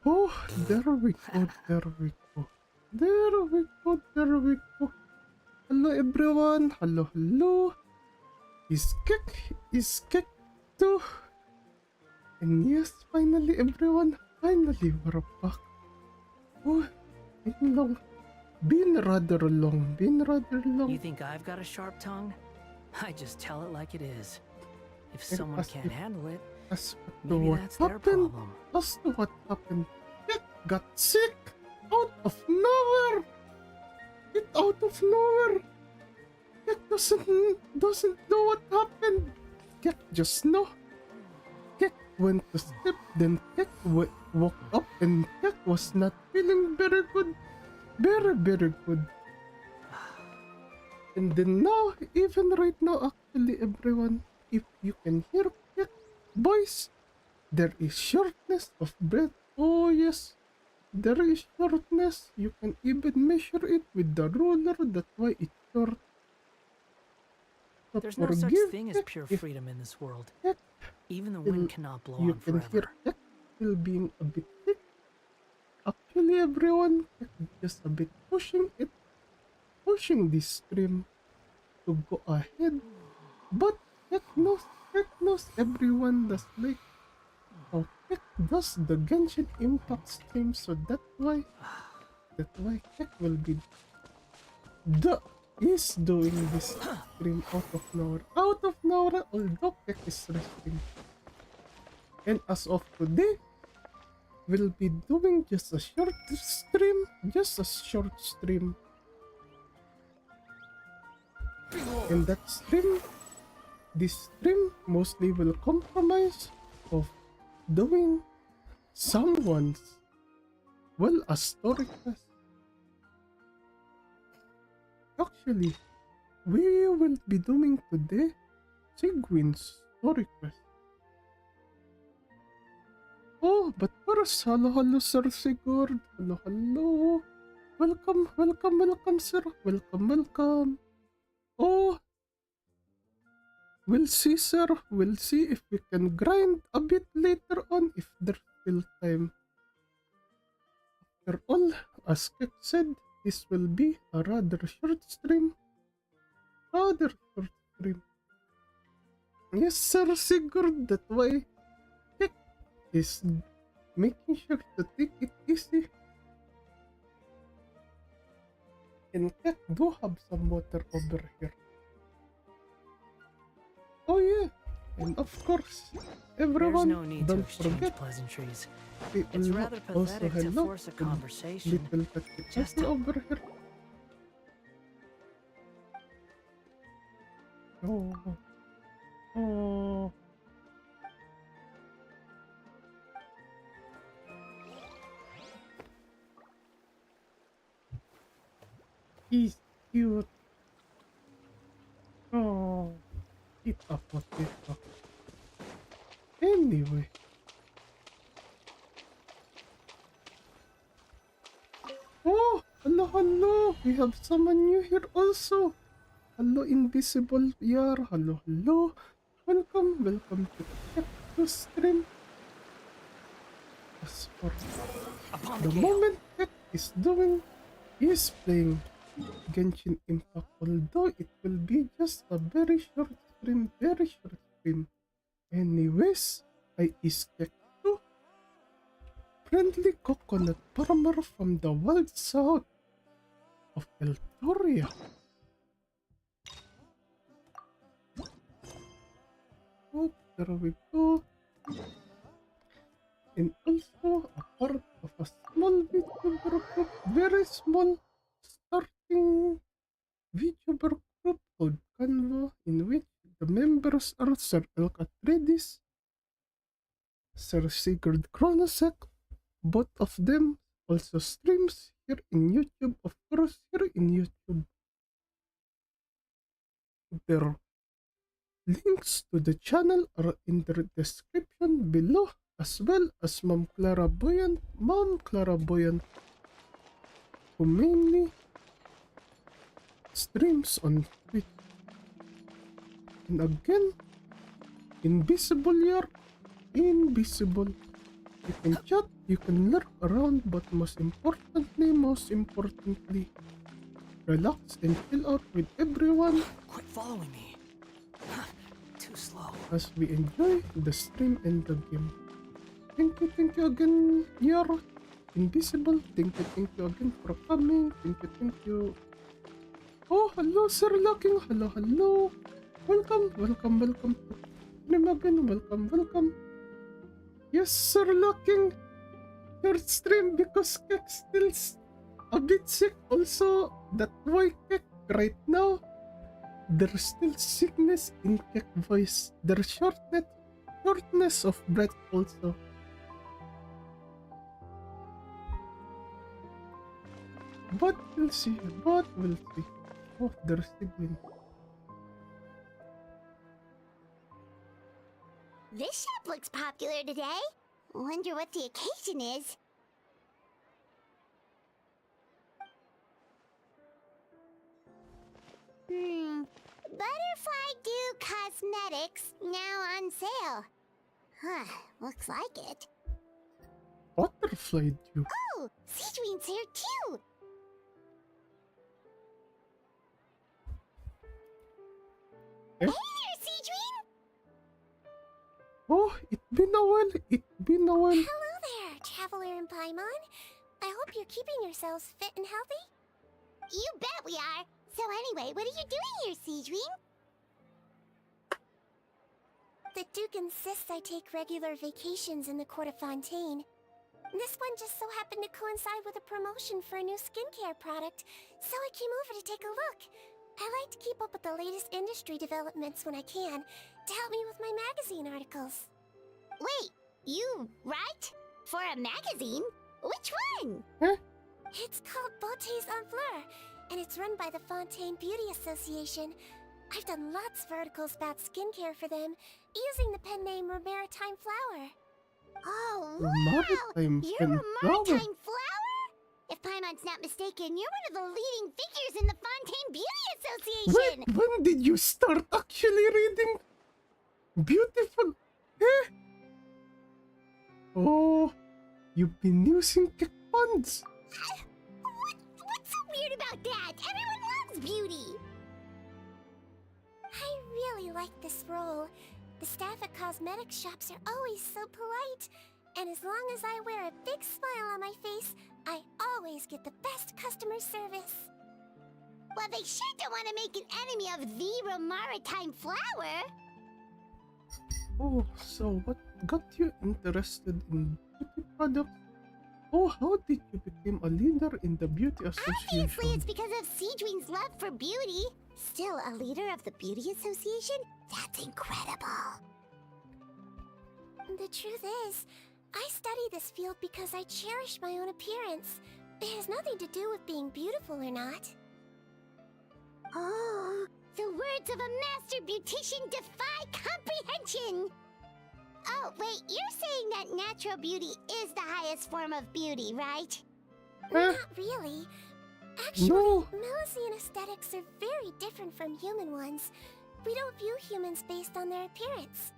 Oh, there we go, there we go. There we go, there we go. Hello everyone, hello, hello. Is Kek Tuu. And yes, finally everyone, finally we're back. Oh, been rather long. You think I've got a sharp tongue? I just tell it like it is. If someone can't handle it, maybe that's their problem. As to what happened, Kek got sick out of nowhere. Kek doesn't know what happened. Kek just know. Kek went to sleep, then Kek woke up and Kek was not feeling very good. Very good. And then now, even right now, actually everyone, if you can hear Kek voice, there is shortness of breath. Oh yes, there is shortness. You can even measure it with the ruler. That's why it's short. But there's no such thing as pure freedom in this world. Even the wind cannot blow on forever. You can hear Kek still being a bit sick. Actually, everyone, Kek is just a bit pushing this stream to go ahead. But Kek knows everyone does like how Kek does the Genshin Impact stream, so that's why Kek will be is doing this stream out of nowhere, although Kek is resting. And as of today, we'll be doing just a short stream. And this stream mostly will compromise of doing someone's, well, a story quest. Actually, we will be doing today Sigurd's story quest. Oh, but first, hello, Sir Sigurd. Hello. Welcome, sir. Welcome. Oh, we'll see, sir. We'll see if we can grind a bit later on if there's still time. After all, as Kek said, this will be a rather short stream. Yes, Sir Sigurd, that's why Kek is making sure to take it easy. And Kek do have some water over here. Oh yeah, and of course, everyone, there's no need don't to exchange forget pleasantries. It's rather pathetic to force a conversation. Just over here. Oh. He's cute. Oh, it's a potato. Anyway. Oh, hello. We have someone new here also. Hello, Invisible VR. Hello. Welcome to Kek Tuu stream. As for the moment Kek is playing Genshin Impact, although it will be just a very short stream. Anyways, I is Kek Tuu, friendly coconut farmer from the Wild South of Eltorea. Oh, there we go. And also a part of a small VTuber group, very small, starting VTuber group called CANVO, in which the members are Sir Elk Atreides, Sir Sigurd Chronosecht. Both of them also streams here in YouTube, of course, here in YouTube. Their links to the channel are in the description below, as well as Maam Claira Voyant, who mainly streams on Twitch. And again, Invisible. You can chat, you can lurk around, but most importantly, relax and chill out with everyone. Quit following me. Too slow. As we enjoy the stream and the game. Thank you again, you're invisible. Thank you again for coming. Thank you. Oh, hello, Sir Locking. Hello. Welcome to stream again. Welcome. Yes, Sir Locking. Your stream because Kek's still a bit sick. Also, that's why Kek right now. There's still sickness in Kek voice. There's shortness of breath also. But we'll see. Oh, there's Sigurd. This shop looks popular today. Wonder what the occasion is. Butterfly Dew Cosmetics now on sale. Huh, looks like it. Butterfly Dew. Oh, Seedween's here too. Eh? Hey there, Seedween! Oh, it's been a while. Hello there, Traveler and Paimon. I hope you're keeping yourselves fit and healthy. You bet we are. So anyway, what are you doing here, Seedween? The Duke insists I take regular vacations in the Court of Fontaine. This one just so happened to coincide with a promotion for a new skincare product, so I came over to take a look. I like to keep up with the latest industry developments when I can, to help me with my magazine articles. Wait, you write? For a magazine? Which one? Huh? It's called Beautés en Fleur, and it's run by the Fontaine Beauty Association. I've done lots of articles about skincare for them, using the pen name Maritime Flower. Oh, wow! You're a Maritime Flower? If Paimon's not mistaken, you're one of the leading figures in the Fontaine Beauty Association! Wait, when did you start actually reading? Beautiful. Eh? Oh, you've been using Kek funds. What's so weird about that? Everyone loves beauty! I really like this role. The staff at cosmetic shops are always so polite. And as long as I wear a big smile on my face, I always get the best customer service. Well, they sure don't want to make an enemy of the Maritime Flower. Oh, so what got you interested in beauty products? Oh, how did you become a leader in the beauty association? Obviously, it's because of Seedween's love for beauty. Still a leader of the beauty association? That's incredible. The truth is, I study this field because I cherish my own appearance. It has nothing to do with being beautiful or not. Oh, the words of a master beautician defy comprehension! Oh, wait, you're saying that natural beauty is the highest form of beauty, right? Not really. Actually, No. Melusine aesthetics are very different from human ones. We don't view humans based on their appearance.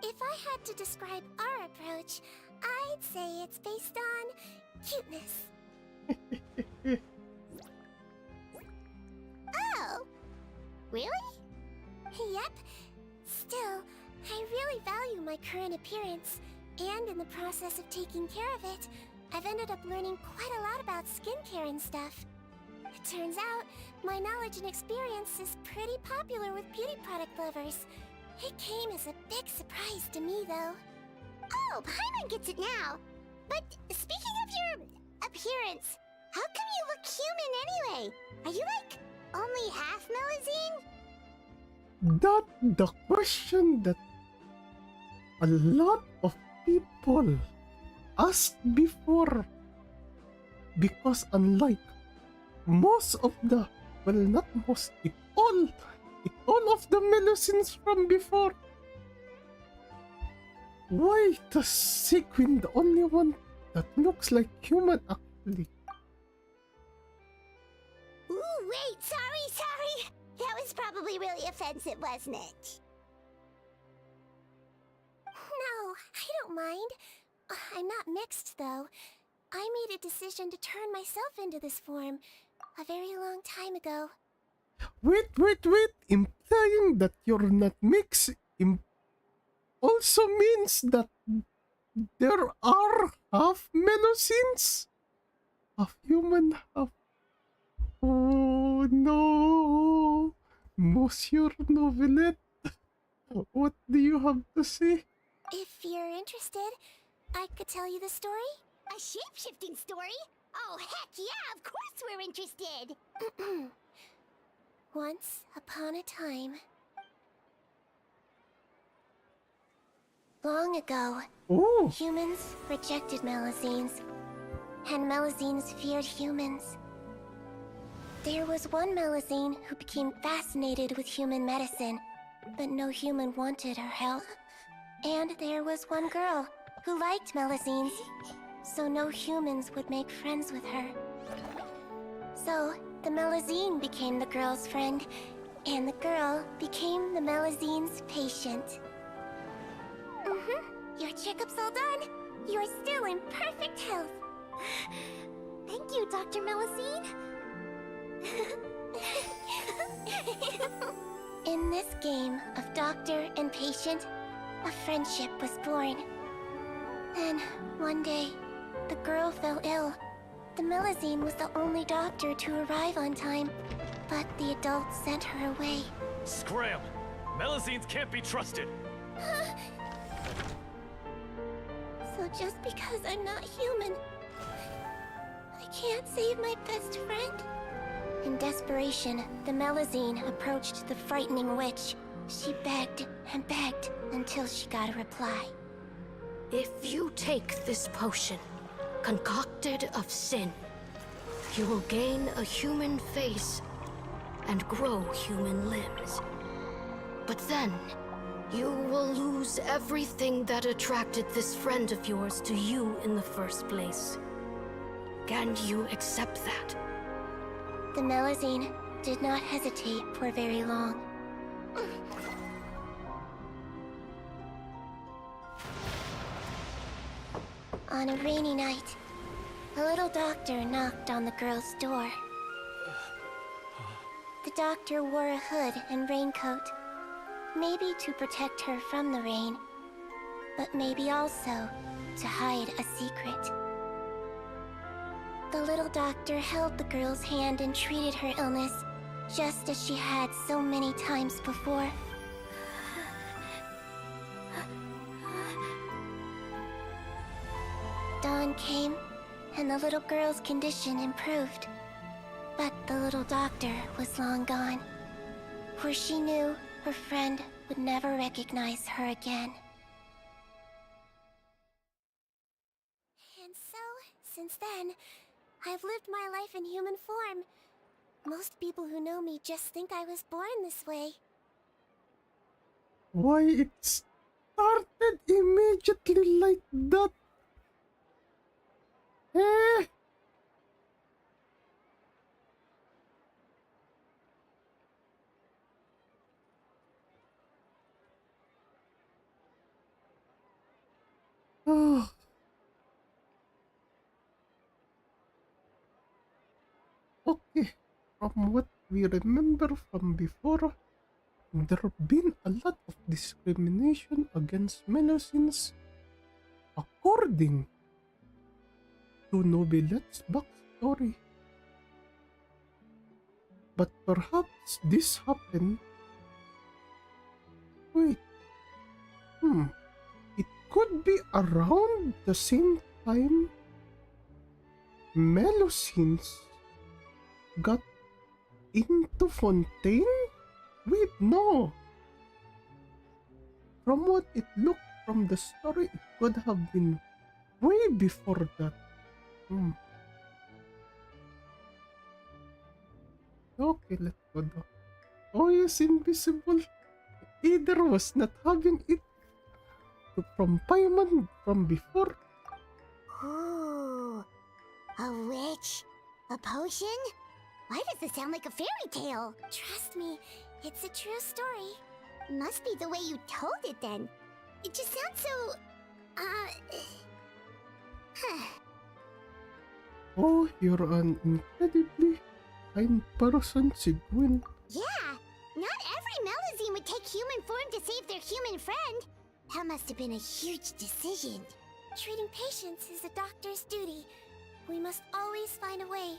If I had to describe our approach, I'd say it's based on cuteness. Oh, really? Yep. Still, I really value my current appearance, and in the process of taking care of it, I've ended up learning quite a lot about skincare and stuff. It turns out, my knowledge and experience is pretty popular with beauty product lovers. It came as a big surprise to me, though. Oh, Paimon gets it now. But speaking of your appearance, how come you look human anyway? Are you like only half Melusine? That's the question that a lot of people asked before. Because unlike most of the, well, not most, all of the Melusines from before, why does Sequin the only one that looks like human actually? Ooh, wait, sorry. That was probably really offensive, wasn't it? No, I don't mind. I'm not mixed, though. I made a decision to turn myself into this form a very long time ago. Wait. Implying that you're not mixed also means that there are half Melusines? Half human, half... Oh no! Monsieur Novelette, what do you have to say? If you're interested, I could tell you the story. A shape-shifting story? Oh, heck yeah, of course we're interested! Once upon a time, long ago, humans rejected Melusines, and Melusines feared humans. There was one Melusine who became fascinated with human medicine, but no human wanted her help. And there was one girl who liked Melusines, so no humans would make friends with her. So, the Melusine became the girl's friend, and the girl became the Melusine's patient. Your checkup's all done. You're still in perfect health. Thank you, Dr. Melusine. In this game of doctor and patient, a friendship was born. Then, one day, the girl fell ill. The Melusine was the only doctor to arrive on time, but the adults sent her away. Scram! Melusines can't be trusted! So just because I'm not human, I can't save my best friend? In desperation, the Melusine approached the frightening witch. She begged and begged until she got a reply. If you take this potion, concocted of sin, you will gain a human face and grow human limbs. But then, you will lose everything that attracted this friend of yours to you in the first place. Can you accept that? The Melusine did not hesitate for very long. On a rainy night, a little doctor knocked on the girl's door. The doctor wore a hood and raincoat, maybe to protect her from the rain, but maybe also to hide a secret. The little doctor held the girl's hand and treated her illness, just as she had so many times before. Dawn came, and the little girl's condition improved. But the little doctor was long gone, for she knew her friend would never recognize her again. And so, since then, I've lived my life in human form. Most people who know me just think I was born this way. Why it started immediately like that? Eh? Oh. Okay, from what we remember from before, there have been a lot of discrimination against Melusines according to Nobilette's backstory. But perhaps this happened... Wait. It could be around the same time Melusines got into Fontaine? Wait, no. From what it looked from the story, it could have been way before that. Okay, let's go down. Oh yes, invisible. Either was not having it from Paimon from before. Ooh, a witch? A potion? Why does this sound like a fairy tale? Trust me, it's a true story. Must be the way you told it then. It just sounds so... Oh, you're an incredibly kind person, Sigwin. Yeah, not every Melazine would take human form to save their human friend. That must have been a huge decision. Treating patients is a doctor's duty. We must always find a way,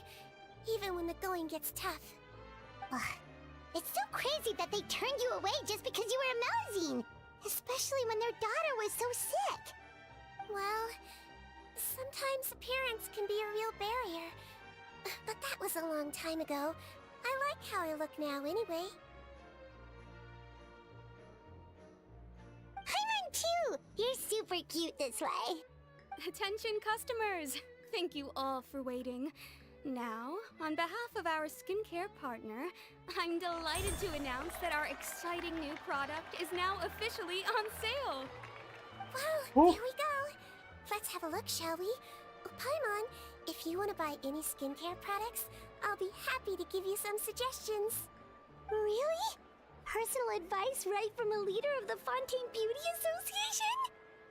even when the going gets tough. Ugh. It's so crazy that they turned you away just because you were a Melazine, especially when their daughter was so sick. Well, sometimes appearance can be a real barrier. But that was a long time ago. I like how I look now anyway. Paimon too! You're super cute this way. Attention customers! Thank you all for waiting. Now, on behalf of our skincare partner, I'm delighted to announce that our exciting new product is now officially on sale. Well, here we go. Let's have a look, shall we? Paimon, if you want to buy any skincare products, I'll be happy to give you some suggestions. Really? Personal advice right from a leader of the Fontaine Beauty Association?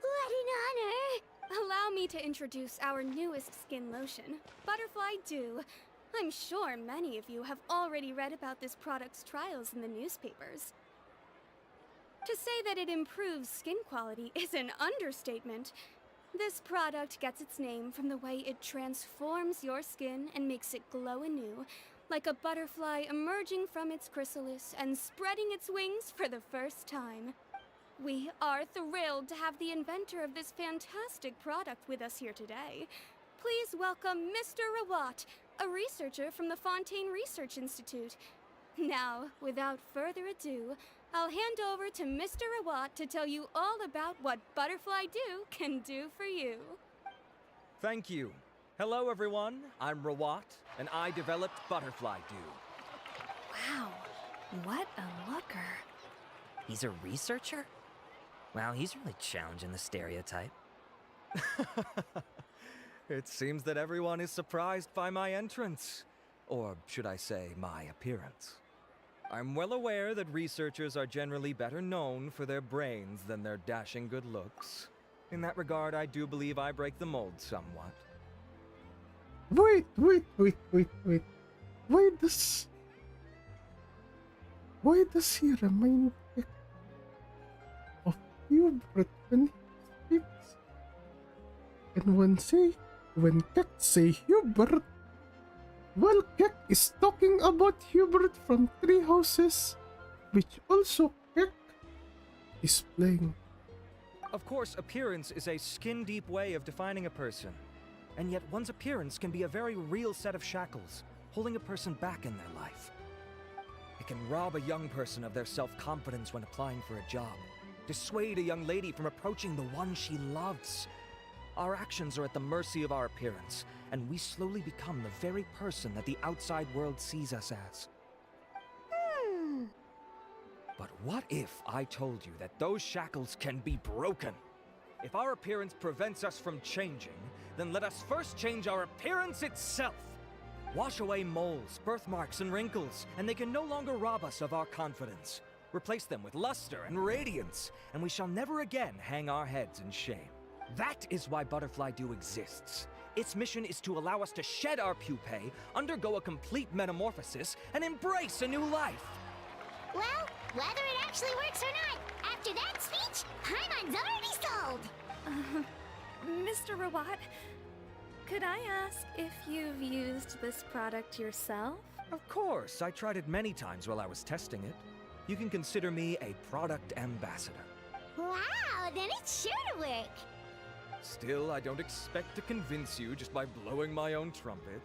What an honor! Allow me to introduce our newest skin lotion, Butterfly Dew. I'm sure many of you have already read about this product's trials in the newspapers. To say that it improves skin quality is an understatement. This product gets its name from the way it transforms your skin and makes it glow anew, like a butterfly emerging from its chrysalis and spreading its wings for the first time. We are thrilled to have the inventor of this fantastic product with us here today. Please welcome Mr. Rawat, a researcher from the Fontaine Research Institute. Now, without further ado, I'll hand over to Mr. Rawat to tell you all about what Butterfly Dew can do for you. Thank you. Hello, everyone. I'm Rawat, and I developed Butterfly Dew. Wow, what a looker. He's a researcher? Wow, he's really challenging the stereotype. It seems that everyone is surprised by my entrance. Or should I say, my appearance. I'm well aware that researchers are generally better known for their brains than their dashing good looks. In that regard, I do believe I break the mold somewhat. Wait. Why does he remind Kek of Hubert when he speaks? And when Kek say Hubert, well, Kek is talking about Hubert from Three Houses, which also Kek is playing. Of course, appearance is a skin-deep way of defining a person. And yet one's appearance can be a very real set of shackles, holding a person back in their life. It can rob a young person of their self-confidence when applying for a job, dissuade a young lady from approaching the one she loves. Our actions are at the mercy of our appearance, and we slowly become the very person that the outside world sees us as. But what if I told you that those shackles can be broken? If our appearance prevents us from changing, then let us first change our appearance itself. Wash away moles, birthmarks, and wrinkles, and they can no longer rob us of our confidence. Replace them with luster and radiance, and we shall never again hang our heads in shame. That is why Butterfly Dew exists. Its mission is to allow us to shed our pupae, undergo a complete metamorphosis, and embrace a new life. Well, whether it actually works or not, after that speech, Paimon's already sold! Mr. Rawat, could I ask if you've used this product yourself? Of course, I tried it many times while I was testing it. You can consider me a product ambassador. Wow, then it's sure to work! Still, I don't expect to convince you just by blowing my own trumpet.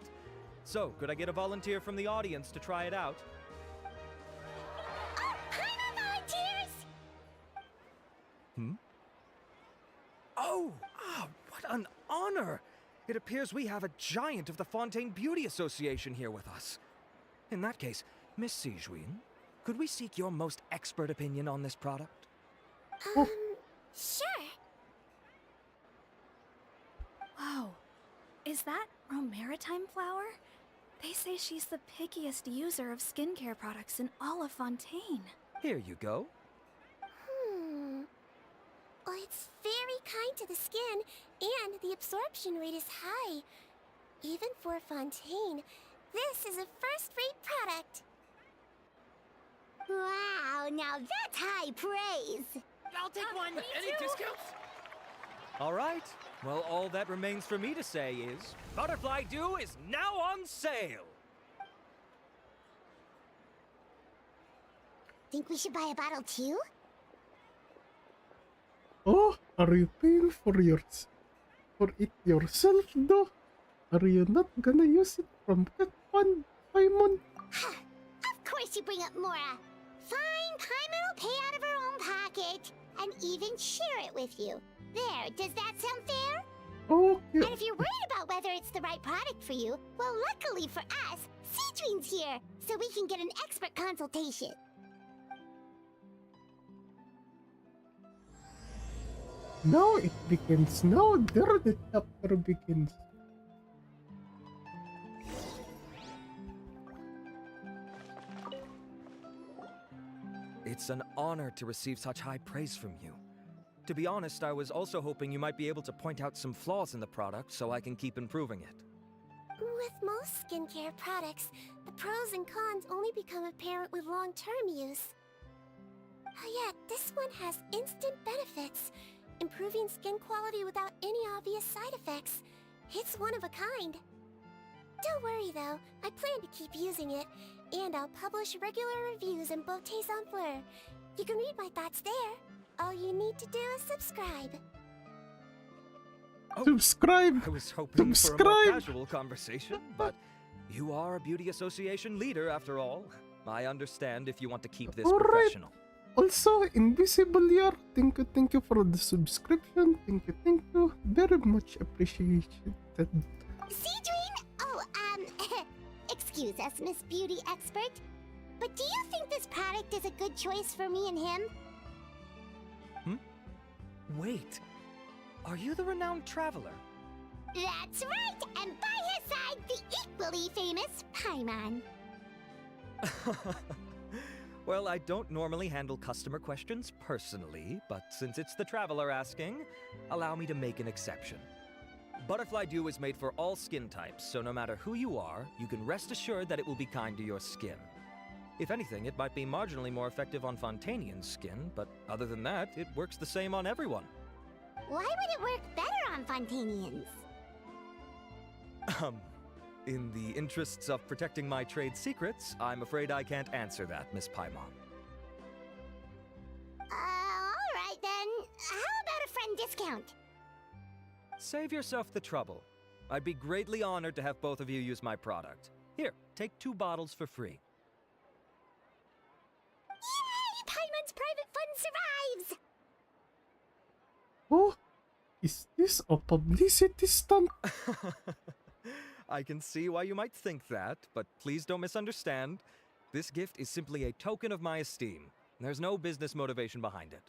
So, could I get a volunteer from the audience to try it out? Oh, Paimon volunteers! Oh, what an honor! It appears we have a giant of the Fontaine Beauty Association here with us. In that case, Miss Sigwin, could we seek your most expert opinion on this product? Sure. Whoa, is that Romaritime flower? They say she's the pickiest user of skincare products in all of Fontaine. Here you go. Well, it's very kind to the skin, and the absorption rate is high. Even for Fontaine, this is a first-rate product. Wow, now that's high praise. I'll take one. Any discounts? All right. Well, all that remains for me to say is, Butterfly Dew is now on sale. Think we should buy a bottle too? Oh, are you paying for it yourself though? Are you not gonna use it from Kek Fund, Paimon? Of course you bring up Mora. Fine, Paimon will pay out of her own pocket and even share it with you. There, does that sound fair? Okay. And if you're worried about whether it's the right product for you, well, luckily for us, Cedrine's here, so we can get an expert consultation. Now it begins. Now there the chapter begins. It's an honor to receive such high praise from you. To be honest, I was also hoping you might be able to point out some flaws in the product so I can keep improving it. With most skincare products, the pros and cons only become apparent with long-term use. Yet, this one has instant benefits, improving skin quality without any obvious side effects. It's one of a kind. Don't worry though, I plan to keep using it, and I'll publish regular reviews in Beauté Sans Fleur. You can read my thoughts there. All you need to do is subscribe. Oh, Subscribe! I was hoping for a more Subscribe! casual conversation, but you are a beauty association leader after all. I understand if you want to keep this Alright. professional. Also, Invisible Year, thank you for the subscription. Thank you. Very much appreciated. Cedrine? Oh, excuse us, Miss Beauty Expert. But do you think this product is a good choice for me and him? Wait, are you the renowned traveler? That's right, and by his side, the equally famous Paimon. Well, I don't normally handle customer questions personally, but since it's the traveler asking, allow me to make an exception. Butterfly Dew is made for all skin types, so no matter who you are, you can rest assured that it will be kind to your skin. If anything, it might be marginally more effective on Fontainian's skin, but other than that, it works the same on everyone. Why would it work better on Fontainians? In the interests of protecting my trade secrets, I'm afraid I can't answer that, Miss Paimon. Alright then. How about a friend discount? Save yourself the trouble. I'd be greatly honored to have both of you use my product. Here, take 2 bottles for free. Yay! Paimon's private fund survives! Oh, is this a publicity stunt? I can see why you might think that, but please don't misunderstand. This gift is simply a token of my esteem. There's no business motivation behind it.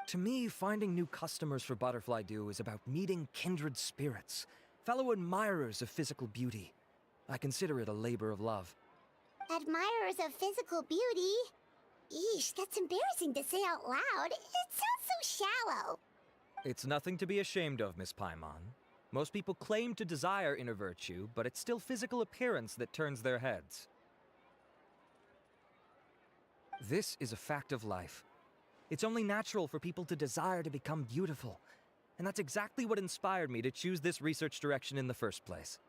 To me, finding new customers for Butterfly Dew is about meeting kindred spirits, fellow admirers of physical beauty. I consider it a labor of love. Admirers of physical beauty? Eesh, that's embarrassing to say out loud. It sounds so shallow. It's nothing to be ashamed of, Miss Paimon. Most people claim to desire inner virtue, but it's still physical appearance that turns their heads. This is a fact of life. It's only natural for people to desire to become beautiful. And that's exactly what inspired me to choose this research direction in the first place.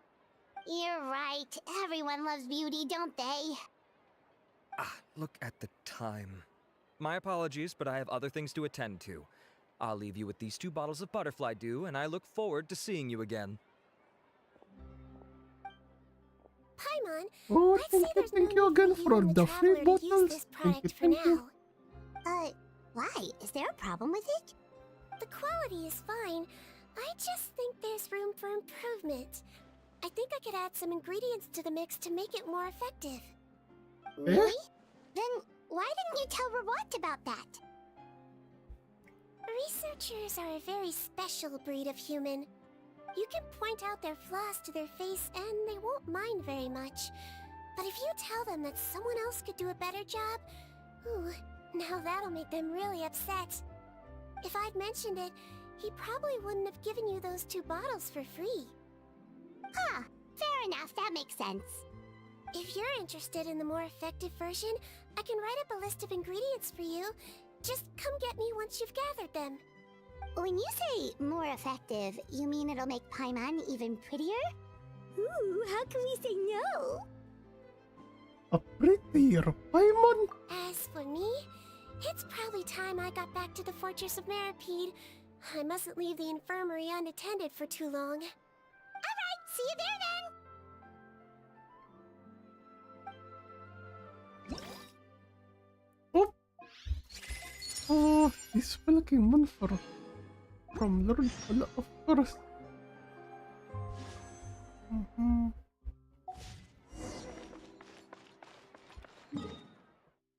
You're right. Everyone loves beauty, don't they? Look at the time. My apologies, but I have other things to attend to. I'll leave you with these 2 bottles of Butterfly Dew, and I look forward to seeing you again. Paimon, Oh, I'd say there's no thank you need again for for you and the the free traveler to use bottles. this Thank you, product for thank you. now. Why? Is there a problem with it? The quality is fine. I just think there's room for improvement. I think I could add some ingredients to the mix to make it more effective. Really? Then why didn't you tell Rawat about that? Researchers are a very special breed of human. You can point out their flaws to their face and they won't mind very much. But if you tell them that someone else could do a better job, ooh, now that'll make them really upset. If I'd mentioned it, he probably wouldn't have given you those 2 bottles for free. Huh, fair enough, that makes sense. If you're interested in the more effective version, I can write up a list of ingredients for you. Just come get me once you've gathered them. When you say more effective, you mean it'll make Paimon even prettier? Ooh, how can we say no? A prettier Paimon? As for me, it's probably time I got back to the Fortress of Meripede. I mustn't leave the infirmary unattended for too long. Alright, see you there then! Oh! Oh, this welcome monster from Lord Pola, of course.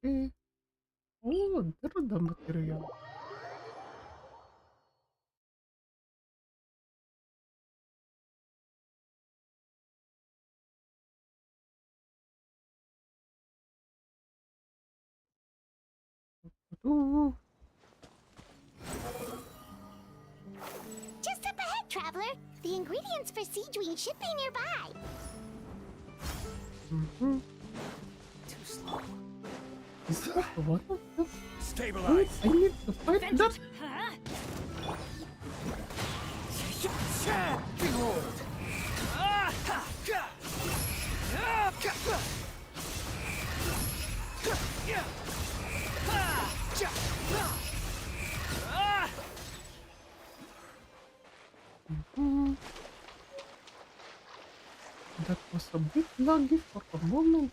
Okay. Oh, there are the material. Oh, Just up ahead, traveler. The ingredients for Siege Wing should be nearby. Too slow. is that one of them? Wait, Stabilize. I need to fight that. Behold. That was a bit laggy for a moment.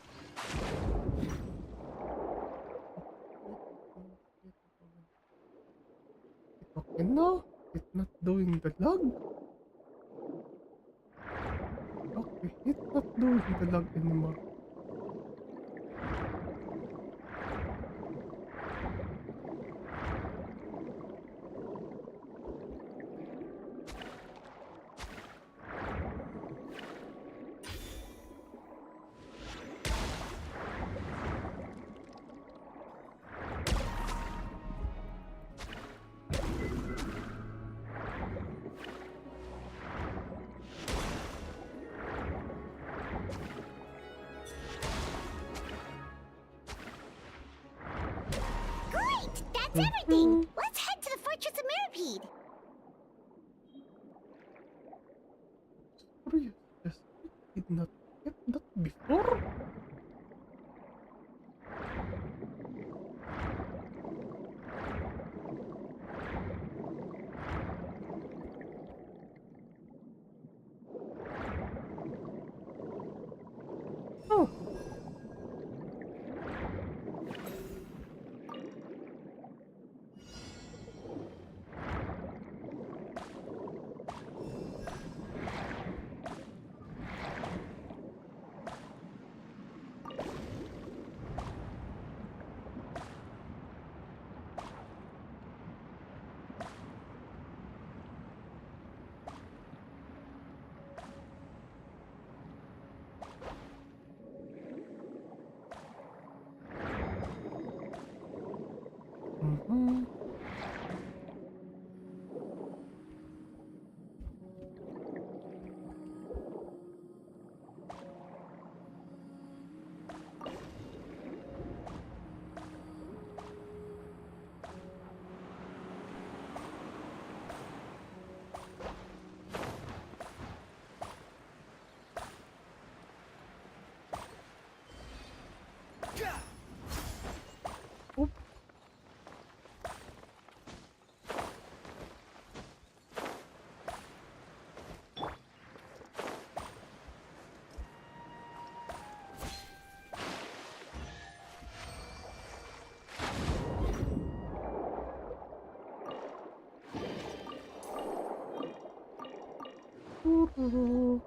Okay, now it's not doing the lag. Okay, it's not doing the lag anymore. Great! That's everything! Let's head to the Fortress of Meripede! Sorry, yes, I did not get that before. Oh. Oh. Ooh.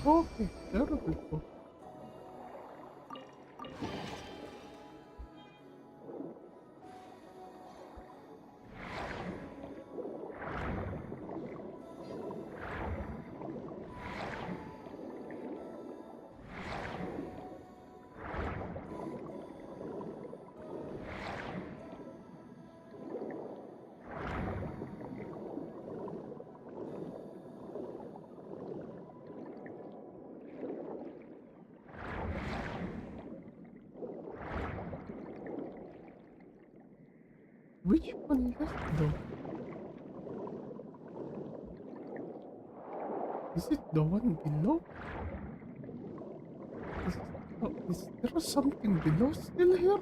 Okay, there we go. Which one left though? Is it the one below? Is there something below still here?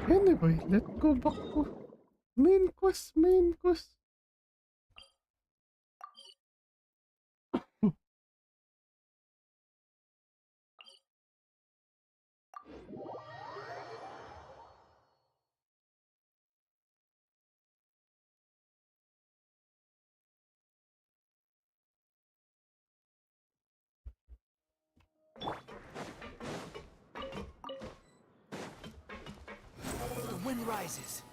Anyway, let's go back to main quest, main quest. The wind rises.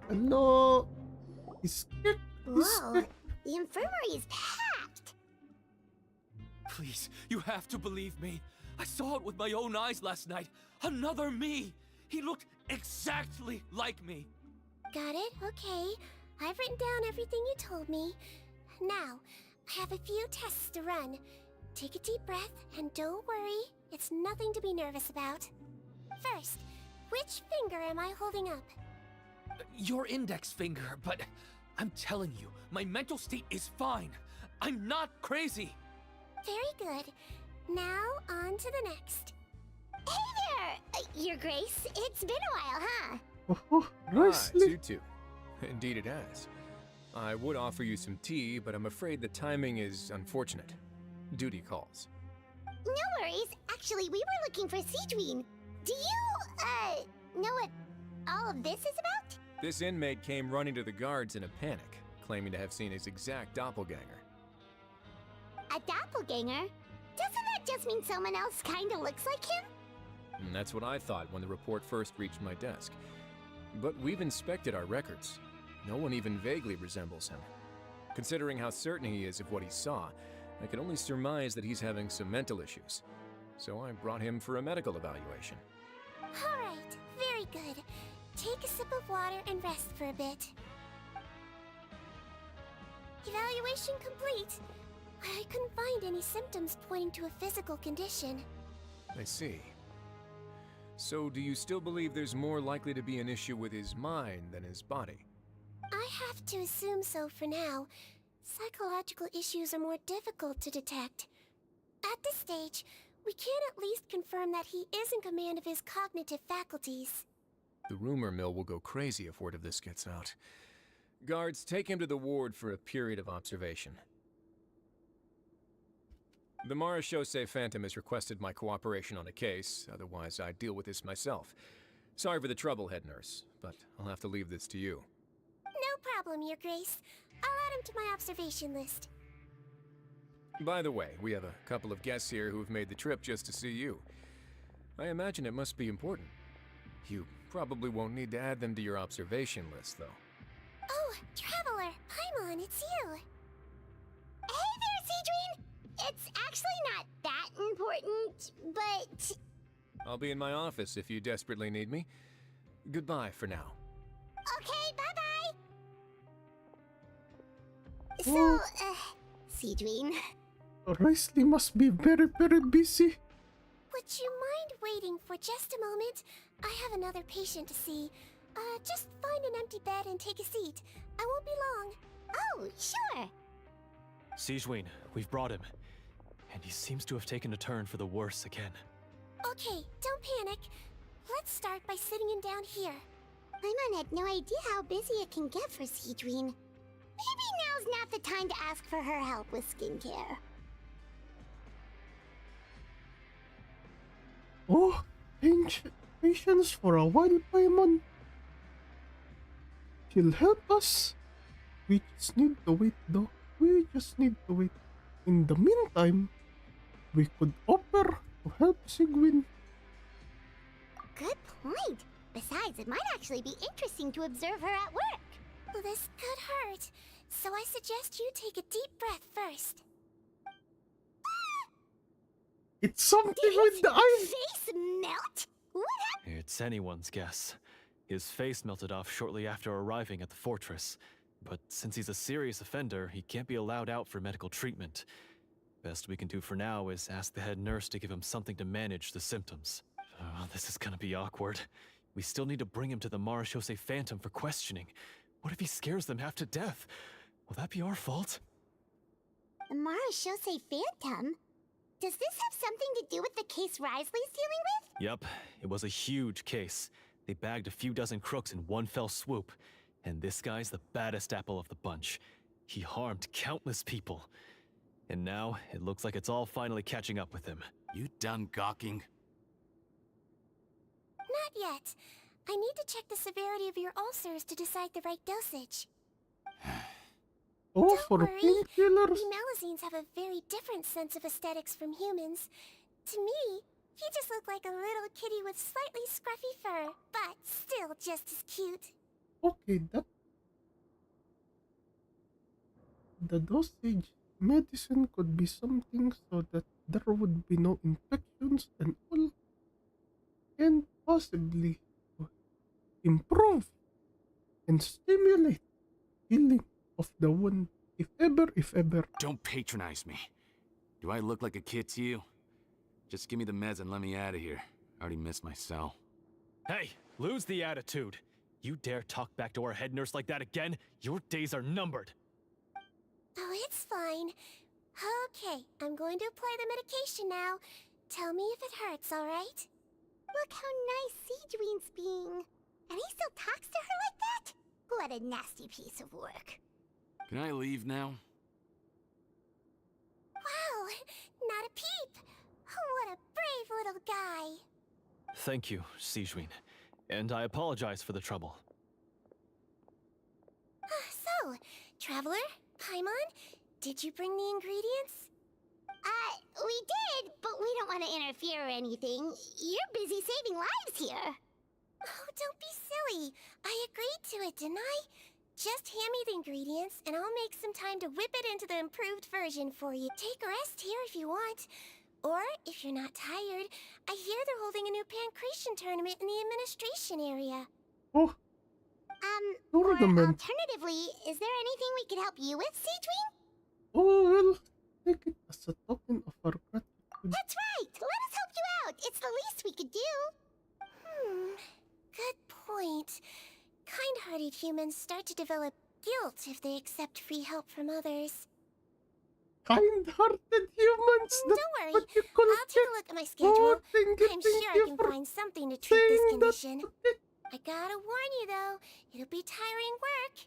Hello. Whoa, the infirmary is packed. Please, you have to believe me. I saw it with my own eyes last night. Another me! He looked exactly like me. Got it? Okay. I've written down everything you told me. Now, I have a few tests to run. Take a deep breath and don't worry. It's nothing to be nervous about. First, which finger am I holding up? Your index finger, but I'm telling you, my mental state is fine. I'm not crazy. Very good. Now, on to the next. Hey there, Your Grace. It's been a while, huh? Oh, nicely. You too. Indeed it has. I would offer you some tea, but I'm afraid the timing is unfortunate. Duty calls. No worries. Actually, we were looking for Sigurd. Do you, know what all of this is about? This inmate came running to the guards in a panic, claiming to have seen his exact doppelganger. A doppelganger? Doesn't that just mean someone else kinda looks like him? And that's what I thought when the report first reached my desk. But we've inspected our records. No one even vaguely resembles him. Considering how certain he is of what he saw, I can only surmise that he's having some mental issues. So I brought him for a medical evaluation. Alright, very good. Take a sip of water and rest for a bit. Evaluation complete. I couldn't find any symptoms pointing to a physical condition. I see. So do you still believe there's more likely to be an issue with his mind than his body? I have to assume so for now. Psychological issues are more difficult to detect. At this stage, we can at least confirm that he is in command of his cognitive faculties. The rumor mill will go crazy if word of this gets out. Guards, take him to the ward for a period of observation. The Marechaussee Phantom has requested my cooperation on a case, otherwise I'd deal with this myself. Sorry for the trouble, head nurse, but I'll have to leave this to you. No problem, Your Grace. I'll add him to my observation list. By the way, we have a couple of guests here who've made the trip just to see you. I imagine it must be important. You probably won't need to add them to your observation list, though. Oh, Traveler! Paimon, it's you! Hey there, Sigurd! It's actually not that important, but... I'll be in my office if you desperately need me. Goodbye for now. Okay, bye-bye! Oh. So, Sigurd... Risley must be very, very busy. Would you mind waiting for just a moment? I have another patient to see. Just find an empty bed and take a seat. I won't be long. Oh, sure. Sigurd, we've brought him. And he seems to have taken a turn for the worse again. Okay, don't panic. Let's start by sitting him down here. Paimon had no idea how busy it can get for Sigurd. Maybe now's not the time to ask for her help with skincare. Oh, patience for a while, Paimon. She'll help us. We just need to wait, though. We just need to wait. In the meantime, we could offer to help Sigurd. Good point. Besides, it might actually be interesting to observe her at work. Well, this could hurt, so I suggest you take a deep breath first. It's something with the eyes. Face melt? What happened? It's anyone's guess. His face melted off shortly after arriving at the fortress. But since he's a serious offender, he can't be allowed out for medical treatment. Best we can do for now is ask the head nurse to give him something to manage the symptoms. Oh, this is gonna be awkward. We still need to bring him to the Marechaussee Phantom for questioning. What if he scares them half to death? Will that be our fault? The Marechaussee Phantom? Does this have something to do with the case Risley's dealing with? Yep, it was a huge case. They bagged a few dozen crooks in one fell swoop. And this guy's the baddest apple of the bunch. He harmed countless people. And now, it looks like it's all finally catching up with him. You done gawking? Not yet. I need to check the severity of your ulcers to decide the right dosage. Oh, Don't for worry. painkillers. We Melusines have a very different sense of aesthetics from humans. To me, he just looked like a little kitty with slightly scruffy fur, but still just as cute. Okay, the dosage medicine could be something so that there would be no infections and all, and possibly improve and stimulate healing of the wound, if ever. Don't patronize me. Do I look like a kid to you? Just give me the meds and let me out of here. I already missed my cell. Hey, lose the attitude. You dare talk back to our head nurse like that again? Your days are numbered. Oh, it's fine. Okay, I'm going to apply the medication now. Tell me if it hurts, alright? Look how nice Sigurd's being. And he still talks to her like that? What a nasty piece of work. Can I leave now? Wow, not a peep. What a brave little guy. Thank you, Sigurd. And I apologize for the trouble. So, Traveler, Paimon, did you bring the ingredients? We did, but we don't want to interfere or anything. You're busy saving lives here. Oh, don't be silly. I agreed to it, didn't I? Just hand me the ingredients, and I'll make some time to whip it into the improved version for you. Take a rest here if you want. Or, if you're not tired, I hear they're holding a new pancreation tournament in the administration area. Oh, Or tournament. alternatively, is there anything we could help you with, Sigurd? Oh, well, take it as a token of our gratitude. That's right! Let us help you out! It's the least we could do! Good point. Kind-hearted humans start to develop guilt if they accept free help from others. Kind-hearted humans. Don't That's worry, what you call I'll take a look at my schedule. Oh, thank you I'm sure I can for find something to treat this saying that. condition. I gotta warn you though, it'll be tiring work.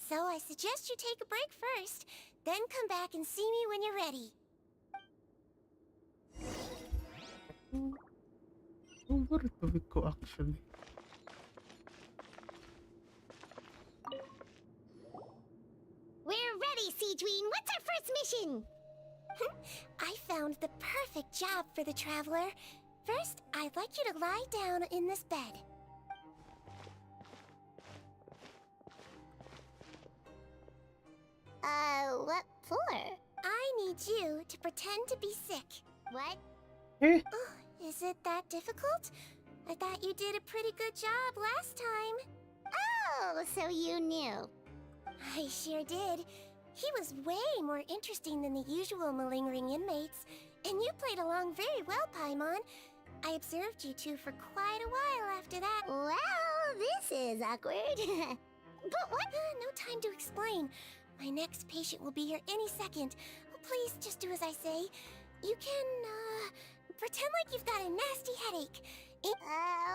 So I suggest you take a break first, then come back and see me when you're ready. Oh, where do we go actually? We're ready, Sigurd! What's our first mission? I found the perfect job for the Traveler. First, I'd like you to lie down in this bed. What for? I need you to pretend to be sick. What? Eh? Oh, is it that difficult? I thought you did a pretty good job last time. Oh, so you knew. I sure did. He was way more interesting than the usual malingering inmates, And you played along very well, Paimon. I observed you two for quite a while after that. Well, this is awkward. But what? No time to explain. My next patient will be here any second. Please just do as I say. You can, pretend like you've got a nasty headache.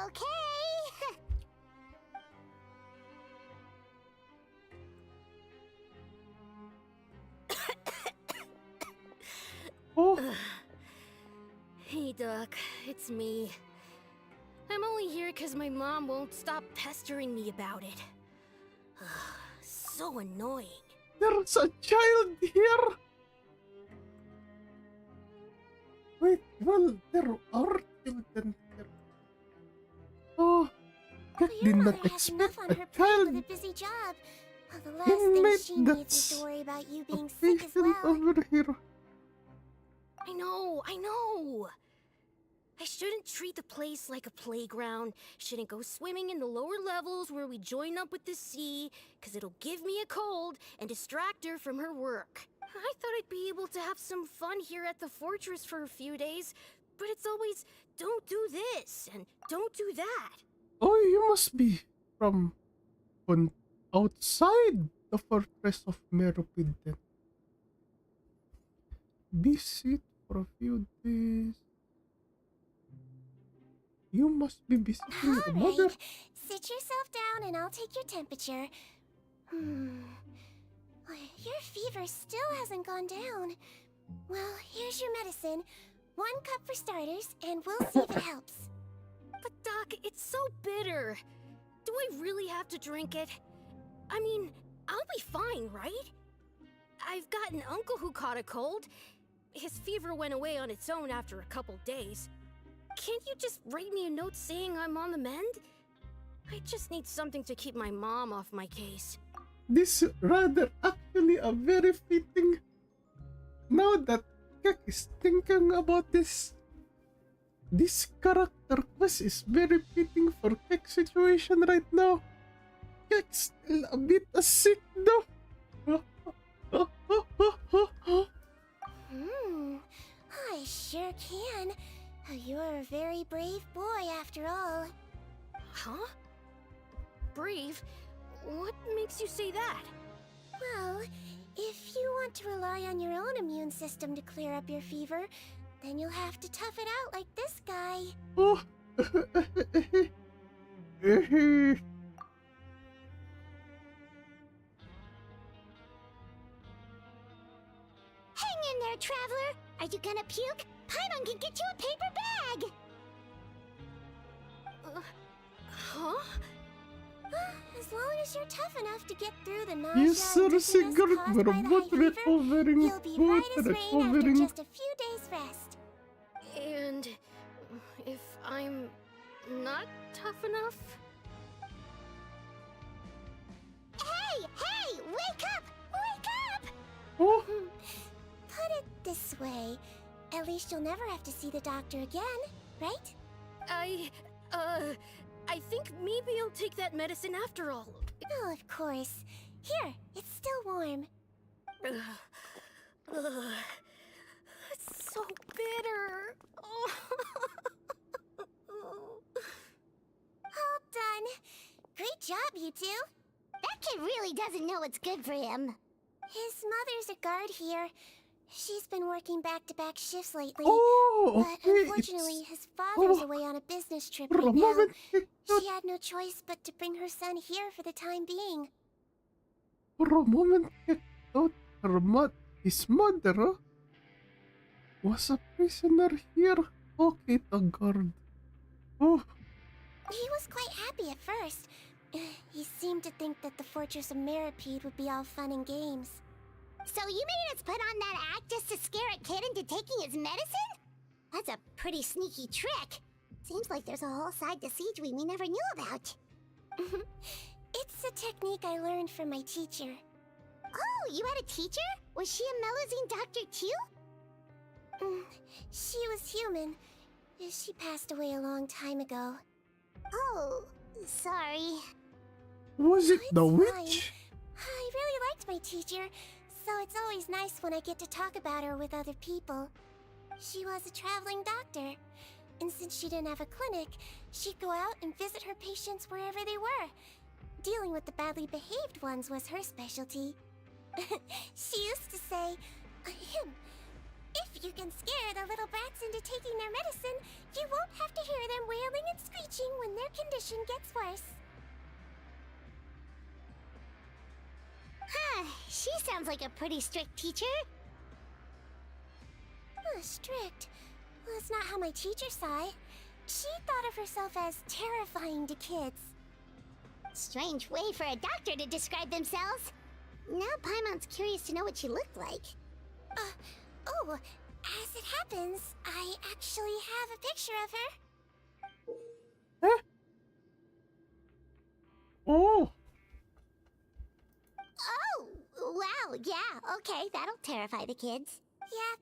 Okay. Oh, Hey, Doc. It's me. I'm only here because my mom won't stop pestering me about it. So annoying. there's a child here. Wait, well, there are children here. Oh, Kek Your did mother not has expect enough on a her plate child. with a busy job. The last Inmate thing she needs that's is to worry about you A being sick as patient well. over here. I know. I shouldn't treat the place like a playground. Shouldn't go swimming in the lower levels where we join up with the sea, because it'll give me a cold and distract her from her work. I thought I'd be able to have some fun here at the fortress for a few days, but it's always, don't do this and don't do that. Oh, you must be from outside the fortress of Meropid then. Visit for a few days. You must be visiting your mother. Alright, sit yourself down and I'll take your temperature. Your fever still hasn't gone down. Well, here's your medicine. 1 cup for starters, and we'll see if it helps. But Doc, it's so bitter. Do I really have to drink it? I mean, I'll be fine, right? I've got an uncle who caught a cold. His fever went away on its own after a couple days. Can't you just write me a note saying I'm on the mend? I just need something to keep my mom off my case. This rather actually a very fitting. Now that Kek is thinking about this character quest is very fitting for Kek's situation right now. Kek's still a bit sick though. I sure can. You're a very brave boy after all. Huh? Brave? What makes you say that? Well, if you want to rely on your own immune system to clear up your fever, then you'll have to tough it out like this guy. Oh. Hang in there, traveler. Are you gonna puke? Paimon can get you a paper bag. Huh? As long as you're tough enough to get through the nausea Yes, sir, and Sigurd, dizziness caused we're by the both high fever, recovering. you'll be right as rain after just a few days rest. And if I'm not tough enough? Hey! Wake up! Wake up! Oh, Put it this way, at least you'll never have to see the doctor again, right? I think maybe I'll take that medicine after all. Oh, of course. Here, it's still warm. It's so bitter. All done. Great job, you two. That kid really doesn't know what's good for him. His mother's a guard here. She's been working back-to-back shifts lately. oh, But okay. unfortunately, his father's away on a business trip For a right now. moment, She had no choice but to bring her son here for the time being. For a moment, Kek thought his mother was a prisoner here. Okay, the guard. Oh, He was quite happy at first. He seemed to think that the Fortress of Meropide would be all fun and games. So you made us put on that act just to scare a kid into taking his medicine? That's a pretty sneaky trick. Seems like there's a whole side to Siege we never knew about. It's a technique I learned from my teacher. Oh, you had a teacher? Was she a Melusine doctor too? She was human. She passed away a long time ago. Oh, sorry. was it the It's fine. witch? I really liked my teacher, so it's always nice when I get to talk about her with other people. She was a traveling doctor, and since she didn't have a clinic, she'd go out and visit her patients wherever they were. Dealing with the badly behaved ones was her specialty. She used to say, if you can scare the little brats into taking their medicine, you won't have to hear them wailing and screeching when their condition gets worse. Huh, she sounds like a pretty strict teacher. Strict? Well, that's not how my teacher saw it. She thought of herself as terrifying to kids. Strange way for a doctor to describe themselves. Now Paimon's curious to know what she looked like. Oh, as it happens, I actually have a picture of her. Huh? Oh! Oh, wow, yeah, okay, that'll terrify the kids. Yep.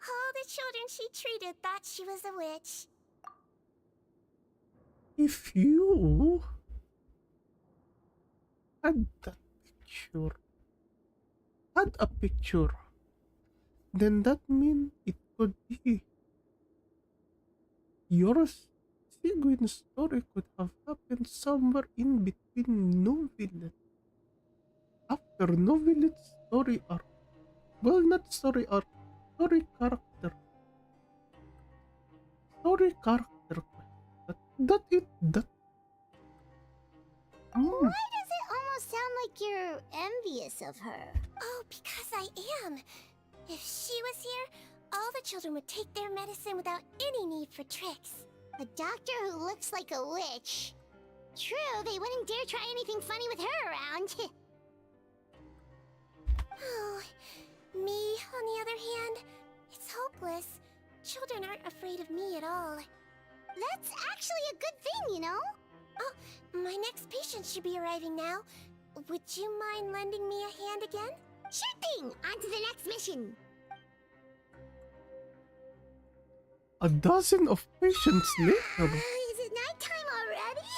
All the children she treated thought she was a witch. If you had a picture, then that means it could be yours. Sigurd's story could have happened somewhere in between Novelet. After Novelet's story arc. Well, not story arc. Story character. Story character. That. Why does it almost sound like you're envious of her? Oh, because I am. If she was here, all the children would take their medicine without any need for tricks. A doctor who looks like a witch. True, they wouldn't dare try anything funny with her around. Oh, me, on the other hand, it's hopeless. Children aren't afraid of me at all. That's actually a good thing, you know? Oh, my next patient should be arriving now. Would you mind lending me a hand again? Sure thing! On to the next mission! A dozen of patients later. Is it nighttime already?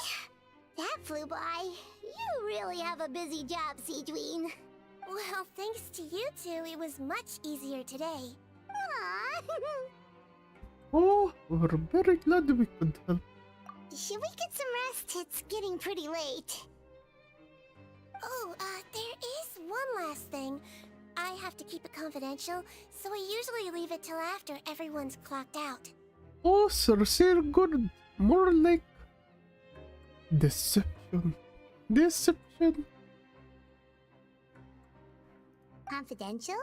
That flew by. You really have a busy job, Sigeween. Well, thanks to you two, it was much easier today. Aww. Oh, we're very glad we could help. Should we get some rest? It's getting pretty late. Oh, there is one last thing. I have to keep it confidential, so I usually leave it till after everyone's clocked out. Oh, Sir Sigurd, more like deception. Deception. Confidential?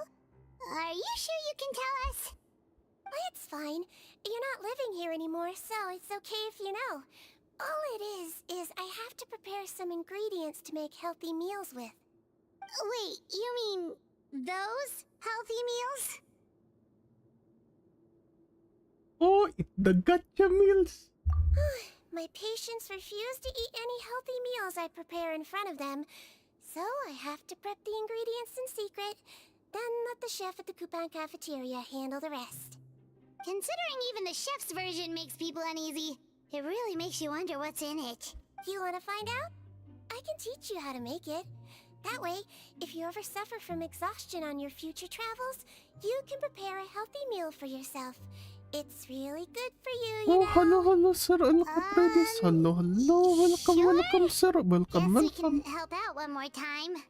Are you sure you can tell us? It's fine. You're not living here anymore, so it's okay if you know. All it is I have to prepare some ingredients to make healthy meals with. Wait, you mean those healthy meals? Oh, it's the gotcha meals. My patients refuse to eat any healthy meals I prepare in front of them, so I have to prep the ingredients in secret, then let the chef at the coupon cafeteria handle the rest. Considering even the chef's version makes people uneasy, it really makes you wonder what's in it. You want to find out? I can teach you how to make it. That way, if you ever suffer from exhaustion on your future travels, you can prepare a healthy meal for yourself. It's really good for you, you know? Hello, Sir Elk Atreides. Hello, welcome, sir. Welcome. Guess we can help out one more time.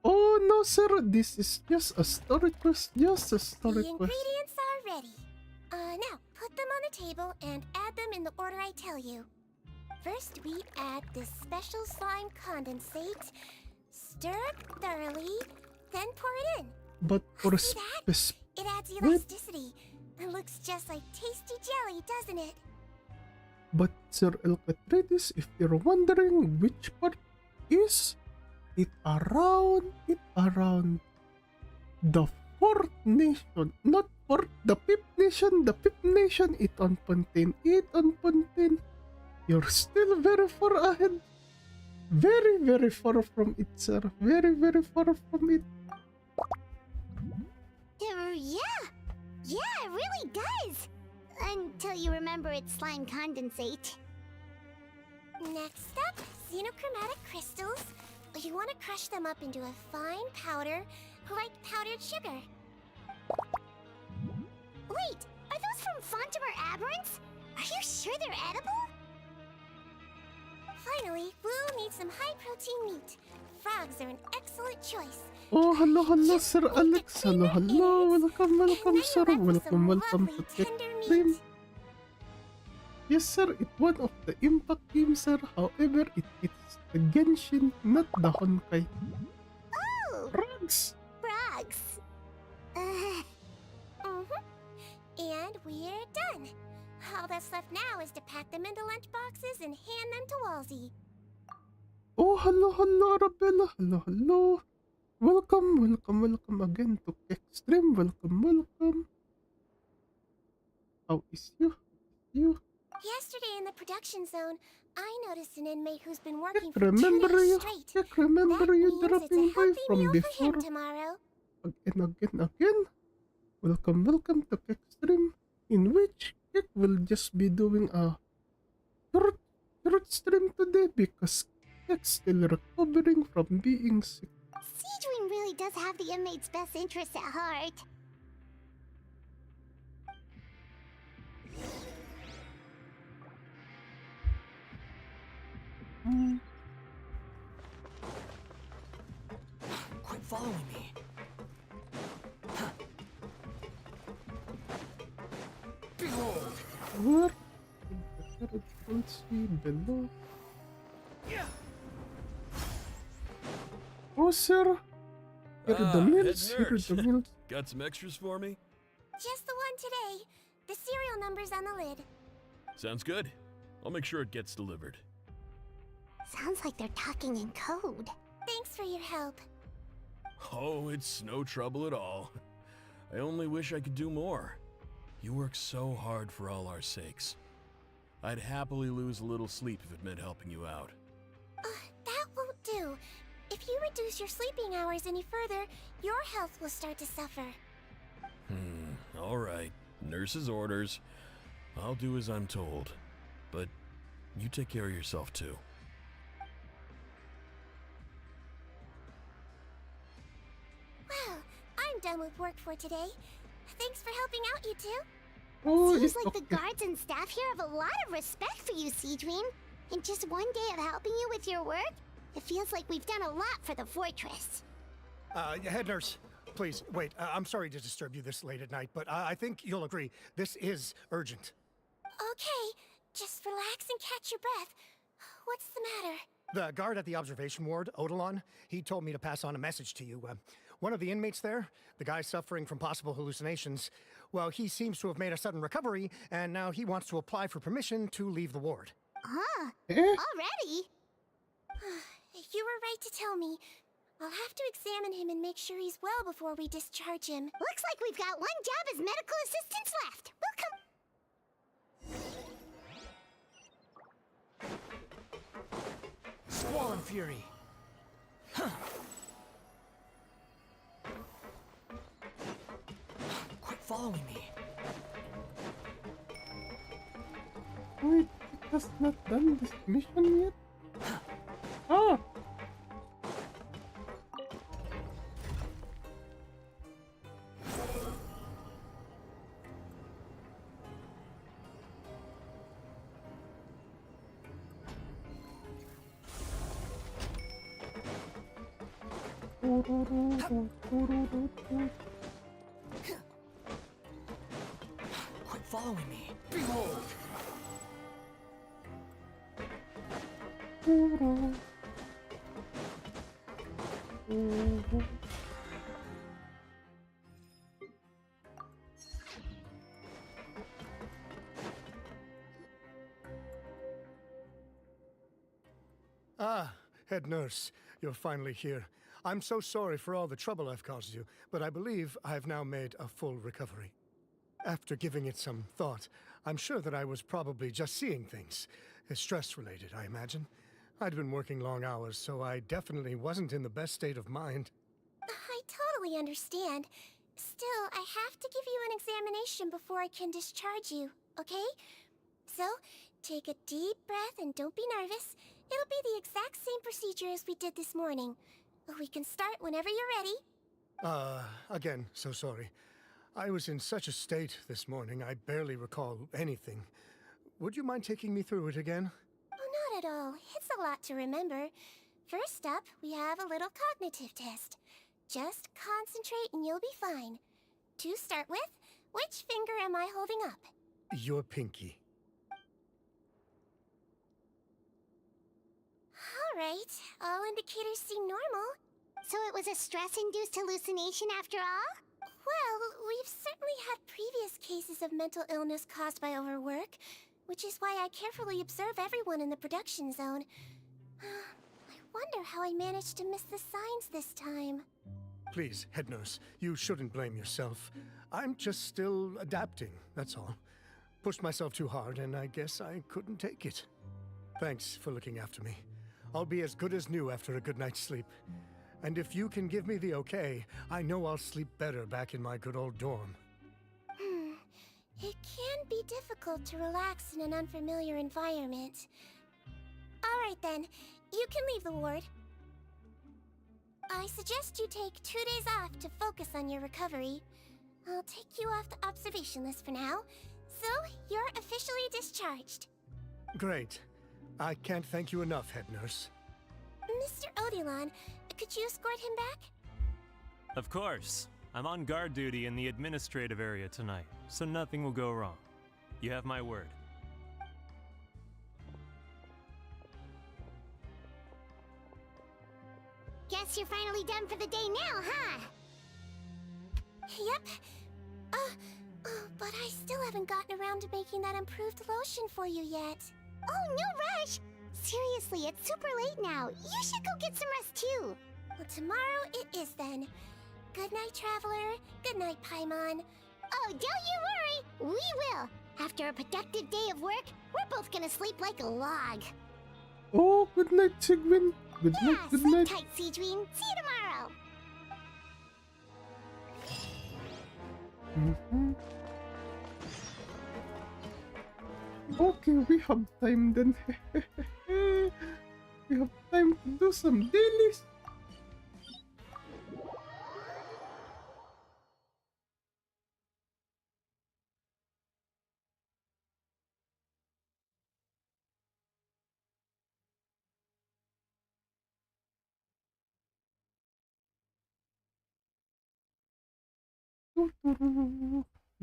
Oh, no, sir. This is just a story quest. Just a story The quest. ingredients are ready. Now, put them on the table and add them in the order I tell you. First, we add this special slime condensate. Stir it thoroughly, then pour it in. But for See that? It adds elasticity. It looks just like tasty jelly, doesn't it? But Sir Elk Atreides, if you're wondering which part is it around the fourth nation, not fourth, the fifth nation, it on Pontaine. You're still very far ahead. Very, very far from it, sir. Very, very far from it. Yeah, it really does. Until you remember it's slime condensate. Next up, xenochromatic crystals. You want to crush them up into a fine powder, like powdered sugar. Wait, are those from vtuber aberrants? Are you sure they're edible? Finally, Blue needs some high-protein meat. Frogs are an excellent choice. Oh, hello, Just Sir make the Alex. cleaner Hello. innards, Welcome, and then sir. you're left with some Welcome lovely, to Kek tender Stream. meat. Yes, sir. It's one of the impact games, sir. However, it's the Genshin, not the Honkai. Oh, Frogs. frogs. And we're done. All that's left now is to pack them into lunch boxes and hand them to Walsey. Oh, hello, Arabella. Hello. Welcome again to Kek Stream. Welcome. How is you? Yesterday in the production zone, I noticed an inmate who's been working for 2 Remember days you? straight. Kek, remember That you means it's a dropping by healthy from meal for before? him tomorrow. Again. Welcome to Kek Stream, in which Kek will just be doing a short stream today because Kek's still recovering from being sick. Siegwin really does have the inmate's best interests at heart. Quit following me. Where? In the carriage see below. Oh, sir. Here are the meals. Got some extras for me? Just the one today. The serial number's on the lid. Sounds good. I'll make sure it gets delivered. Sounds like they're talking in code. Thanks for your help. Oh, it's no trouble at all. I only wish I could do more. You work so hard for all our sakes. I'd happily lose a little sleep if it meant helping you out. That won't do. If you reduce your sleeping hours any further, your health will start to suffer. All right. Nurse's orders. I'll do as I'm told. But you take care of yourself too. Well, I'm done with work for today. Thanks for helping out, you two. Oh, Seems it's like okay. the guards and staff here have a lot of respect for you, Siegwin. In just one day of helping you with your work, it feels like we've done a lot for the fortress. Head nurse, please, wait. I'm sorry to disturb you this late at night, but I think you'll agree. This is urgent. Okay, just relax and catch your breath. What's the matter? The guard at the observation ward, Odilon, he told me to pass on a message to you. One of the inmates there, the guy suffering from possible hallucinations, well, he seems to have made a sudden recovery, and now he wants to apply for permission to leave the ward. Huh? Eh? Already? You were right to tell me. I'll have to examine him and make sure he's well before we discharge him. Looks like we've got one job as medical assistants left. We'll come. Squall and fury. Quit following me. Wait, it has not done this mission yet? Ah! Quit following me. Ah, head nurse, you're finally here. I'm so sorry for all the trouble I've caused you, but I believe I've now made a full recovery. After giving it some thought, I'm sure that I was probably just seeing things. Stress-related, I imagine. I'd been working long hours, so I definitely wasn't in the best state of mind. I totally understand. Still, I have to give you an examination before I can discharge you, okay? So, take a deep breath and don't be nervous. It'll be the exact same procedure as we did this morning. We can start whenever you're ready. Again, so sorry. I was in such a state this morning, I barely recall anything. Would you mind taking me through it again? Oh, not at all. It's a lot to remember. First up, we have a little cognitive test. Just concentrate and you'll be fine. To start with, which finger am I holding up? Your pinky. Alright, all indicators seem normal. So it was a stress-induced hallucination after all? Well, we've certainly had previous cases of mental illness caused by overwork, which is why I carefully observe everyone in the production zone. I wonder how I managed to miss the signs this time. Please, head nurse, you shouldn't blame yourself. I'm just still adapting, that's all. Pushed myself too hard, and I guess I couldn't take it. Thanks for looking after me. I'll be as good as new after a good night's sleep. And if you can give me the okay, I know I'll sleep better back in my good old dorm. It can be difficult to relax in an unfamiliar environment. Alright then, you can leave the ward. I suggest you take 2 days off to focus on your recovery. I'll take you off the observation list for now, so you're officially discharged. Great. I can't thank you enough, head nurse. Mr. Odilon, could you escort him back? Of course. I'm on guard duty in the administrative area tonight, so nothing will go wrong. You have my word. Guess you're finally done for the day now, huh? Yep. But I still haven't gotten around to making that improved lotion for you yet. Oh, no rush! Seriously, it's super late now. You should go get some rest too. Well, tomorrow it is then. Good night, Traveler. Good night, Paimon. Oh, don't you worry! We will! After a productive day of work, we're both gonna sleep like a log. Oh, good night, Sigwin. Good night, good sleep night. tight, Seedream. See you tomorrow! Okay, we have time then. We have time to do some dailies.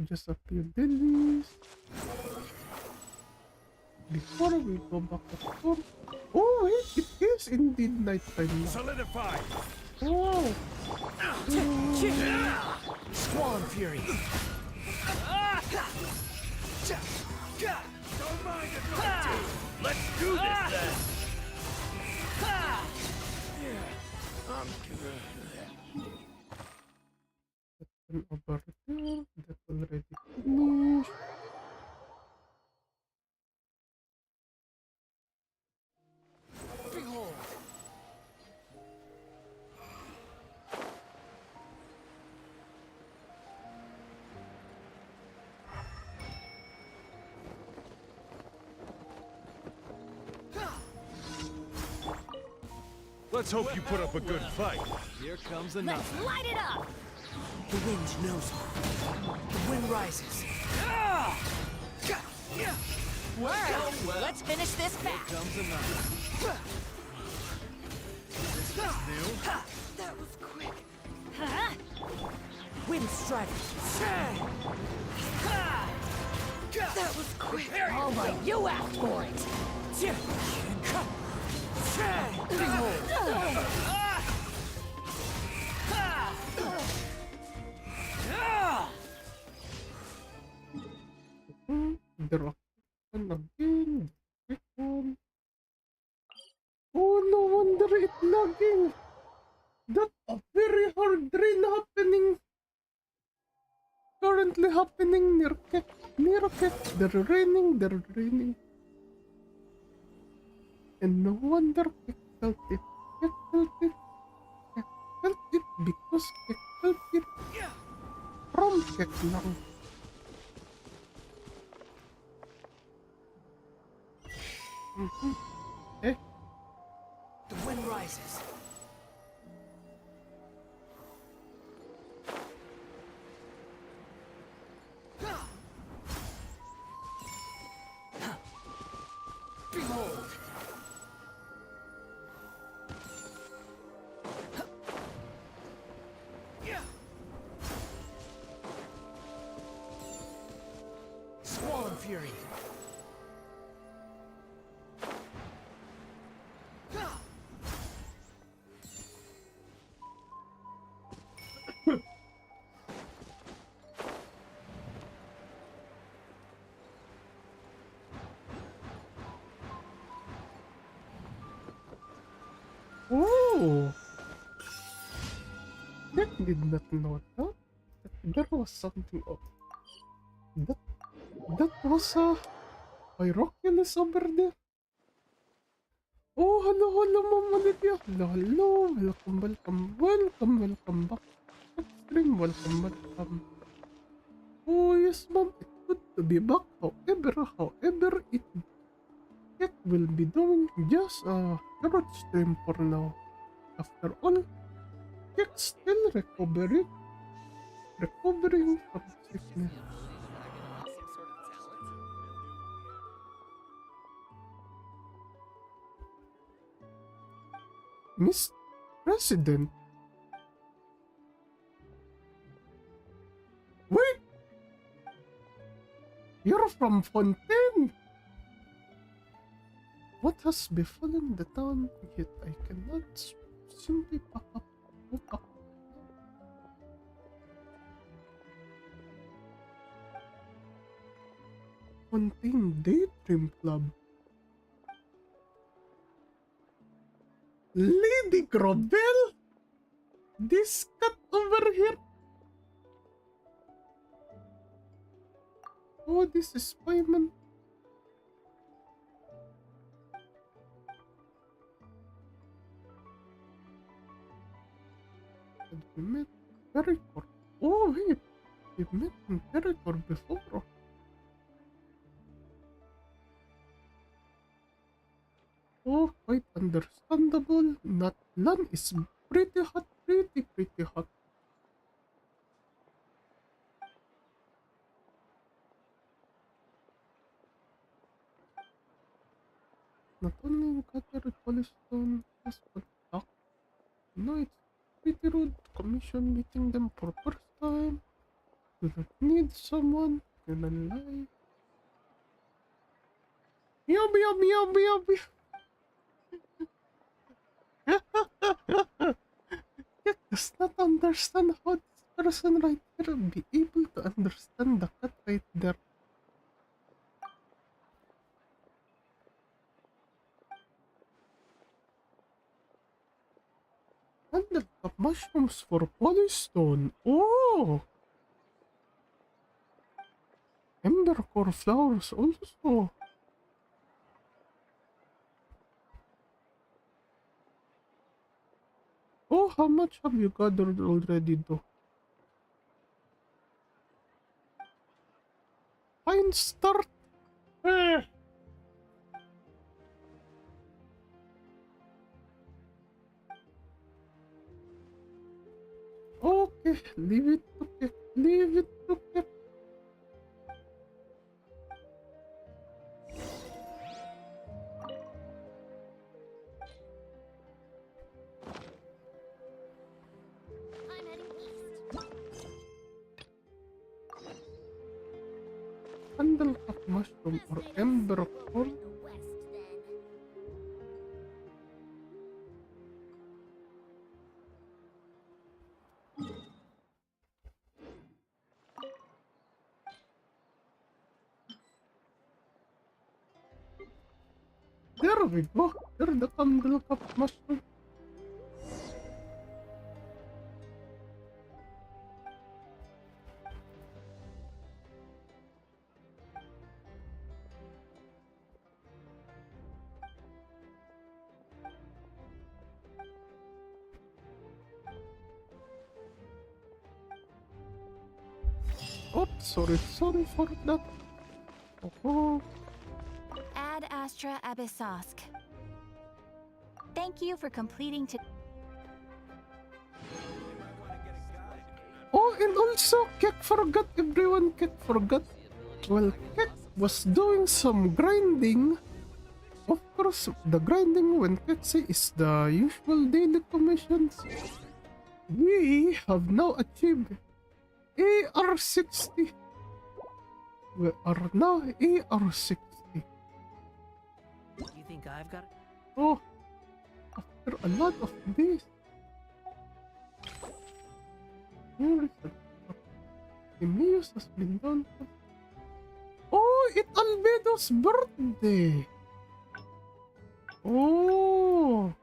Just a few dailies. Before we go back to store. Oh wait, it is indeed nighttime now. Solidify! Wow! Swan Fury! Don't mind if I do! Let's do this then! I'm good. Put them over there. That already finished. Behold! Let's hope you put up a good fight. Here comes another. Let's light it up! The wind knows me. The wind rises. Well, let's finish this back. Here comes another. This is new. That was quick. Huh? Wind strike. That was quick. All right, you asked for it. The rock and again. The quick one. Oh, no wonder it's lagging. That's a very hard rain happening. Currently happening near Kek. They're raining. And no wonder Kek felt it. Kek felt it because Kek felt it from Kek now. Eh? The wind rises. Squall Fury. Oh! I did not know that. There was something up. That was a Hierocles over there. Oh, hello, Mama Lydia. Hello. Welcome back. Stream, welcome. Oh, yes, Mom. It's good to be back. However, it will be doing just a short stream for now. After all, Kek's still recovering from sickness. Miss President? Wait! You're from Fontaine! What has befallen the town? Yet I cannot simply pack up. Fontaine Daydream Club. Lady Grobel? This cat over here? Oh, this is Spyman. We met Pericor. Oh, wait. We met in Pericor before. Oh, quite understandable. Not Lan is pretty hot. Not only gathered Polystone, but talk. No, it's pretty rude to commission meeting them for first time. You don't need someone. You can lie. Meow. Yet does not understand how this person right here will be able to understand the cat right there. Handle of mushrooms for polystone. Oh! Embercore flowers also. Oh, how much have you gathered already though? Fine start. Okay, leave it to Kek. I'm heading east. Handle of mushroom or embercore. There we go. There's the handle of mushroom. Oops, sorry for that. Oh. Ad Astra Abyssosk. Thank you for completing to. Oh, and also Kek forgot, everyone. Kek forgot. Well, Kek was doing some grinding of course, the grinding when Ketsei is the usual daily commissions. We have now achieved AR60. We are now AR60. You think I've got... Oh, after a lot of this. Where is it? Emilius has been done. Oh, it's Albedo's birthday. Oh.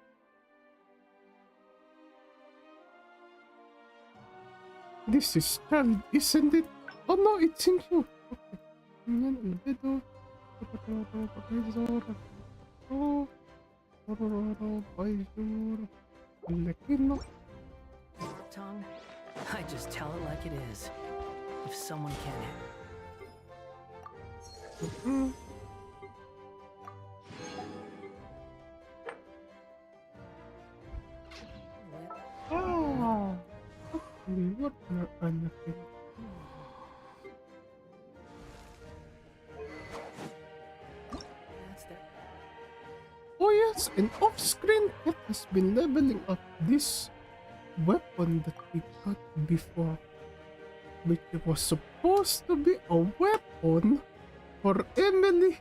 This is child, isn't it? Oh no, it's in you. Okay. Albedo. Tongue? I just tell it like it is. If someone can... Oh, what anything? Oh yes, and off-screen Cat has been leveling up this weapon that we got before, which was supposed to be a weapon for Emily.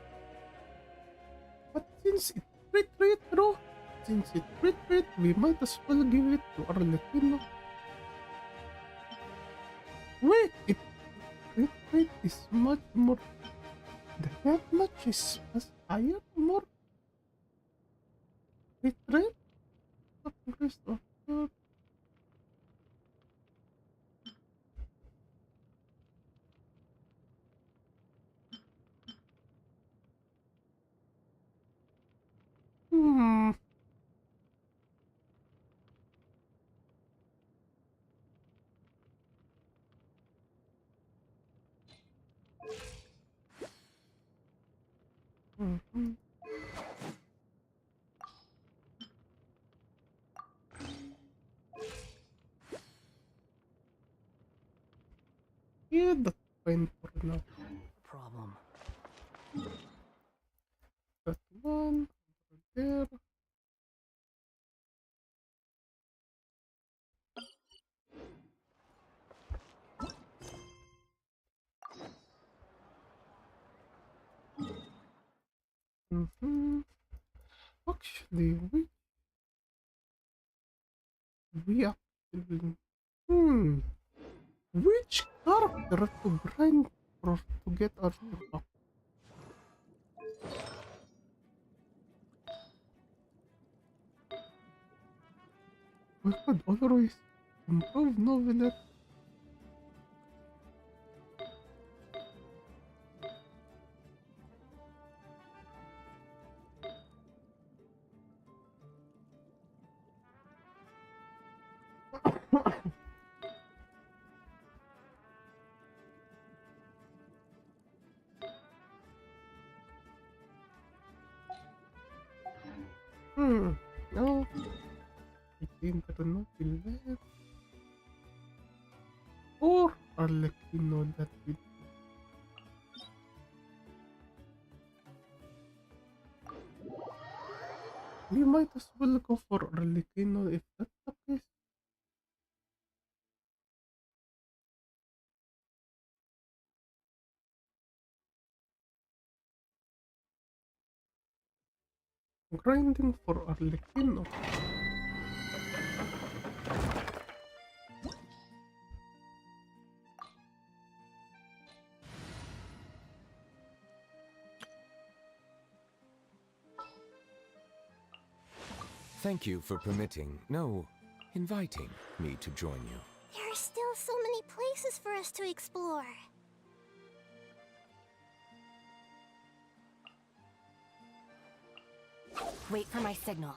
But since it retro, we might as well give it to Arlecchino. Wait, it is much more. The health match is as higher, more. Retreat? Rest of the... Yeah, that's fine for now. Problem. That one over there. Actually, we actually... Which character to grind for to get artifact? We could always improve novelette. No. I think I don't know that. Or Arlecchino that we... We might as well go for Arlecchino if that's the case. Grinding for Arlecchino. Thank you for inviting me to join you. There are still so many places for us to explore. Wait for my signal.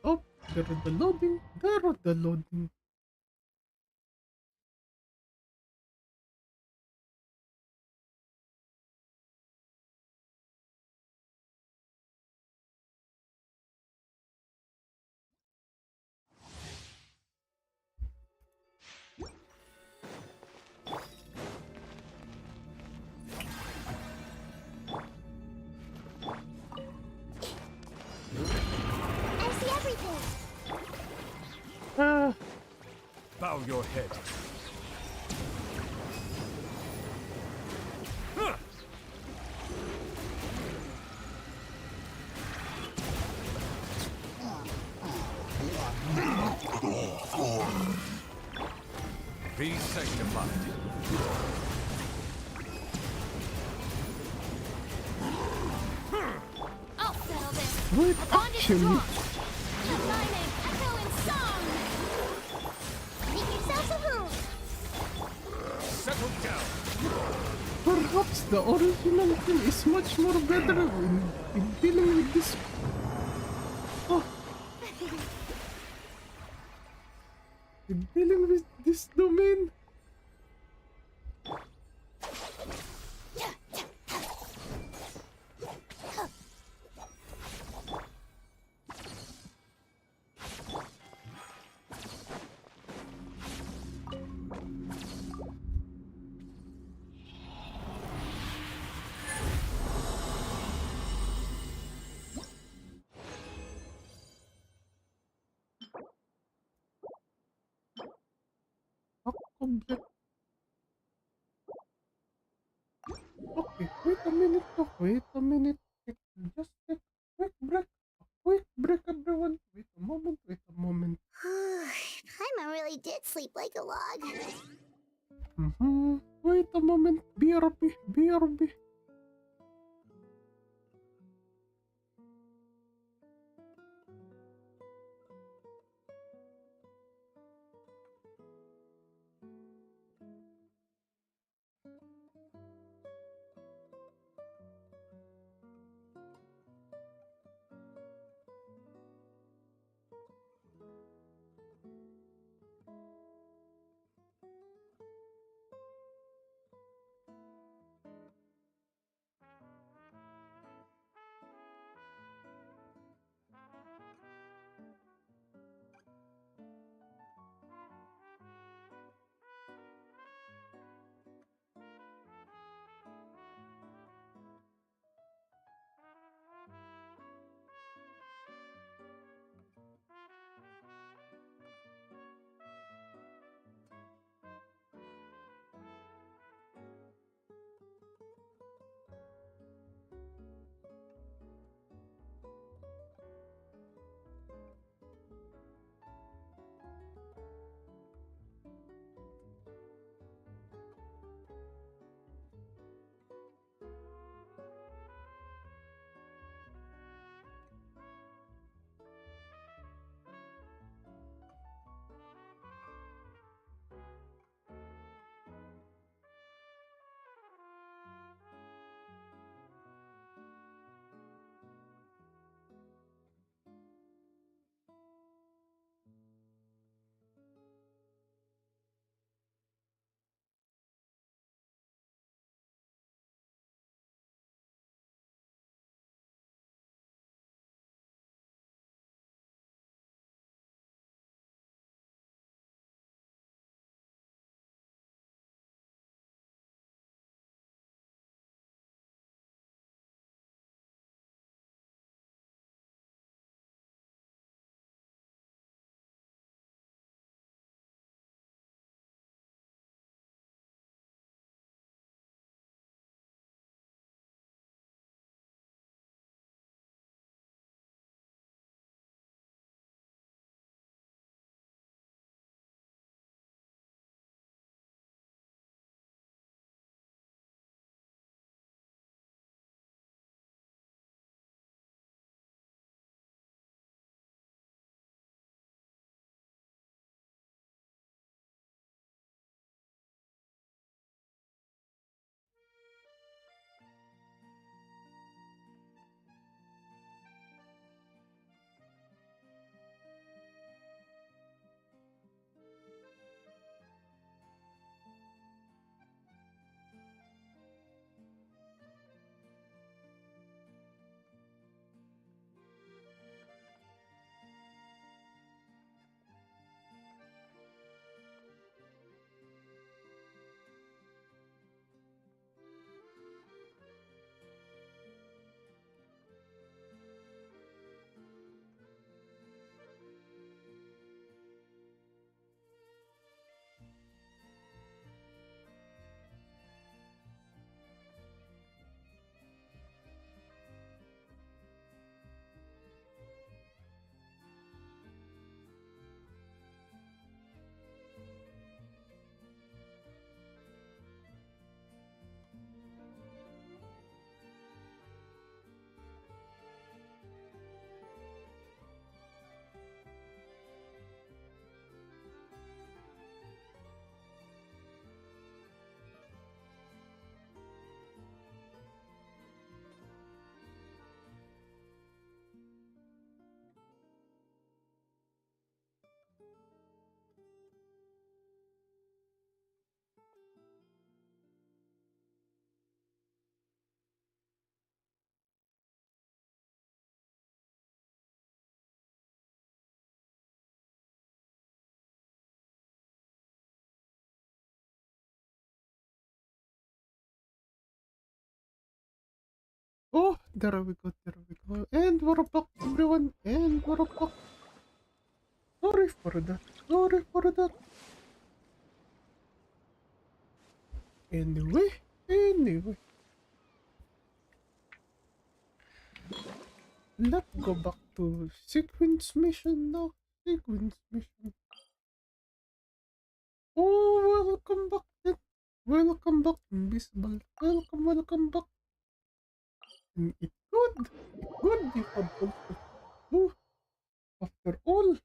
Oh, there are the loading. There are the loading. bow your head. Be sanctified. I'll settle this. Wait, Bond is actually, strong. My name echo in song. Make yourselves a home. Settle down. perhaps the original team is much more better in dealing with this. Oh. In dealing with this domain. Okay, wait a minute. Oh, wait a minute. Just take a quick break. A quick break, everyone. Wait a moment. Wait a moment. Paimon really did sleep like a log. Wait a moment. BRB. BRB. Oh, there we go, there we go. And we're back, everyone. And we're back. Sorry for that. Sorry for that. Anyway. Let's go back to sequence mission now. Sequence mission. Oh, welcome back then. Welcome back, Invisible. Welcome back. And it good. It good you have also. Oh, after all,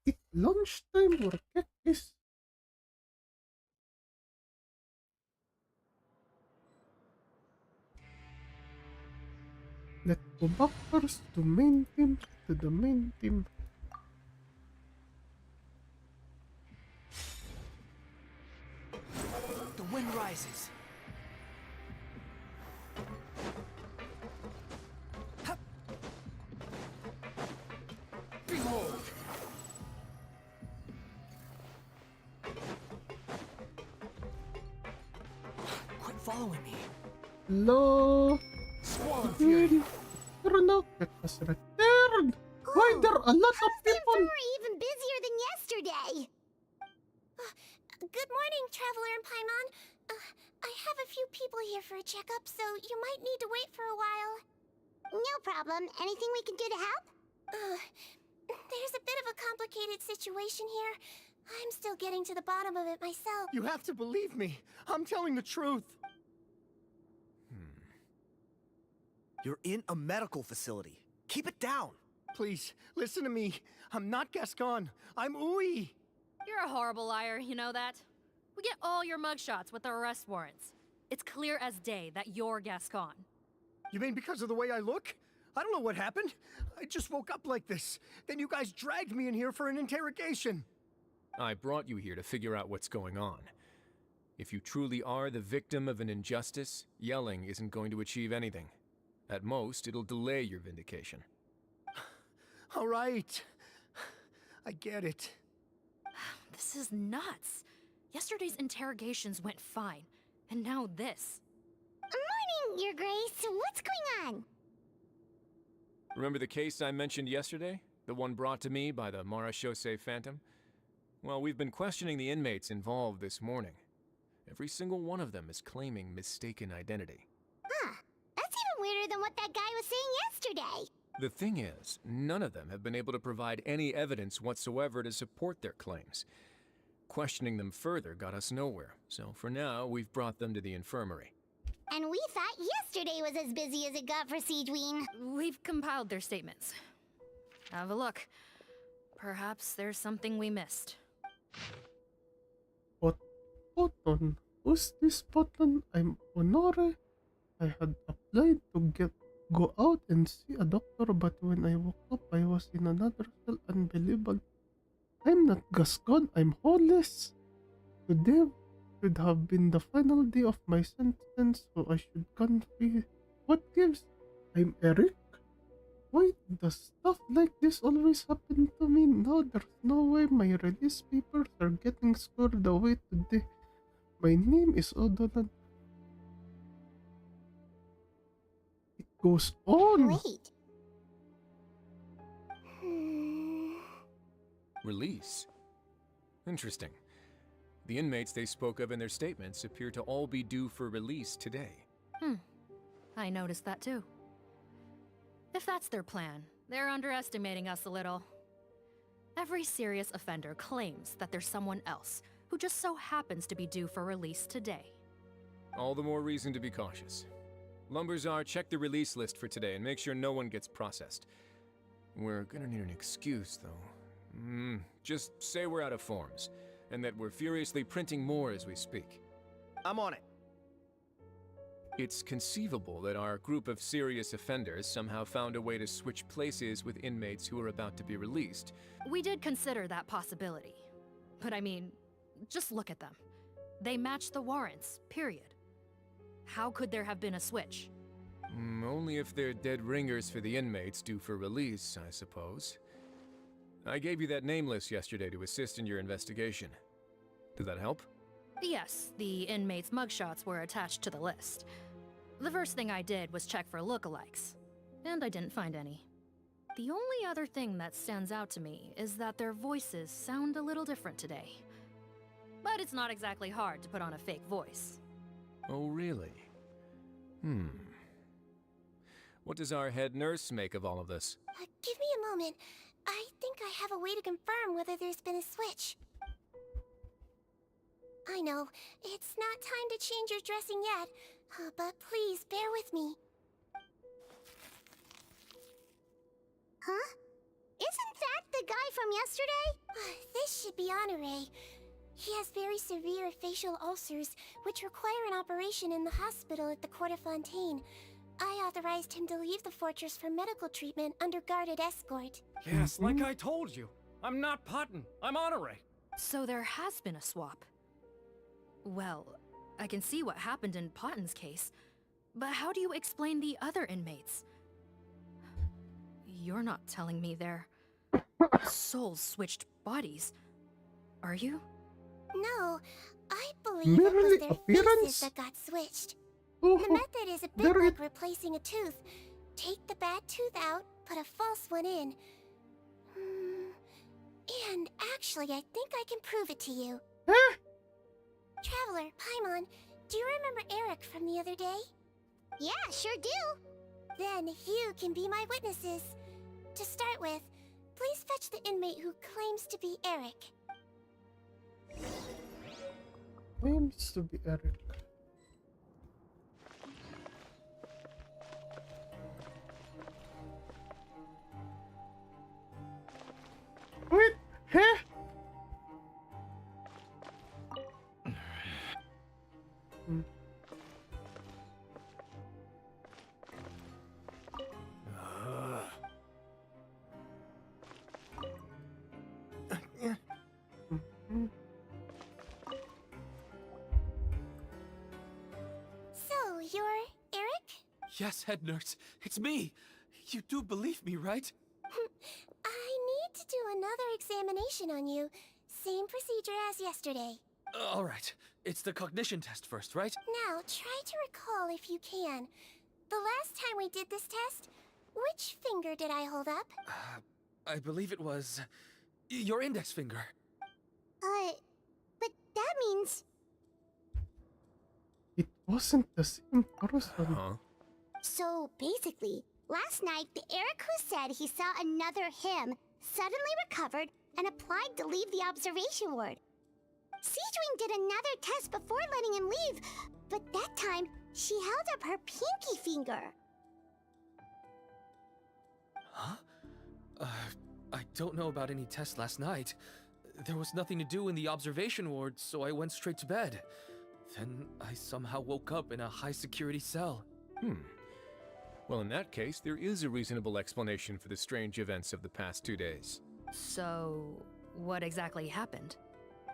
it's lunchtime where Kek is. Let's go back first to main team, to the main team. The wind rises. Hup. Behold. Quit following me. Hello. Squall of fury. Now, Kek has returned. Why there are a lot of people? Even busier than yesterday. Good morning, Traveler and Paimon. I have a few people here for a checkup, so you might need to wait for a while. No problem. Anything we can do to help? There's a bit of a complicated situation here. I'm still getting to the bottom of it myself. You have to believe me. I'm telling the truth. You're in a medical facility. Keep it down. Please, listen to me. I'm not Gascon. I'm Uy. You're a horrible liar, you know that? We get all your mugshots with the arrest warrants. It's clear as day that you're Gascon. You mean because of the way I look? I don't know what happened. I just woke up like this. Then you guys dragged me in here for an interrogation. I brought you here to figure out what's going on. If you truly are the victim of an injustice, yelling isn't going to achieve anything. At most, it'll delay your vindication. All right. I get it. This is nuts. Yesterday's interrogations went fine, and now this. Morning, Your Grace. What's going on? Remember the case I mentioned yesterday? The one brought to me by the Marechaussee Phantom? Well, we've been questioning the inmates involved this morning. Every single one of them is claiming mistaken identity. Huh. That's even weirder than what that guy was saying yesterday. The thing is, none of them have been able to provide any evidence whatsoever to support their claims. Questioning them further got us nowhere, so for now, we've brought them to the infirmary. And we thought yesterday was as busy as it got for Siegeween. We've compiled their statements. Have a look. Perhaps there's something we missed. What button? Who's this button? I'm Honore. I had applied to go out and see a doctor, but when I woke up, I was in another cell. Unbelievable. I'm not Gascon, I'm Hollis. Today should have been the final day of my sentence, so I should confess. What gives? I'm Eric. Why does stuff like this always happen to me? No, there's no way my release papers are getting scored away today. My name is Odolan. It goes on. Wait. Release? Interesting. The inmates they spoke of in their statements appear to all be due for release today. I noticed that too. If that's their plan, they're underestimating us a little. Every serious offender claims that there's someone else who just so happens to be due for release today. All the more reason to be cautious. Lumberzar, check the release list for today and make sure no one gets processed. We're gonna need an excuse, though. Just say we're out of forms, and that we're furiously printing more as we speak. I'm on it. It's conceivable that our group of serious offenders somehow found a way to switch places with inmates who are about to be released. We did consider that possibility. But I mean, just look at them. They match the warrants, period. How could there have been a switch? Only if they're dead ringers for the inmates due for release, I suppose. I gave you that name list yesterday to assist in your investigation. Did that help? Yes, the inmates' mugshots were attached to the list. The first thing I did was check for lookalikes, and I didn't find any. The only other thing that stands out to me is that their voices sound a little different today. But it's not exactly hard to put on a fake voice. Oh, really? What does our head nurse make of all of this? Give me a moment. I think I have a way to confirm whether there's been a switch. I know, it's not time to change your dressing yet, but please bear with me. Huh? Isn't that the guy from yesterday? This should be Honore. He has very severe facial ulcers, which require an operation in the hospital at the Court of Fontaine. I authorized him to leave the fortress for medical treatment under guarded escort. Yes, like I told you. I'm not Potton. I'm Honore. So there has been a swap. Well, I can see what happened in Potton's case, but how do you explain the other inmates? You're not telling me their souls switched bodies, are you? No, I believe it was their faces that got switched. The method is a bit like replacing a tooth. Take the bad tooth out, put a false one in. And actually, I think I can prove it to you. Traveler, Paimon, do you remember Eric from the other day? Yeah, sure do. Then you can be my witnesses. To start with, please fetch the inmate who claims to be Eric. Claims to be Eric. Wait, huh? So, you're Eric? Yes, head nurse. It's me. You do believe me, right? I need to do another examination on you. Same procedure as yesterday. All right. It's the cognition test first, right? Now, try to recall if you can. The last time we did this test, which finger did I hold up? I believe it was your index finger. But that means... It wasn't the same person. Huh? So, basically, last night, the Eric who said he saw another him suddenly recovered and applied to leave the observation ward. Sigurd did another test before letting him leave, but that time, she held up her pinky finger. Huh? I don't know about any tests last night. There was nothing to do in the observation ward, so I went straight to bed. Then I somehow woke up in a high-security cell. Well, in that case, there is a reasonable explanation for the strange events of the past 2 days. So, what exactly happened?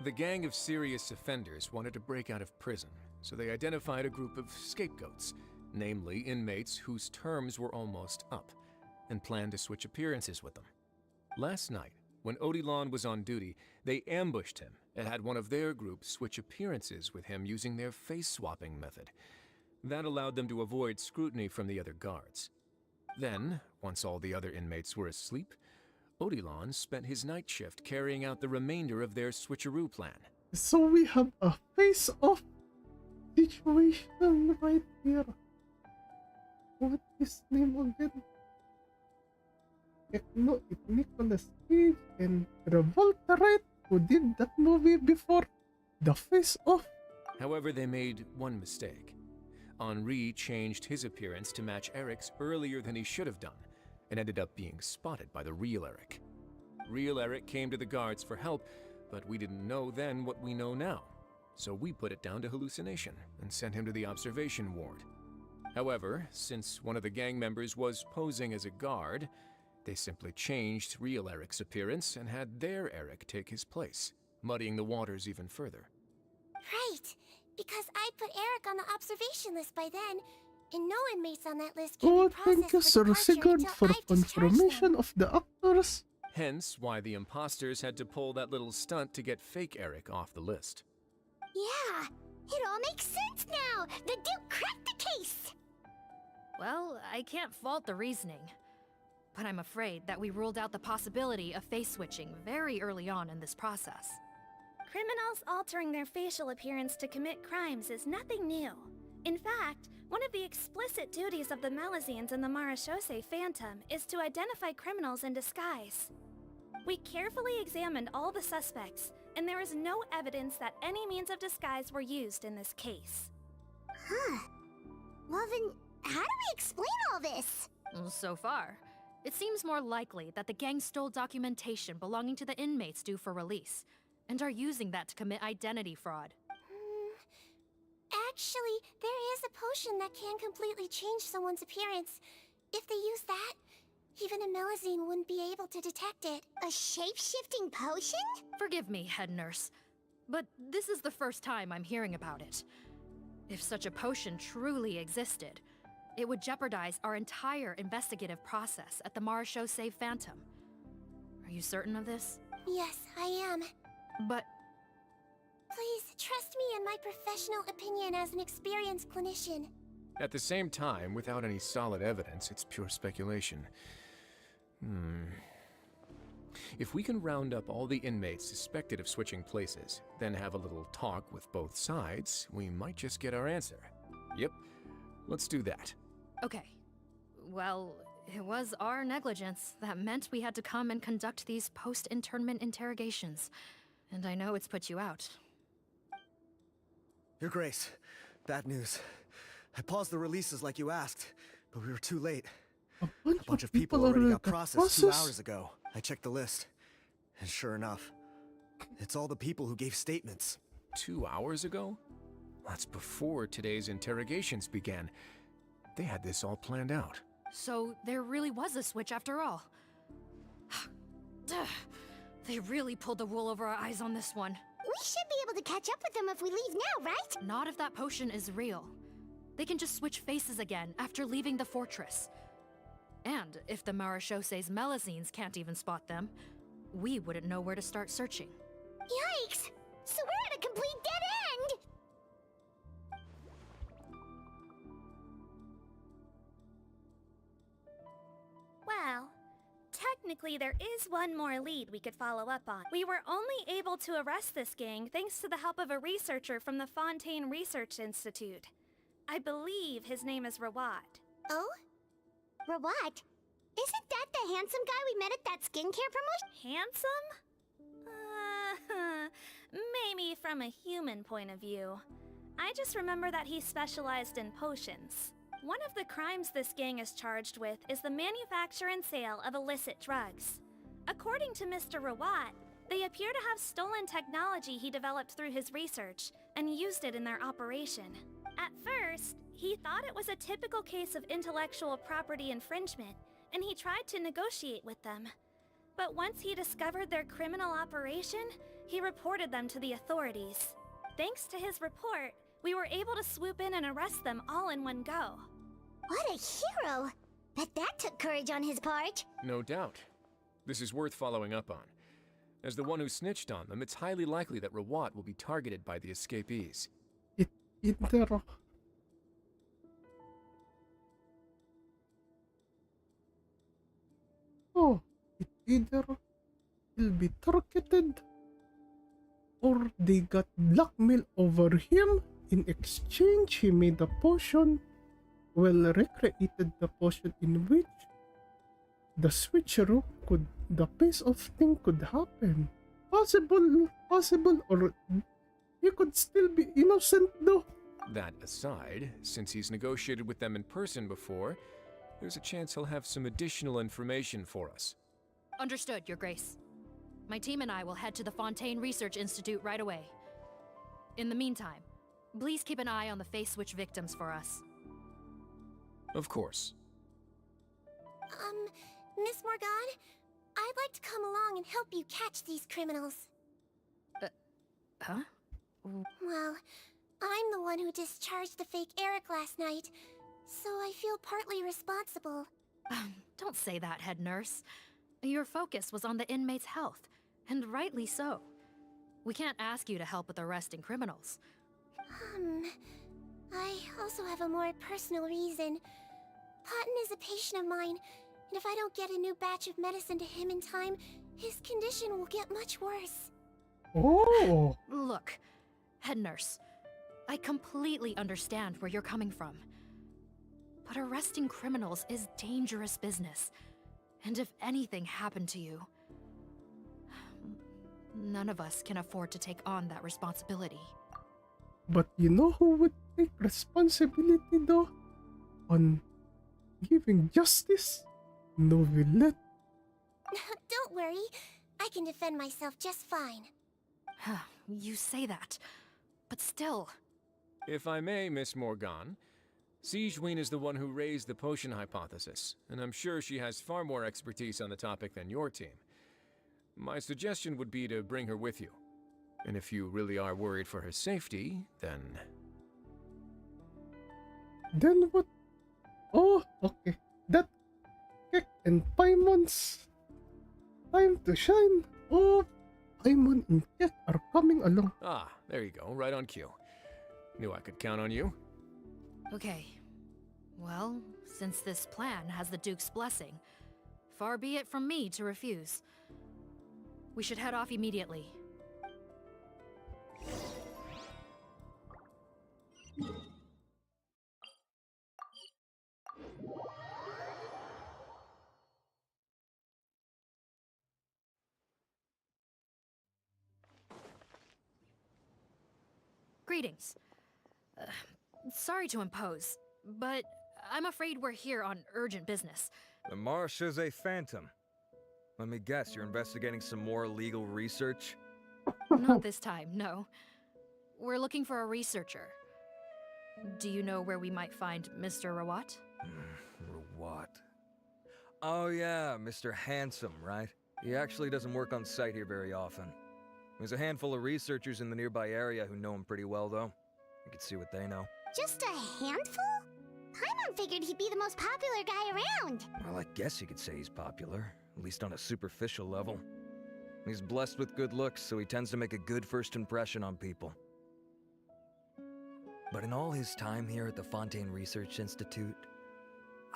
The gang of serious offenders wanted to break out of prison, so they identified a group of scapegoats, namely inmates whose terms were almost up, and planned to switch appearances with them. Last night, when Odilon was on duty, they ambushed him and had one of their group switch appearances with him using their face-swapping method. That allowed them to avoid scrutiny from the other guards. Then, once all the other inmates were asleep, Odilon spent his night shift carrying out the remainder of their switcheroo plan. So we have a face-off situation right here. What is his name again? No, it's Nicolas Cage and Travolta, right? Who did that movie before? The Face-Off. However, they made one mistake. Henri changed his appearance to match Eric's earlier than he should have done, and ended up being spotted by the real Eric. Real Eric came to the guards for help, but we didn't know then what we know now. So we put it down to hallucination and sent him to the observation ward. However, since one of the gang members was posing as a guard, they simply changed real Eric's appearance and had their Eric take his place, muddying the waters even further. Right, because I put Eric on the observation list by then, and no inmates on that list can Oh, be thank you, processed Sir for departure Sigurd, until for I've discharged them. confirmation of the actors. Hence why the imposters had to pull that little stunt to get fake Eric off the list. Yeah, it all makes sense now! The Duke cracked the case! Well, I can't fault the reasoning. But I'm afraid that we ruled out the possibility of face switching very early on in this process. Criminals altering their facial appearance to commit crimes is nothing new. In fact, one of the explicit duties of the Malazines in the Marechaussee Phantom is to identify criminals in disguise. We carefully examined all the suspects, and there is no evidence that any means of disguise were used in this case. Huh. Well then, how do we explain all this? So far, it seems more likely that the gang stole documentation belonging to the inmates due for release, and are using that to commit identity fraud. Actually, there is a potion that can completely change someone's appearance. If they use that, even a Malazine wouldn't be able to detect it. A shape-shifting potion? Forgive me, head nurse, but this is the first time I'm hearing about it. If such a potion truly existed, it would jeopardize our entire investigative process at the Marechaussee Phantom. Are you certain of this? Yes, I am. But... Please, trust me in my professional opinion as an experienced clinician. At the same time, without any solid evidence, it's pure speculation. If we can round up all the inmates suspected of switching places, then have a little talk with both sides, we might just get our answer. Yep, let's do that. Okay. Well, it was our negligence that meant we had to come and conduct these post-internment interrogations. And I know it's put you out. Your Grace, bad news. I paused the releases like you asked, but we were too late. A bunch of people already got processed 2 hours ago. I checked the list, and sure enough, it's all the people who gave statements. 2 hours ago? That's before today's interrogations began. They had this all planned out. So there really was a switch after all. They really pulled the wool over our eyes on this one. We should be able to catch up with them if we leave now, right? Not if that potion is real. They can just switch faces again after leaving the fortress. And if the Marechaussee's Malazines can't even spot them, we wouldn't know where to start searching. Yikes! So we're at a complete dead end! Well, technically there is one more lead we could follow up on. We were only able to arrest this gang thanks to the help of a researcher from the Fontaine Research Institute. I believe his name is Rawat. Oh? Rawat? Isn't that the handsome guy we met at that skincare promotion? Handsome? Maybe from a human point of view. I just remember that he specialized in potions. One of the crimes this gang is charged with is the manufacture and sale of illicit drugs. According to Mr. Rawat, they appear to have stolen technology he developed through his research and used it in their operation. At first, he thought it was a typical case of intellectual property infringement, and he tried to negotiate with them. But once he discovered their criminal operation, he reported them to the authorities. Thanks to his report, we were able to swoop in and arrest them all in one go. What a hero! Bet that took courage on his part. No doubt. This is worth following up on. As the one who snitched on them, it's highly likely that Rawat will be targeted by the escapees. Intero. Oh, it either will be targeted or they got blackmail over him. In exchange, he made a potion. Well, recreated the potion in which the switcheroo could, the base of thing could happen. Possible, or he could still be innocent though. That aside, since he's negotiated with them in person before, there's a chance he'll have some additional information for us. Understood, Your Grace. My team and I will head to the Fontaine Research Institute right away. In the meantime, please keep an eye on the face switch victims for us. Of course. Miss Morgan, I'd like to come along and help you catch these criminals. Huh? Well, I'm the one who discharged the fake Eric last night, so I feel partly responsible. Don't say that, head nurse. Your focus was on the inmates' health, and rightly so. We can't ask you to help with arresting criminals. I also have a more personal reason. Cotton is a patient of mine, and if I don't get a new batch of medicine to him in time, his condition will get much worse. Oh! Look, head nurse, I completely understand where you're coming from. But arresting criminals is dangerous business. And if anything happened to you, none of us can afford to take on that responsibility. But you know who would take responsibility though? On giving justice? Novelet. Don't worry, I can defend myself just fine. You say that, but still. If I may, Miss Morgan, Sigurd is the one who raised the potion hypothesis, and I'm sure she has far more expertise on the topic than your team. My suggestion would be to bring her with you. And if you really are worried for her safety, then... Then what? Oh, okay. That Kek and Paimon's time to shine. Oh, Paimon and Kek are coming along. Ah, there you go, right on cue. Knew I could count on you. Okay. Well, since this plan has the Duke's blessing, far be it from me to refuse. We should head off immediately. Greetings. Sorry to impose, but I'm afraid we're here on urgent business. The Marsh is a phantom. Let me guess, you're investigating some more legal research? Not this time, no. We're looking for a researcher. Do you know where we might find Mr. Rawat? Rawat. Oh yeah, Mr. Handsome, right? He actually doesn't work on site here very often. There's a handful of researchers in the nearby area who know him pretty well, though. You could see what they know. Just a handful? Paimon figured he'd be the most popular guy around. Well, I guess you could say he's popular, at least on a superficial level. He's blessed with good looks, so he tends to make a good first impression on people. But in all his time here at the Fontaine Research Institute,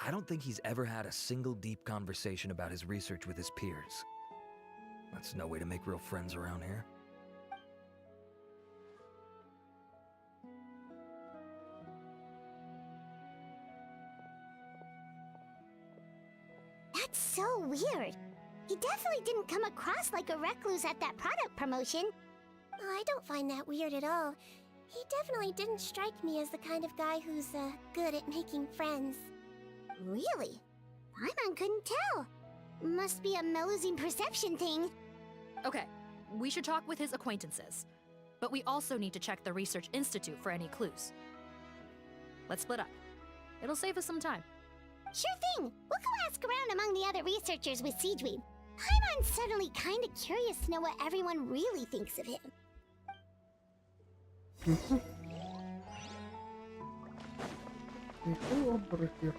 I don't think he's ever had a single deep conversation about his research with his peers. That's no way to make real friends around here. That's so weird. He definitely didn't come across like a recluse at that product promotion. I don't find that weird at all. He definitely didn't strike me as the kind of guy who's good at making friends. Really? Paimon couldn't tell. Must be a Melusine perception thing. Okay, we should talk with his acquaintances. But we also need to check the Research Institute for any clues. Let's split up. It'll save us some time. Sure thing. We'll go ask around among the other researchers with Sigurd. Paimon's suddenly kinda curious to know what everyone really thinks of him. We go over here.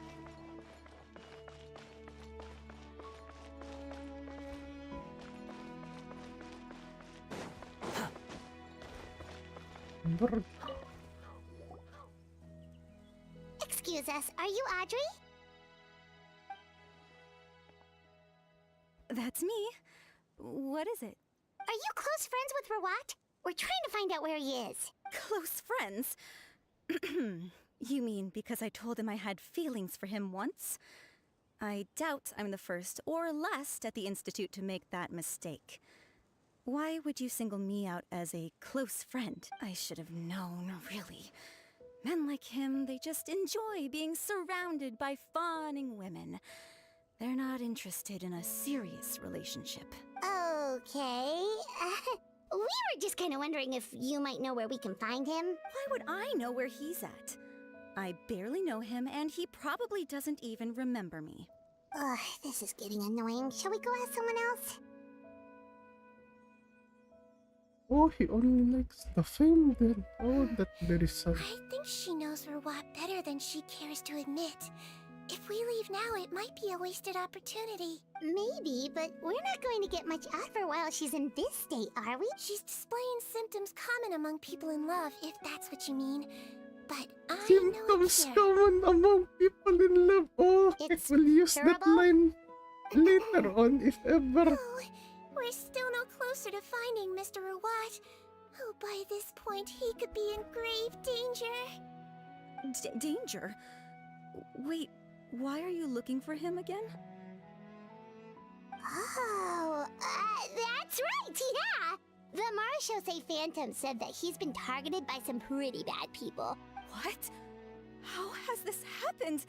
Excuse us, are you Audrey? That's me. What is it? Are you close friends with Rawat? We're trying to find out where he is. Close friends? You mean because I told him I had feelings for him once? I doubt I'm the first or last at the Institute to make that mistake. Why would you single me out as a close friend? I should have known, really. Men like him, they just enjoy being surrounded by fawning women. They're not interested in a serious relationship. Okay. We were just kind of wondering if you might know where we can find him. Why would I know where he's at? I barely know him, and he probably doesn't even remember me. Ugh, this is getting annoying. Shall we go ask someone else? Oh, he only likes the fame then. Oh, that's very sad. I think she knows Rawat better than she cares to admit. If we leave now, it might be a wasted opportunity. Maybe, but we're not going to get much out of her while she's in this state, are we? She's displaying symptoms common among people in love, if that's what you mean. But I Symptoms know it common among people in love. Oh, Kek will use that curable? line later on, if ever. Oh, we're still no closer to finding Mr. Rawat. Oh, by this point, he could be in grave danger. Danger? Wait, why are you looking for him again? Oh, that's right, yeah! The Marechaussee Phantom said that he's been targeted by some pretty bad people. What? How has this happened?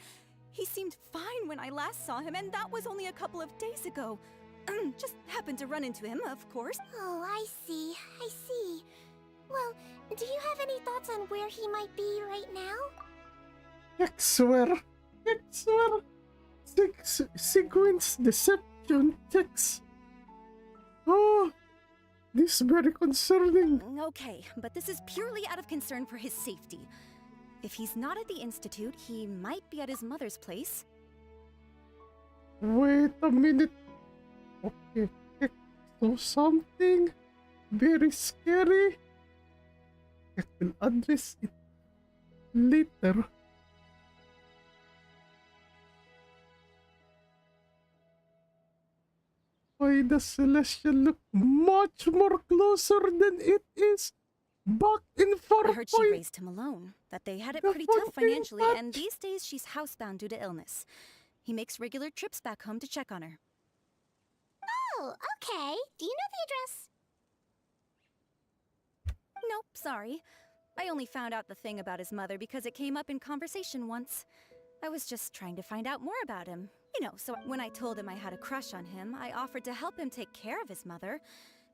He seemed fine when I last saw him, and that was only a couple of days ago. Just happened to run into him, of course. Oh, I see. Well, do you have any thoughts on where he might be right now? Kek swear. Sequence deception checks. Oh, this is very concerning. Okay, but this is purely out of concern for his safety. If he's not at the Institute, he might be at his mother's place. Wait a minute. Okay, so something very scary. I will address it later. Why does Celestial look much more closer than it is back in 4. I heard she raised him alone, that they had it pretty tough financially, and these days she's housebound due to illness. He makes regular trips back home to check on her. Oh, okay. Do you know the address? Nope, sorry. I only found out the thing about his mother because it came up in conversation once. I was just trying to find out more about him. You know, so when I told him I had a crush on him, I offered to help him take care of his mother.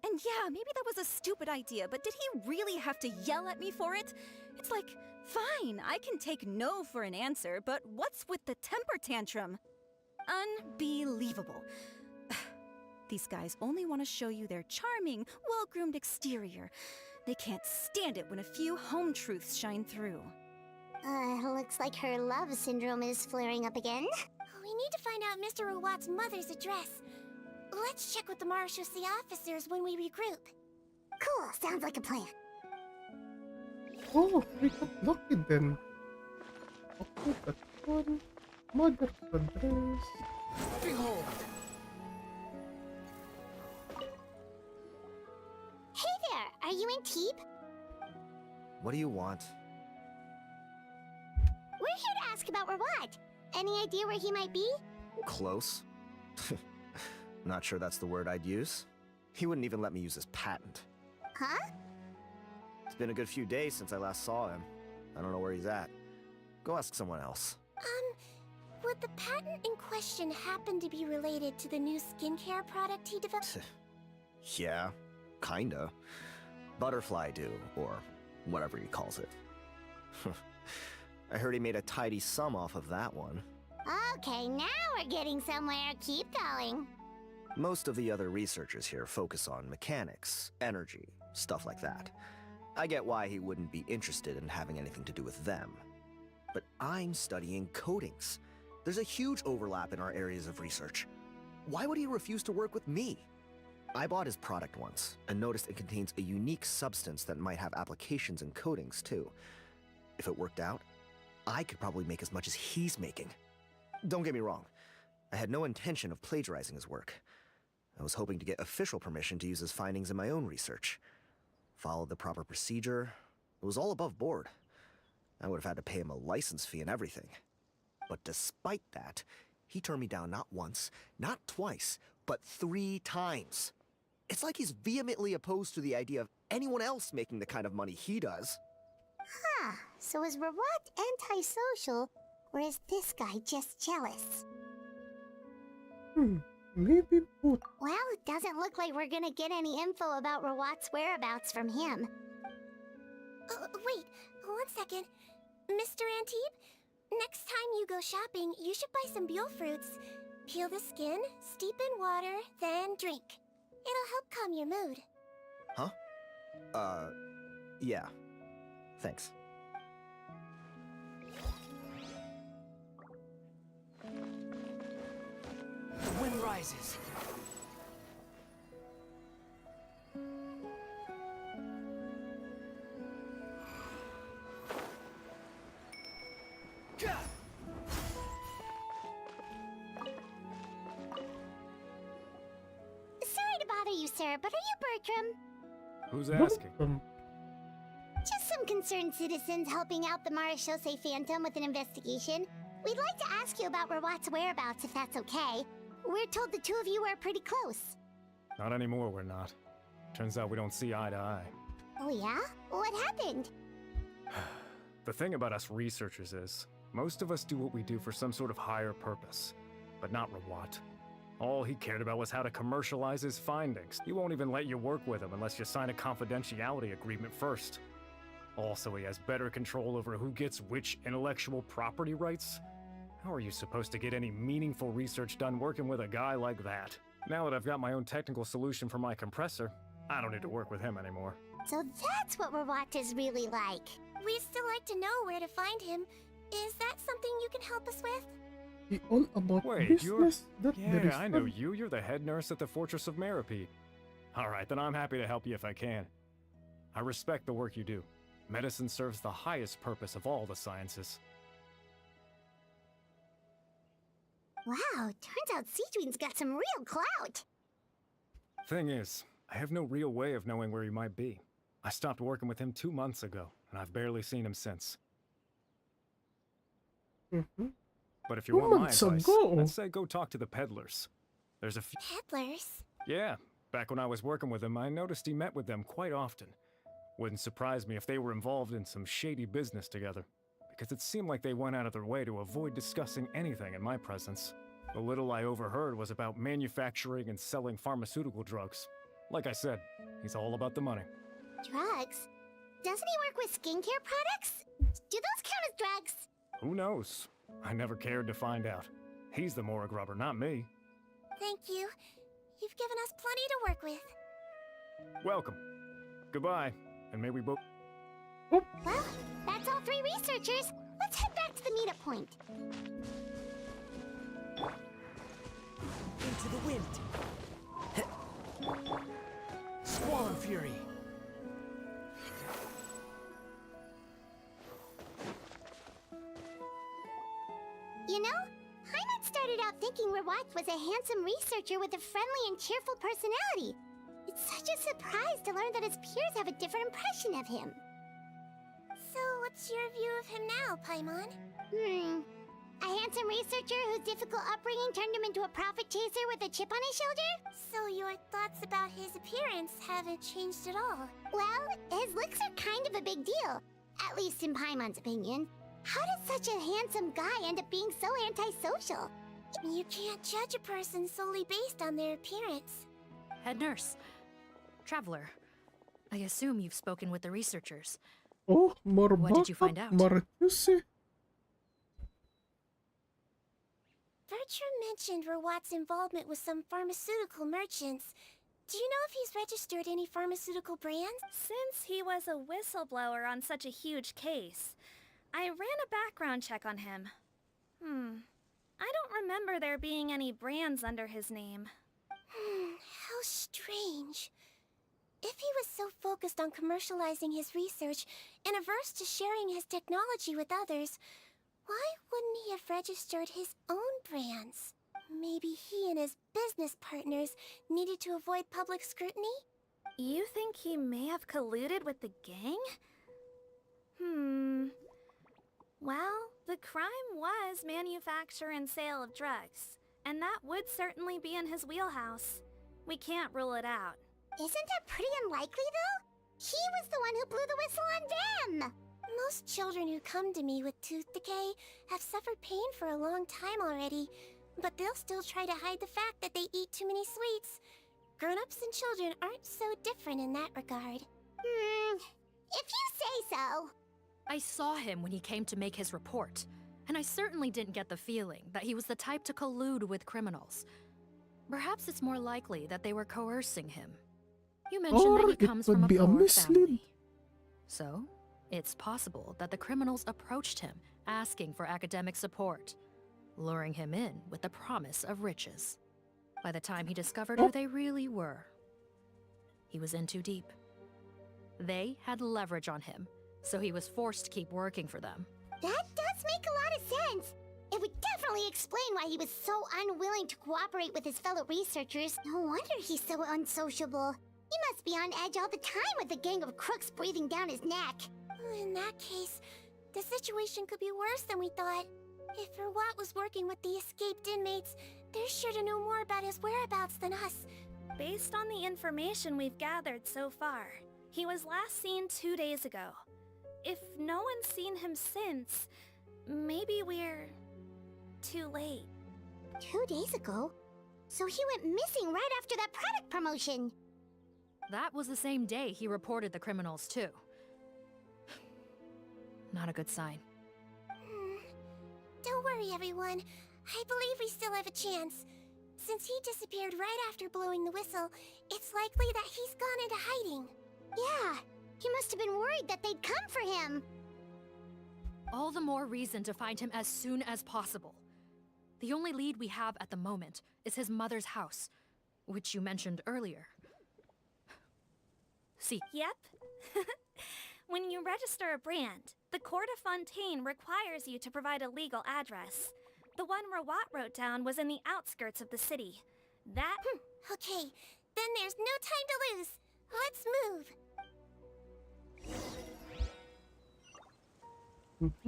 And yeah, maybe that was a stupid idea, but did he really have to yell at me for it? It's like, fine, I can take no for an answer, but what's with the temper tantrum? Unbelievable. These guys only want to show you their charming, well-groomed exterior. They can't stand it when a few home truths shine through. Looks like her love syndrome is flaring up again. We need to find out Mr. Rawat's mother's address. Let's check with the Marechaussee officers when we regroup. Cool, sounds like a plan. Oh, we got lucky then. Okay, that one. Mother's address. Behold. Hey there, are you in Teep? What do you want? We're here to ask about Rawat. Any idea where he might be? Close? Not sure that's the word I'd use. He wouldn't even let me use his patent. Huh? It's been a good few days since I last saw him. I don't know where he's at. Go ask someone else. Would the patent in question happen to be related to the new skincare product he developed? Yeah, kinda. Butterfly Dew, or whatever he calls it. I heard he made a tidy sum off of that one. Okay, now we're getting somewhere. Keep going. Most of the other researchers here focus on mechanics, energy, stuff like that. I get why he wouldn't be interested in having anything to do with them. But I'm studying coatings. There's a huge overlap in our areas of research. Why would he refuse to work with me? I bought his product once, and noticed it contains a unique substance that might have applications in coatings too. If it worked out, I could probably make as much as he's making. Don't get me wrong, I had no intention of plagiarizing his work. I was hoping to get official permission to use his findings in my own research. Followed the proper procedure. It was all above board. I would have had to pay him a license fee and everything. But despite that, he turned me down not once, not twice, but 3 times. It's like he's vehemently opposed to the idea of anyone else making the kind of money he does. Huh, so is Rawat antisocial, or is this guy just jealous? Maybe both. Well, it doesn't look like we're gonna get any info about Rawat's whereabouts from him. Wait, 1 second. Mr. Antibes, next time you go shopping, you should buy some Buell fruits. Peel the skin, steep in water, then drink. It'll help calm your mood. Huh? Yeah. Thanks. The wind rises. sure, but are you Bertram? Who's asking? Just some concerned citizens helping out the Marechaussee Phantom with an investigation. We'd like to ask you about Rawat's whereabouts, if that's okay. We're told the two of you are pretty close. Not anymore, we're not. Turns out we don't see eye to eye. Oh yeah? What happened? The thing about us researchers is, most of us do what we do for some sort of higher purpose. But not Rawat. All he cared about was how to commercialize his findings. He won't even let you work with him unless you sign a confidentiality agreement first. Also, he has better control over who gets which intellectual property rights. How are you supposed to get any meaningful research done working with a guy like that? Now that I've got my own technical solution for my compressor, I don't need to work with him anymore. So that's what Rawat is really like. We'd still like to know where to find him. Is that something you can help us with? Wait, Yeah, I know you. You're the head nurse at the Fortress of Meripede. Alright, then I'm happy to help you if I can. I respect the work you do. Medicine serves the highest purpose of all the sciences. Wow, turns out Sigurd's got some real clout. Thing is, I have no real way of knowing where he might be. I stopped working with him 2 months ago, and I've barely seen him since. But if you want my advice, I'd say go talk to the peddlers. There's a few... Peddlers? Yeah, back when I was working with him, I noticed he met with them quite often. Wouldn't surprise me if they were involved in some shady business together, because it seemed like they went out of their way to avoid discussing anything in my presence. The little I overheard was about manufacturing and selling pharmaceutical drugs. Like I said, he's all about the money. Drugs? Doesn't he work with skincare products? Do those count as drugs? Who knows? I never cared to find out. He's the Morag rubber, not me. Thank you. You've given us plenty to work with. Welcome. Goodbye, and may we both... Well, that's all 3 researchers. Let's head back to the meetup point. Into the wind. Squall Fury. You know, Paimon started out thinking Rawat was a handsome researcher with a friendly and cheerful personality. It's such a surprise to learn that his peers have a different impression of him. So, what's your view of him now, Paimon? A handsome researcher whose difficult upbringing turned him into a profit chaser with a chip on his shoulder? So your thoughts about his appearance haven't changed at all? Well, his looks are kind of a big deal. At least in Paimon's opinion. How did such a handsome guy end up being so antisocial? You can't judge a person solely based on their appearance. Head nurse. Traveler. I assume you've spoken with the researchers. Oh, what did you find out? Bertram mentioned Rawat's involvement with some pharmaceutical merchants. Do you know if he's registered any pharmaceutical brands? Since he was a whistleblower on such a huge case, I ran a background check on him. I don't remember there being any brands under his name. How strange. If he was so focused on commercializing his research and averse to sharing his technology with others, why wouldn't he have registered his own brands? Maybe he and his business partners needed to avoid public scrutiny? You think he may have colluded with the gang? Well, the crime was manufacture and sale of drugs, and that would certainly be in his wheelhouse. We can't rule it out. Isn't that pretty unlikely, though? He was the one who blew the whistle on them! Most children who come to me with tooth decay have suffered pain for a long time already, but they'll still try to hide the fact that they eat too many sweets. Grown-ups and children aren't so different in that regard. If you say so. I saw him when he came to make his report, and I certainly didn't get the feeling that he was the type to collude with criminals. Perhaps it's more likely that they were coercing him. You mentioned that he comes from a poor family. So, it's possible that the criminals approached him, asking for academic support, luring him in with the promise of riches. By the time he discovered who they really were, he was in too deep. They had leverage on him, so he was forced to keep working for them. That does make a lot of sense. It would definitely explain why he was so unwilling to cooperate with his fellow researchers. No wonder he's so unsociable. He must be on edge all the time with a gang of crooks breathing down his neck. In that case, the situation could be worse than we thought. If Verwat was working with the escaped inmates, they're sure to know more about his whereabouts than us. Based on the information we've gathered so far, he was last seen 2 days ago. If no one's seen him since, maybe we're too late. 2 days ago? So he went missing right after that product promotion. That was the same day he reported the criminals, too. Not a good sign. Don't worry, everyone. I believe we still have a chance. Since he disappeared right after blowing the whistle, it's likely that he's gone into hiding. Yeah, he must have been worried that they'd come for him. All the more reason to find him as soon as possible. The only lead we have at the moment is his mother's house, which you mentioned earlier. See. Yep. When you register a brand, the Court of Fontaine requires you to provide a legal address. The one Rawat wrote down was in the outskirts of the city. That... Okay, then there's no time to lose. Let's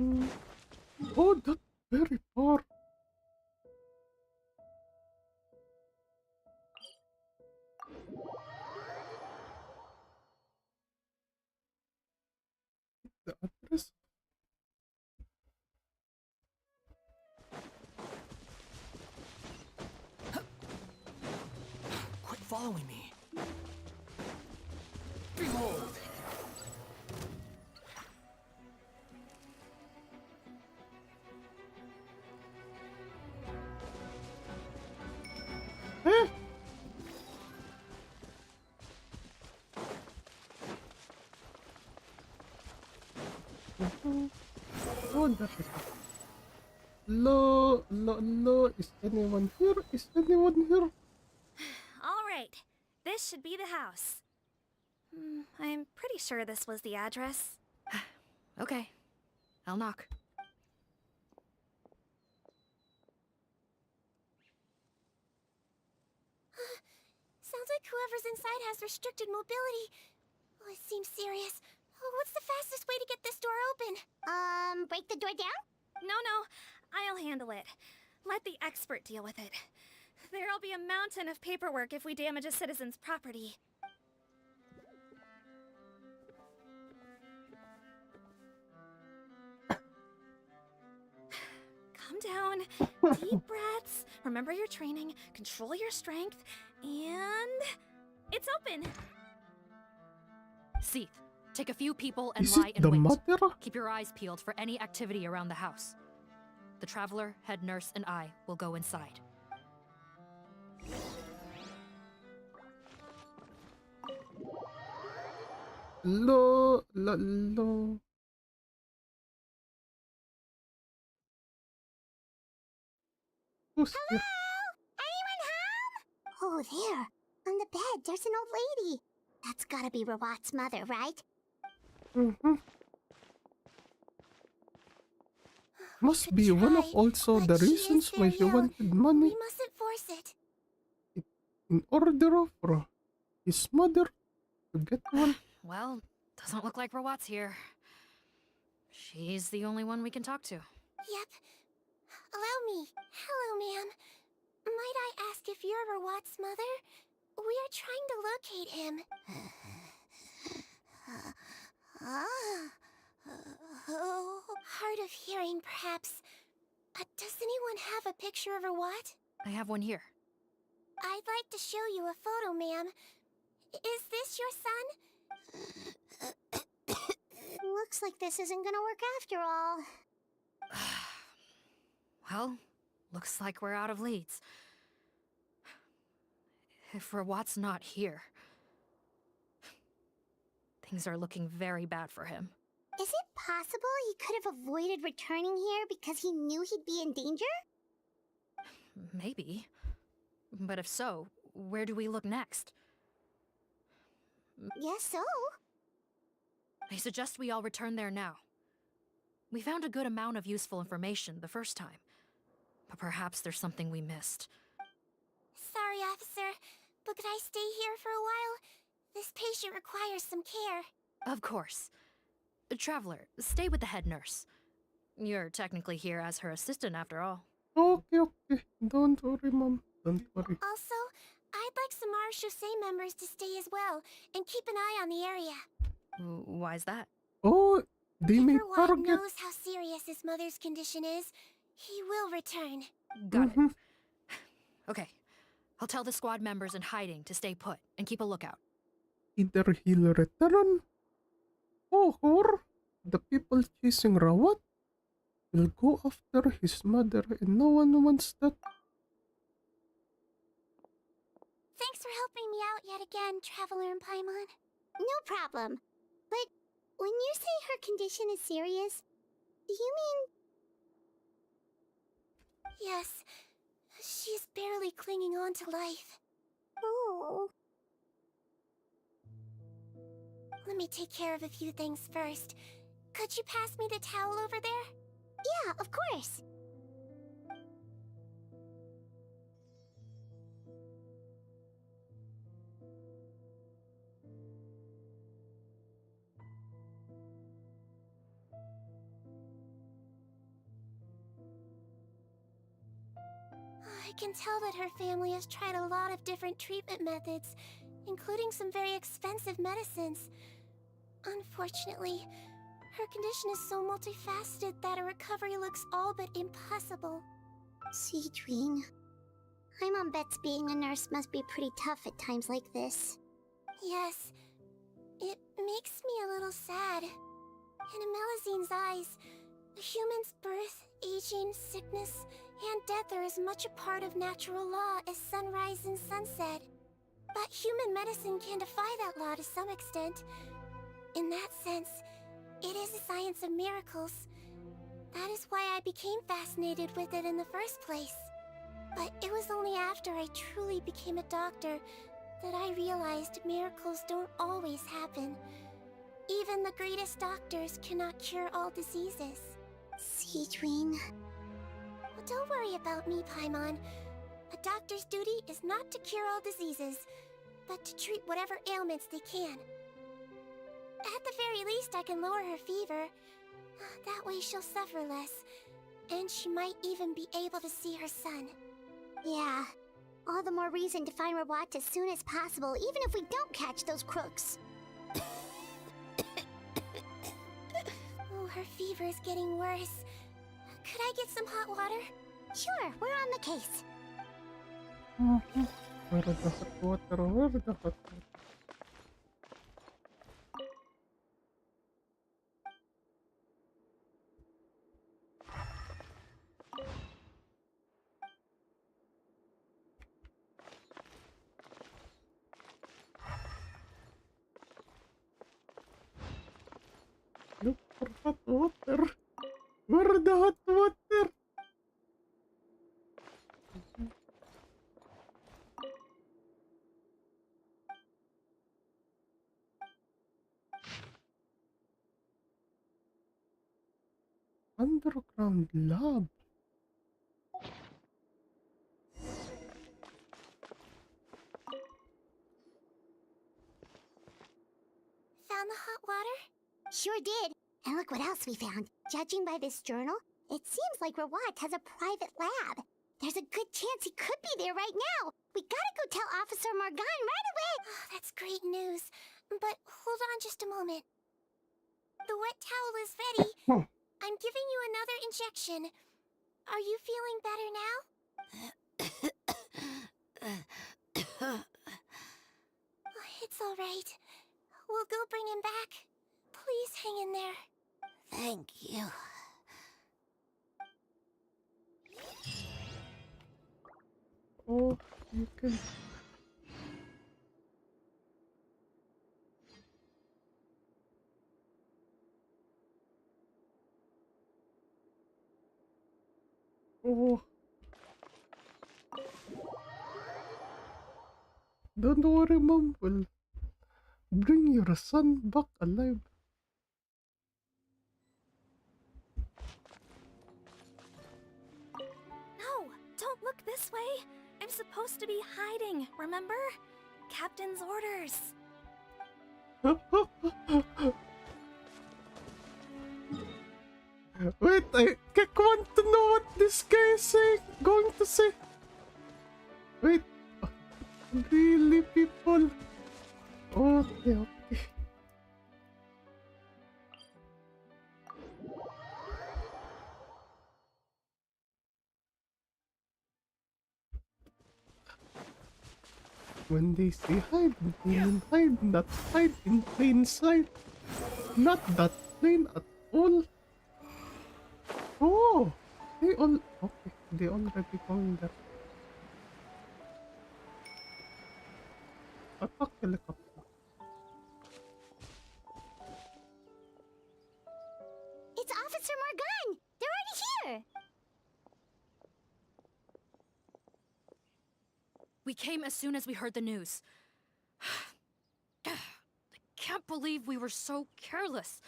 move. Oh, that's very far. The address. Quit following me. Behold! Oh, that is Hello, is anyone here? Is anyone here? All right, this should be the house. I'm pretty sure this was the address. Okay, I'll knock. Sounds like whoever's inside has restricted mobility. Oh, it seems serious. Oh, what's the fastest way to get this door open? Break the door down? No, I'll handle it. Let the expert deal with it. There'll be a mountain of paperwork if we damage a citizen's property. Calm down. Deep breaths. Remember your training. Control your strength. And... it's open! Seath, take a few people and Is lie it in the wait. mother? Keep your eyes peeled for any activity around the house. The Traveler, head nurse, and I will go inside. Hello. Who's here? Anyone home? Oh, there. On the bed, there's an old lady. That's gotta be Rawat's mother, right? Must be one of also the reasons why he wanted money. We mustn't force it. In order for his mother to get one. Well, doesn't look like Rawat's here. She's the only one we can talk to. Yep. Allow me. Hello, ma'am. Might I ask if you're Rawat's mother? We are trying to locate him. Hard of hearing, perhaps. Does anyone have a picture of Rawat? I have one here. I'd like to show you a photo, ma'am. Is this your son? Looks like this isn't gonna work after all. Well, looks like we're out of leads. If Rawat's not here, things are looking very bad for him. Is it possible he could have avoided returning here because he knew he'd be in danger? Maybe. But if so, where do we look next? Yes, so. I suggest we all return there now. We found a good amount of useful information the first time, but perhaps there's something we missed. Sorry, officer, but could I stay here for a while? This patient requires some care. Of course. Traveler, stay with the head nurse. You're technically here as her assistant after all. Okay, okay. Don't worry, Mom. Don't worry. Also, I'd like some Marechaussee members to stay as well, and keep an eye on the area. Why's that? Oh, they may Watt target. knows how serious his mother's condition is. He will return. Got it. Okay. I'll tell the squad members in hiding to stay put and keep a lookout. Either he'll return, or the people chasing Rawat will go after his mother, and no one wants that. Thanks for helping me out yet again, Traveler and Paimon. No problem. But when you say her condition is serious, do you mean... Yes. She's barely clinging on to life. Oh. Let me take care of a few things first. Could you pass me the towel over there? Yeah, of course. I can tell that her family has tried a lot of different treatment methods, including some very expensive medicines. Unfortunately, her condition is so multifaceted that a recovery looks all but impossible. Sigurd, my mom bets being a nurse must be pretty tough at times like this. Yes, it makes me a little sad. In Amelizine's eyes, a human's birth, aging, sickness, and death are as much a part of natural law as sunrise and sunset. But human medicine can defy that law to some extent. In that sense, it is a science of miracles. That is why I became fascinated with it in the first place. But it was only after I truly became a doctor that I realized miracles don't always happen. Even the greatest doctors cannot cure all diseases. Sigurd. Well, don't worry about me, Paimon. A doctor's duty is not to cure all diseases, but to treat whatever ailments they can. At the very least, I can lower her fever. That way she'll suffer less, and she might even be able to see her son. Yeah, all the more reason to find Rawat as soon as possible, even if we don't catch those crooks. Oh, her fever is getting worse. Could I get some hot water? Sure, we're on the case. Where the hot water? Where the hot water? Look for hot water. Where the hot water? Underground lab. Found the hot water? Sure did. And look what else we found. Judging by this journal, it seems like Rawat has a private lab. There's a good chance he could be there right now. We gotta go tell Officer Morgan right away. Oh, that's great news. But hold on just a moment. The wet towel is ready. I'm giving you another injection. Are you feeling better now? It's all right. We'll go bring him back. Please hang in there. Thank you. Oh, you can. Oh. Don't worry, Mom. We'll bring your son back alive. No! look this way. I'm supposed to be hiding, remember? Captain's orders. Wait, I want to know what this guy is going to say. Wait. Really, people? Okay, okay. When they say hide, they mean hide, not hide in plain sight. Not that plain at all. Oh, they already going there. Attack helicopter. It's Officer Morgan! They're already here! We came as soon as we heard the news. I can't believe we were so careless.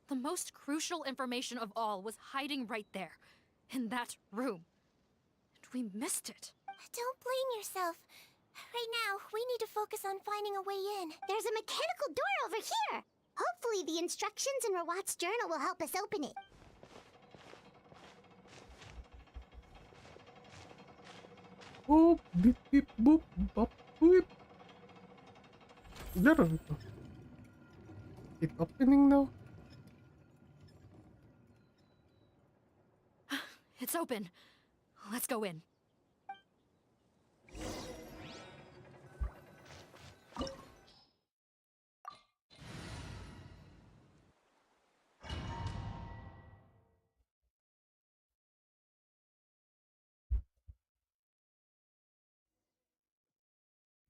The most crucial information of all was hiding right there, in that room. And we missed it. Don't blame yourself. Right now, we need to focus on finding a way in. There's a mechanical door over here! Hopefully the instructions in Rawat's journal will help us open it. Oh, beep beep boop bop boop. There we go. It's opening now. It's open. Let's go in.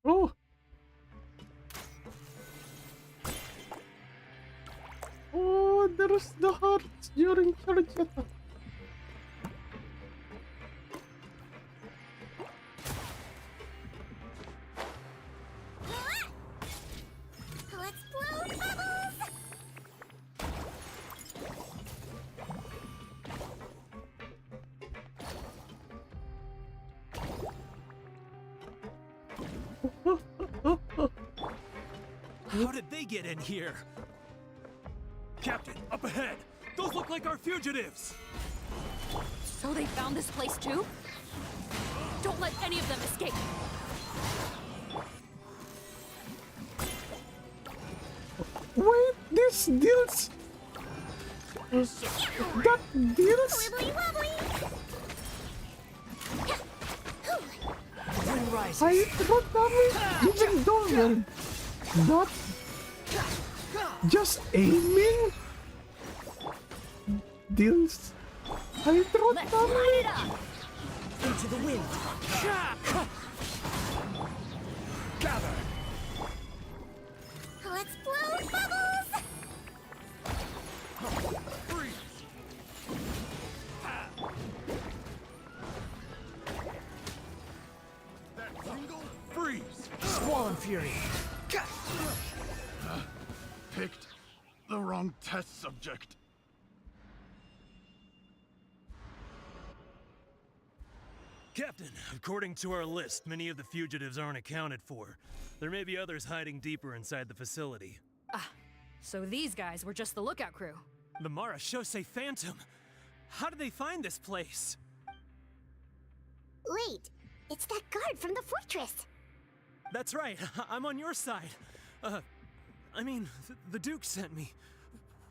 Oh! Oh, there's the hearts during charge attack. Let's blow bubbles! How did they get in here? Captain, up ahead! Those look like our fugitives! So they found this place too? Don't let any of them escape! Wait, this deals... That deals... Wibbly wobbly! I thought damage even though you're not just aiming deals. I thought damage. Into the wind. Gather! Let's blow bubbles! Freeze! Squall Fury. Picked the wrong test subject. Captain, according to our list, many of the fugitives aren't accounted for. There may be others hiding deeper inside the facility. Ah, so these guys were just the lookout crew. The Marachose Phantom! How did they find this place? Wait, it's that guard from the fortress. That's right, I'm on your side. The Duke sent me.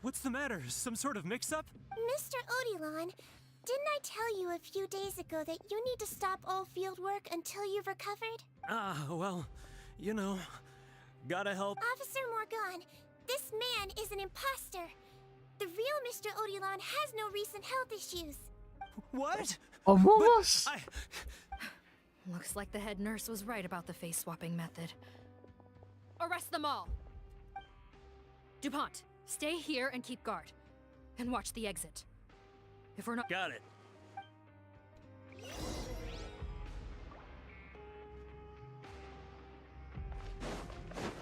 What's the matter? Some sort of mix-up? Mr. Odilon, didn't I tell you a few days ago that you need to stop all field work until you've recovered? Well, you know, gotta help. Officer Morgan, this man is an imposter. The real Mr. Odilon has no recent health issues. What? Among Us! Looks like the head nurse was right about the face-swapping method. Arrest them all! DuPont, stay here and keep guard. And watch the exit. If we're not— Got it.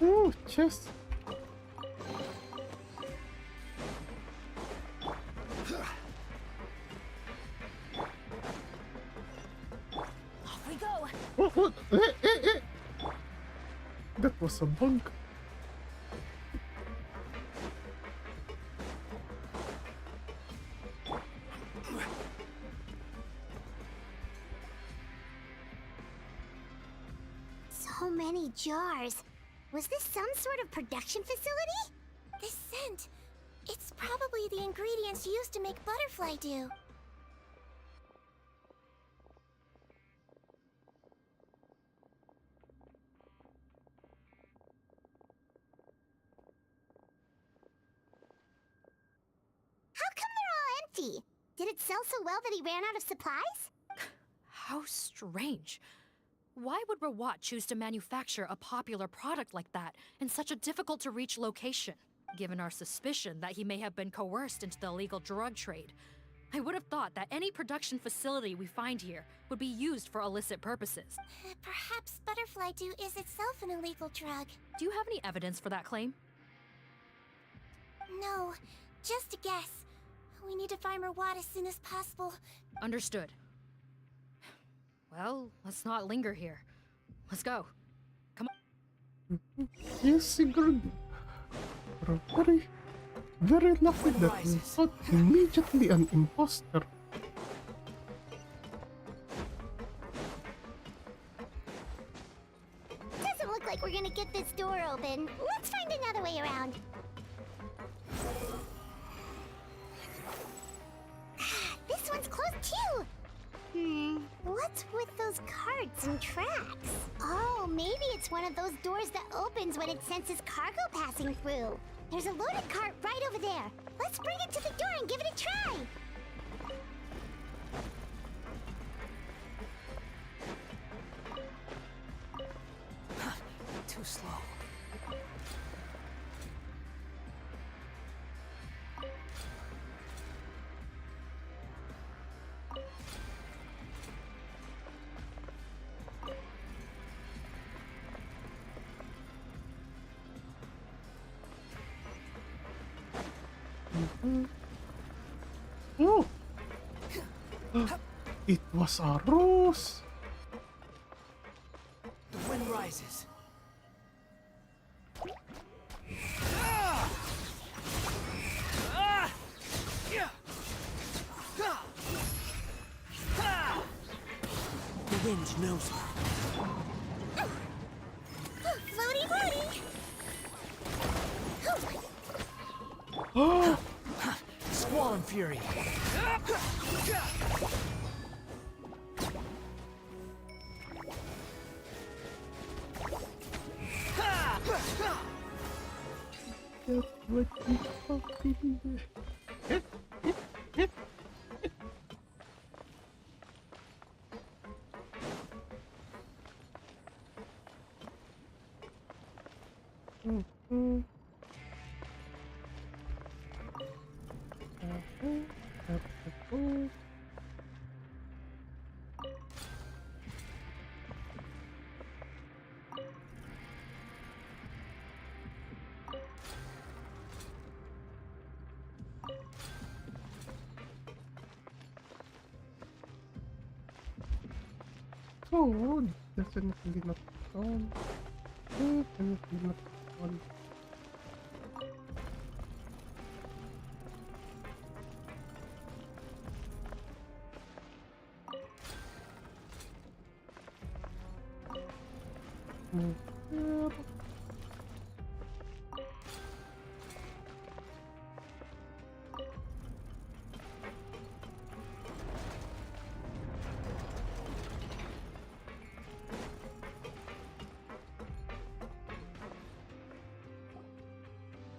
Ooh, chest. what? That was a bug. So many jars. Was this some sort of production facility? This scent. It's probably the ingredients used to make butterfly dew. How come they're all empty? Did it sell so well that he ran out of supplies? How strange. Why would Rawat choose to manufacture a popular product like that in such a difficult-to-reach location? Given our suspicion that he may have been coerced into the illegal drug trade, I would have thought that any production facility we find here would be used for illicit purposes. Perhaps butterfly dew is itself an illegal drug. Do you have any evidence for that claim? No, just a guess. We need to find Rawat as soon as possible. Understood. Well, let's not linger here. Let's go. Come on. Yes, Sigurd. We're very lucky that we caught immediately an imposter. Doesn't look like we're gonna get this door open. Let's find another way around. This one's closed too. What's with those carts and tracks? Oh, maybe it's one of those doors that opens when it senses cargo passing through. There's a loaded cart right over there. Let's bring it to the door and give it a try. Too slow. Oh! It was a rose! The wind rises. The wind knows me. Floaty floaty! Oh! Squall fury. That's what you fucking do. Oh, definitely not gone. Definitely not gone.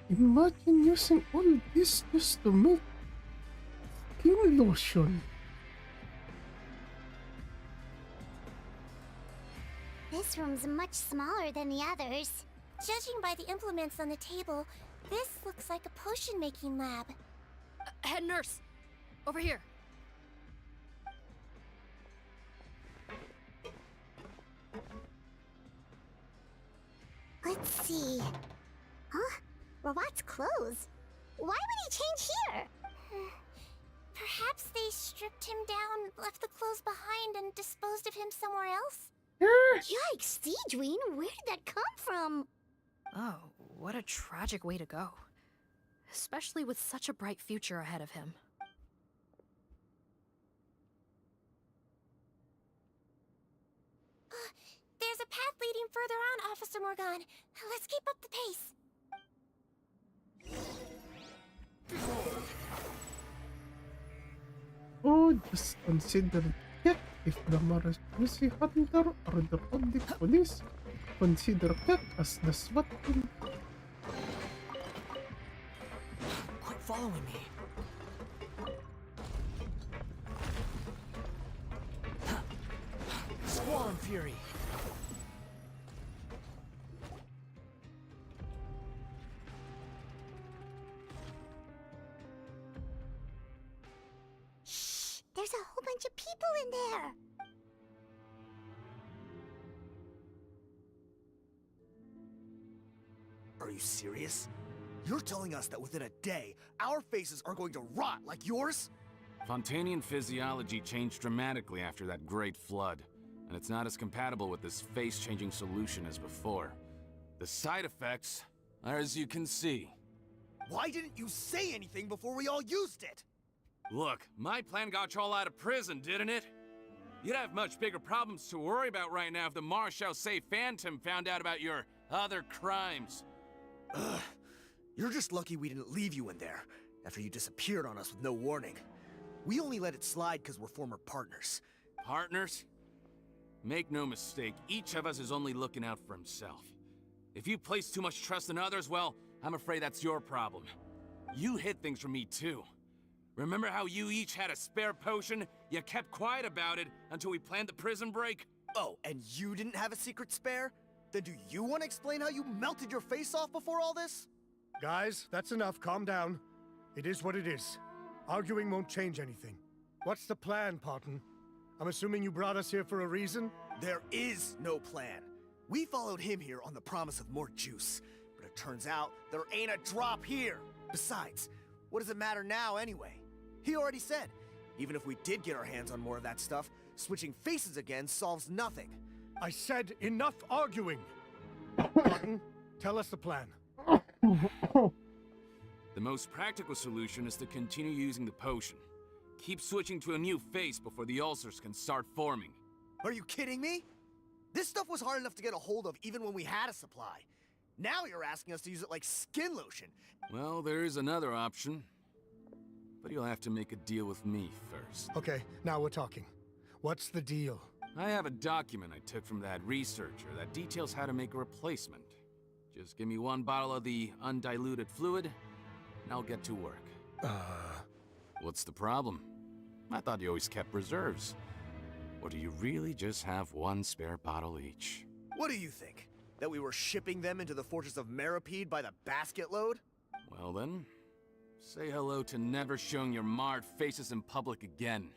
Imagine using all this just to make skin lotion. This room's much smaller than the others. Judging by the implements on the table, this looks like a potion-making lab. Head nurse! Over here! Let's see. Huh? Rawat's clothes. Why would he change here? Perhaps they stripped him down, left the clothes behind, and disposed of him somewhere else? Yikes, Sigurd, where did that come from? Oh, what a tragic way to go. Especially with such a bright future ahead of him. There's a path leading further on, Officer Morgan. Let's keep up the pace. Oh, just consider Kek if the Marasusi Hunter or the Public Police. Consider Kek as the SWAT team. Quit following me. Squall and Fury. Shh! There's a whole bunch of people in there! Are you serious? You're telling us that within a day, our faces are going to rot like yours? Fontanian physiology changed dramatically after that great flood, and it's not as compatible with this face-changing solution as before. The side effects are as you can see. Why didn't you say anything before we all used it? Look, my plan got y'all out of prison, didn't it? You'd have much bigger problems to worry about right now if the Marshal Say Phantom found out about your other crimes. Ugh. You're just lucky we didn't leave you in there after you disappeared on us with no warning. We only let it slide because we're former partners. Partners? Make no mistake, each of us is only looking out for himself. If you place too much trust in others, well, I'm afraid that's your problem. You hid things from me too. Remember how you each had a spare potion? You kept quiet about it until we planned the prison break? Oh, and you didn't have a secret spare? Then do you want to explain how you melted your face off before all this? Guys, that's enough. Calm down. It is what it is. Arguing won't change anything. What's the plan, Parton? I'm assuming you brought us here for a reason? There is no plan. We followed him here on the promise of more juice, but it turns out there ain't a drop here. Besides, what does it matter now anyway? He already said, even if we did get our hands on more of that stuff, switching faces again solves nothing. I said enough arguing! Parton, tell us the plan. The most practical solution is to continue using the potion. Keep switching to a new face before the ulcers can start forming. Are you kidding me? This stuff was hard enough to get a hold of even when we had a supply. Now you're asking us to use it like skin lotion. Well, there is another option. But you'll have to make a deal with me first. Okay, now we're talking. What's the deal? I have a document I took from that researcher that details how to make a replacement. Just give me one bottle of the undiluted fluid, and I'll get to work. What's the problem? I thought you always kept reserves. Or do you really just have one spare bottle each? What do you think? That we were shipping them into the fortress of Meripede by the basket load? Well then, say hello to never showing your marred faces in public again.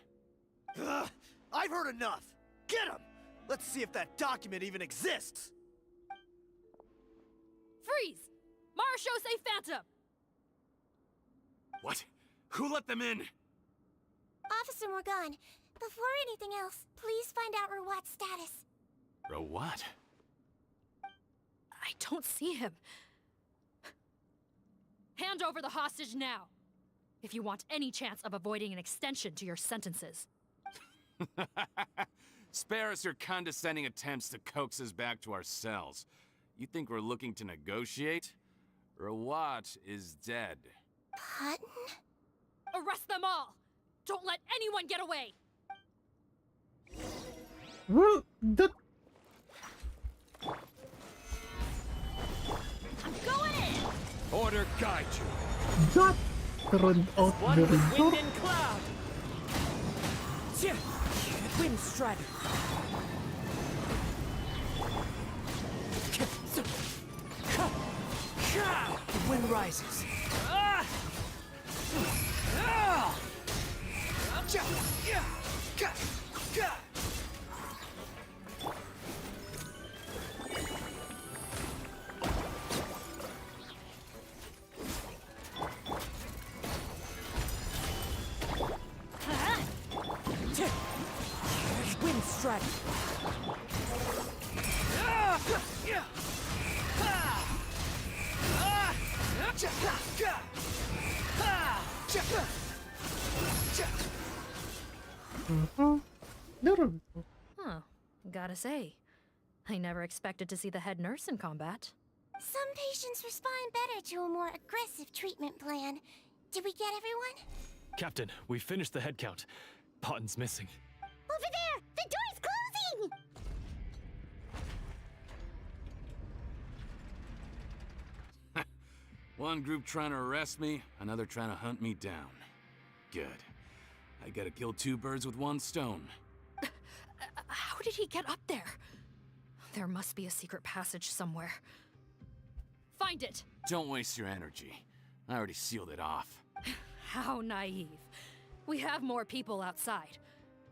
Ugh, I've heard enough! Get him! Let's see if that document even exists! Freeze! Marshal Say Phantom! What? Who let them in? Officer Morgan, before anything else, please find out Rawat's status. Rawat? I don't see him. Hand over the hostage now, if you want any chance of avoiding an extension to your sentences. Spare us your condescending attempts to coax us back to our cells. You think we're looking to negotiate? Rawat is dead. Parton? Arrest them all! Don't let anyone get away! Well, that... I'm going in! Order guide you. That turned out One very with wind good. and cloud. Wind strider. The wind rises. Wind strider. There we go. Huh. Gotta say, I never expected to see the head nurse in combat. Some patients respond better to a more aggressive treatment plan. Did we get everyone? Captain, we finished the head count. Potten's missing. Over there! The door's closing! One group trying to arrest me, another trying to hunt me down. Good. I gotta kill two birds with one stone. How did he get up there? There must be a secret passage somewhere. Find it! Don't waste your energy. I already sealed it off. How naive. We have more people outside.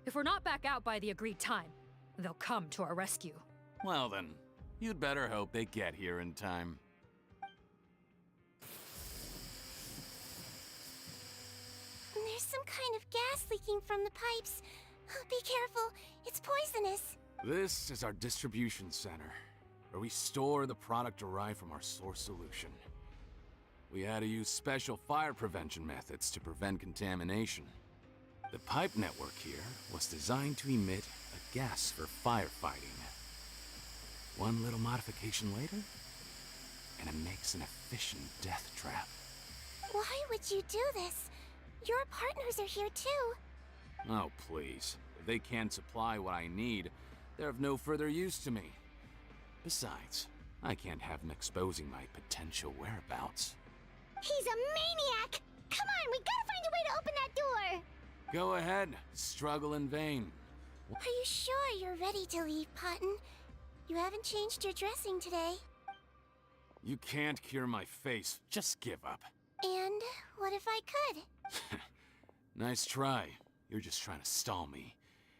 If we're not back out by the agreed time, they'll come to our rescue. Well then, you'd better hope they get here in time. There's some kind of gas leaking from the pipes. Be careful, it's poisonous. This is our distribution center, where we store the product derived from our source solution. We had to use special fire prevention methods to prevent contamination. The pipe network here was designed to emit a gas for firefighting. One little modification later, and it makes an efficient death trap. Why would you do this? Your partners are here too. Oh, please. If they can't supply what I need, they're of no further use to me. Besides, I can't have them exposing my potential whereabouts. He's a maniac! Come on, we gotta find a way to open that door! Go ahead, struggle in vain. Are you sure you're ready to leave, Potten? You haven't changed your dressing today. You can't cure my face, just give up. And what if I could? Nice try. You're just trying to stall me.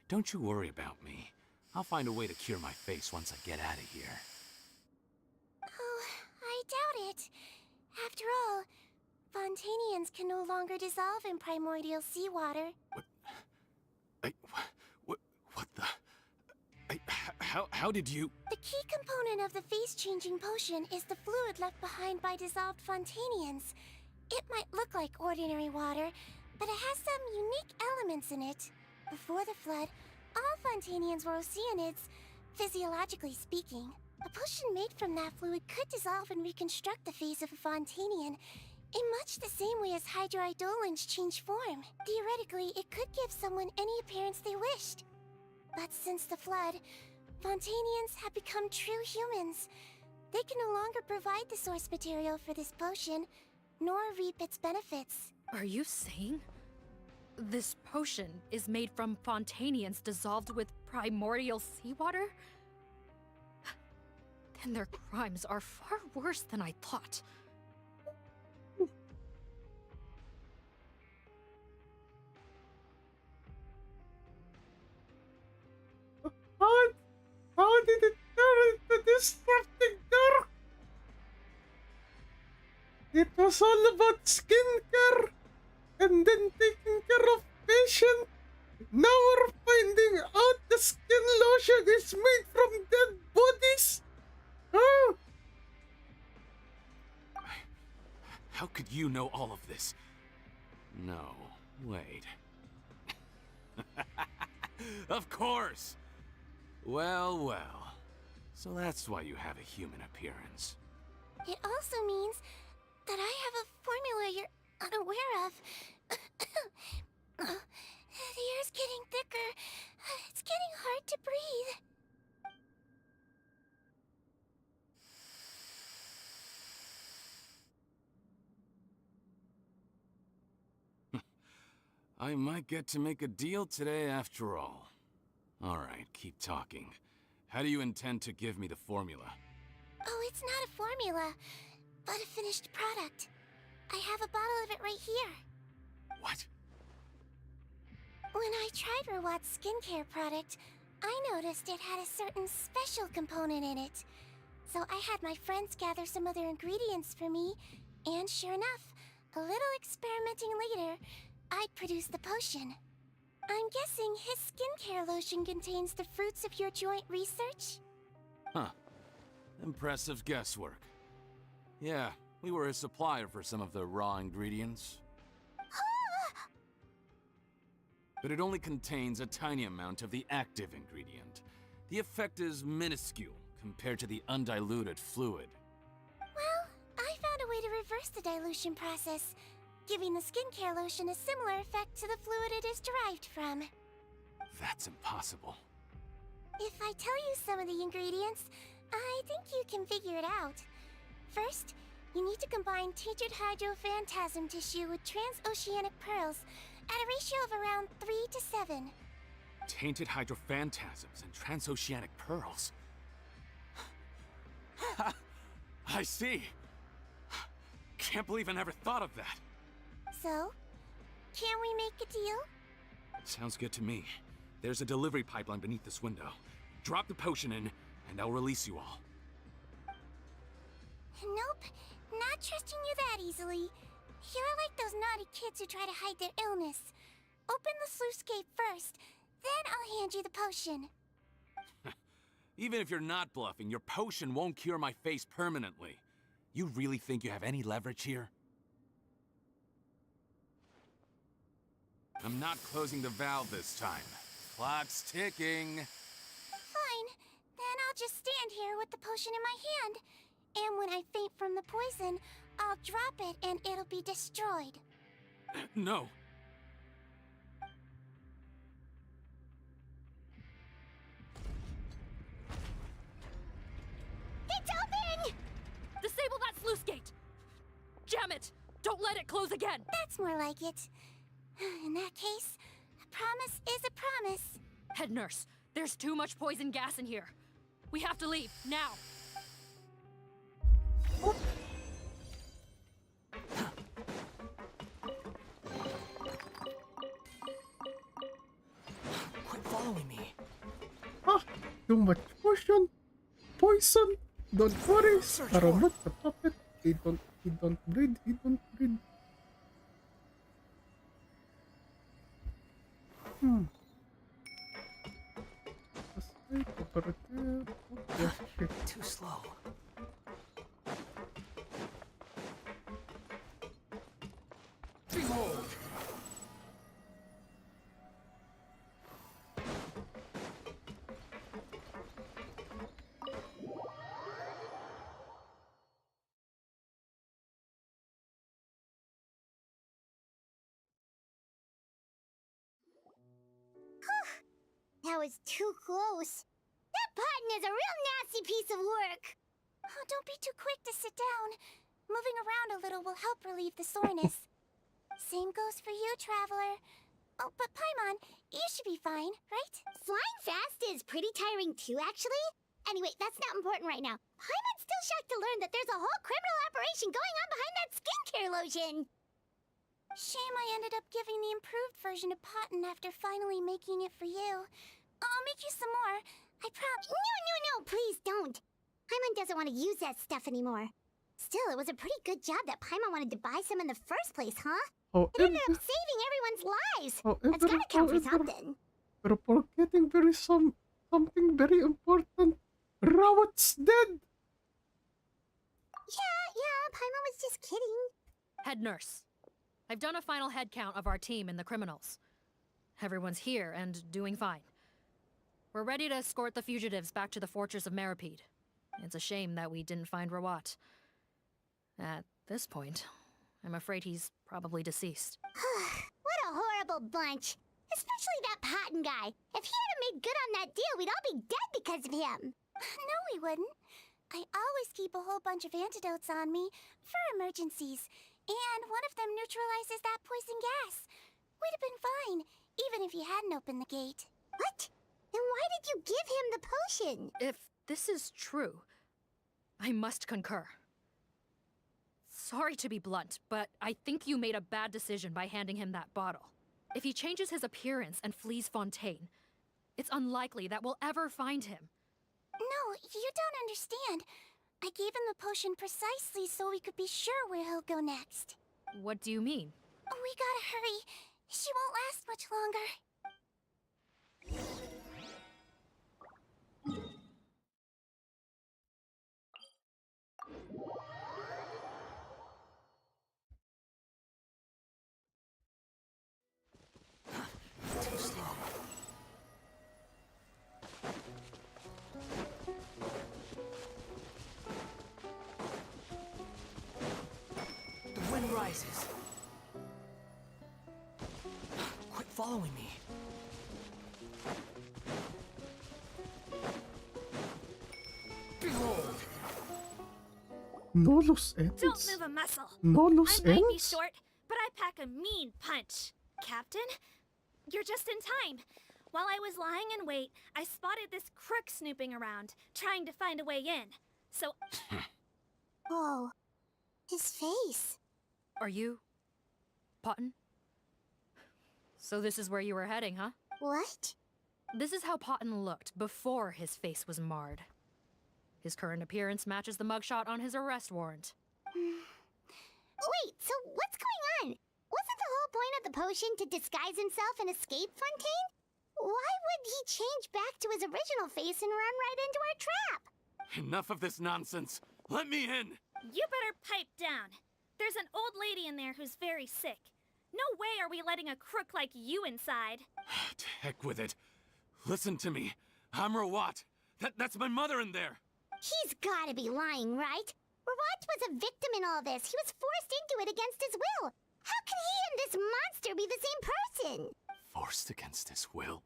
Don't you worry about me. I'll find a way to cure my face once I get out of here. Oh, I doubt it. After all, Fontanians can no longer dissolve in primordial seawater. What the... How did you... The key component of the face-changing potion is the fluid left behind by dissolved Fontanians. It might look like ordinary water, but it has some unique elements in it. Before the flood, all Fontanians were oceanids, physiologically speaking. A potion made from that fluid could dissolve and reconstruct the face of a Fontanian in much the same way as hydroidolins change form. Theoretically, it could give someone any appearance they wished. But since the flood, Fontanians have become true humans. They can no longer provide the source material for this potion, nor reap its benefits. Are you saying this potion is made from Fontanians dissolved with primordial seawater? Then their crimes are far worse than I thought. How did it turn into disrupting door? It was all about skincare, and then taking care of patient. Now we're finding out the skin lotion is made from dead bodies. Oh. How could you know all of this? No, wait. Of course! Well, well. So that's why you have a human appearance. It also means that I have a formula you're unaware of. The air's getting thicker. It's getting hard to breathe. I might get to make a deal today after all. Alright, keep talking. How do you intend to give me the formula? Oh, it's not a formula, but a finished product. I have a bottle of it right here. What? When I tried Rawat's skincare product, I noticed it had a certain special component in it. So I had my friends gather some other ingredients for me, and sure enough, a little experimenting later, I'd produced the potion. I'm guessing his skincare lotion contains the fruits of your joint research? Huh. Impressive guesswork. Yeah, we were a supplier for some of the raw ingredients. but it only contains a tiny amount of the active ingredient. The effect is minuscule compared to the undiluted fluid. Well, I found a way to reverse the dilution process, giving the skincare lotion a similar effect to the fluid it is derived from. That's impossible. If I tell you some of the ingredients, I think you can figure it out. First, you need to combine tainted hydrophantasm tissue with transoceanic pearls at a ratio of around 3 to 7. Tainted hydrophantasms and transoceanic pearls. I see. Can't believe I never thought of that. So, can we make a deal? Sounds good to me. There's a delivery pipeline beneath this window. Drop the potion in, and I'll release you all. Nope, not trusting you that easily. You're like those naughty kids who try to hide their illness. Open the sluice gate first, then I'll hand you the potion. Even if you're not bluffing, your potion won't cure my face permanently. You really think you have any leverage here? I'm not closing the valve this time. Clock's ticking. Fine, then I'll just stand here with the potion in my hand. And when I faint from the poison, I'll drop it and it'll be destroyed. No. It's open! Disable that sluice gate! Jam it! Don't let it close again! That's more like it. In that case, a promise is a promise. Head nurse, there's too much poison gas in here. We have to leave, now! Quit following me. Too much poison. Poison. Don't worry. Sarabot the puppet. He don't breathe. Too slow. Behold! That was too close. That button is a real nasty piece of work. Oh, don't be too quick to sit down. Moving around a little will help relieve the soreness. Same goes for you, traveler. Oh, but Paimon, you should be fine, right? Flying fast is pretty tiring too, actually. Anyway, that's not important right now. Paimon's still shocked to learn that there's a whole criminal operation going on behind that skincare lotion. Shame I ended up giving the improved version to Potten after finally making it for you. I'll make you some more. I promise. No, please don't. Paimon doesn't want to use that stuff anymore. Still, it was a pretty good job that Paimon wanted to buy some in the first place, huh? It ended up saving everyone's lives. That's gotta count for something. We're forgetting something very important. Rawat's dead. Yeah, Paimon was just kidding. Head nurse, I've done a final head count of our team and the criminals. Everyone's here and doing fine. We're ready to escort the fugitives back to the fortress of Meripede. It's a shame that we didn't find Rawat. At this point, I'm afraid he's probably deceased. What a horrible bunch. Especially that Potten guy. If he hadn't made good on that deal, we'd all be dead because of him. No, we wouldn't. I always keep a whole bunch of antidotes on me for emergencies. And one of them neutralizes that poison gas. We'd have been fine, even if you hadn't opened the gate. What? Then why did you give him the potion? If this is true, I must concur. Sorry to be blunt, but I think you made a bad decision by handing him that bottle. If he changes his appearance and flees Fontaine, it's unlikely that we'll ever find him. No, you don't understand. I gave him the potion precisely so we could be sure where he'll go next. What do you mean? We gotta hurry. She won't last much longer. Too following me. No loose ends? Don't move a muscle. No loose I might be ends? short, but I pack a mean punch. Captain, you're just in time. While I was lying in wait, I spotted this crook snooping around, trying to find a way in. So... Oh, his face. Are you... Potton? So this is where you were heading, huh? What? This is how Potton looked before his face was marred. His current appearance matches the mugshot on his arrest warrant. Wait, so what's going on? Wasn't the whole point of the potion to disguise himself and escape Fontaine? Why would he change back to his original face and run right into our trap? Enough of this nonsense. Let me in. You better pipe down. There's an old lady in there who's very sick. No way are we letting a crook like you inside. To heck with it. Listen to me. I'm Rawat. That's my mother in there. He's gotta be lying, right? Rawat was a victim in all this. He was forced into it against his will. How can he and this monster be the same person? Forced against his will.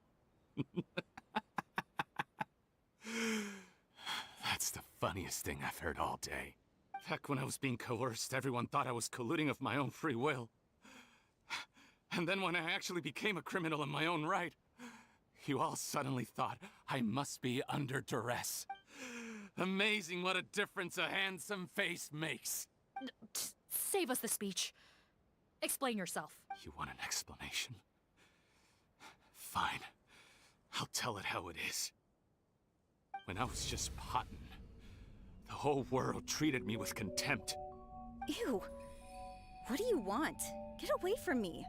That's the funniest thing I've heard all day. Back when I was being coerced, everyone thought I was colluding of my own free will. And then when I actually became a criminal in my own right, you all suddenly thought I must be under duress. Amazing what a difference a handsome face makes. Save us the speech. Explain yourself. You want an explanation? Fine. I'll tell it how it is. When I was just Potton, the whole world treated me with contempt. Ew. What do you want? Get away from me.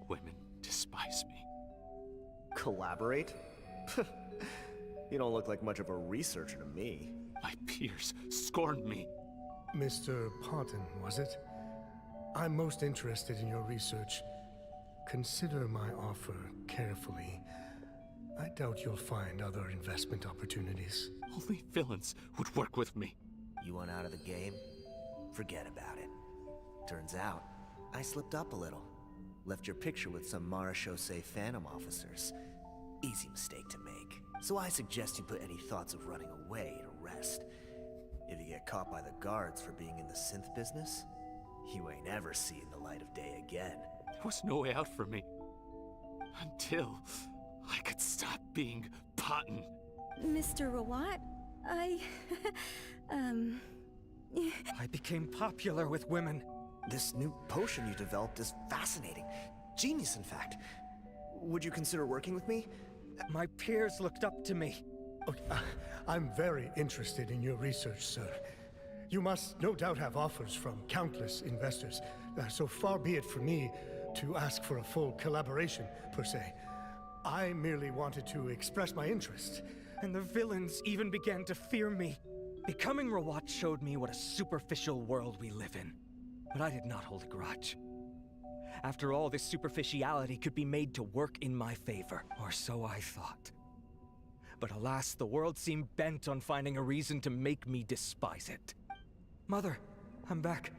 Women despise me. Collaborate? You don't look like much of a researcher to me. My peers scorned me. Mr. Potton, was it? I'm most interested in your research. Consider my offer carefully. I doubt you'll find other investment opportunities. Only villains would work with me. You want out of the game? Forget about it. Turns out, I slipped up a little. Left your picture with some Marechaussee Phantom officers. Easy mistake to make. So I suggest you put any thoughts of running away to rest. If you get caught by the guards for being in the synth business, you ain't ever seeing the light of day again. There was no way out for me. Until I could stop being Potton. Mr. Rawat, I became popular with women. This new potion you developed is fascinating. Genius, in fact. Would you consider working with me? My peers looked up to me. Okay, I'm very interested in your research, sir. You must no doubt have offers from countless investors. So far be it from me to ask for a full collaboration, per se. I merely wanted to express my interest. And the villains even began to fear me. Becoming Rawat showed me what a superficial world we live in. But I did not hold a grudge. After all, this superficiality could be made to work in my favor, or so I thought. But alas, the world seemed bent on finding a reason to make me despise it. Mother, I'm back.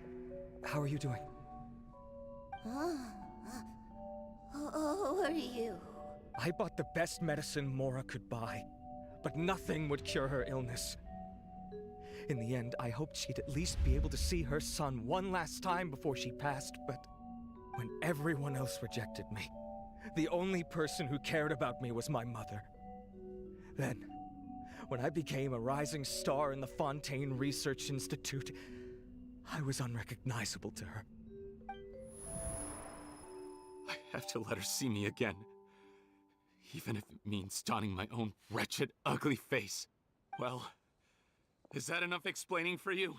How are you doing? Who are you? I bought the best medicine Mora could buy, but nothing would cure her illness. In the end, I hoped she'd at least be able to see her son one last time before she passed, but when everyone else rejected me, the only person who cared about me was my mother. Then, when I became a rising star in the Fontaine Research Institute, I was unrecognizable to her. I have to let her see me again. Even if it means donning my own wretched, ugly face. Well, is that enough explaining for you?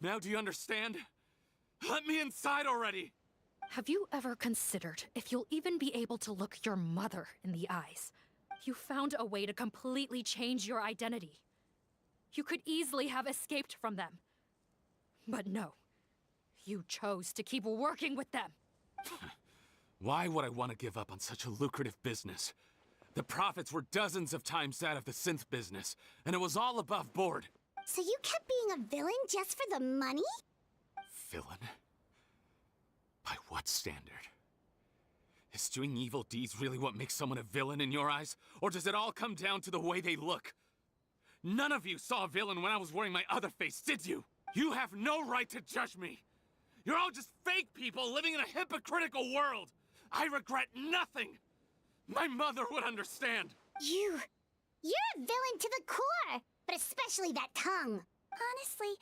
Now do you understand? Let me inside already! Have you ever considered if you'll even be able to look your mother in the eyes? You found a way to completely change your identity. You could easily have escaped from them. But no, you chose to keep working with them. Why would I want to give up on such a lucrative business? The profits were dozens of times that of the synth business, and it was all above board. So you kept being a villain just for the money? Villain? By what standard? Is doing evil deeds really what makes someone a villain in your eyes? Or does it all come down to the way they look? None of you saw a villain when I was wearing my other face, did you? You have no right to judge me! You're all just fake people living in a hypocritical world! I regret nothing! My mother would understand! You're a villain to the core! But especially that tongue! Honestly,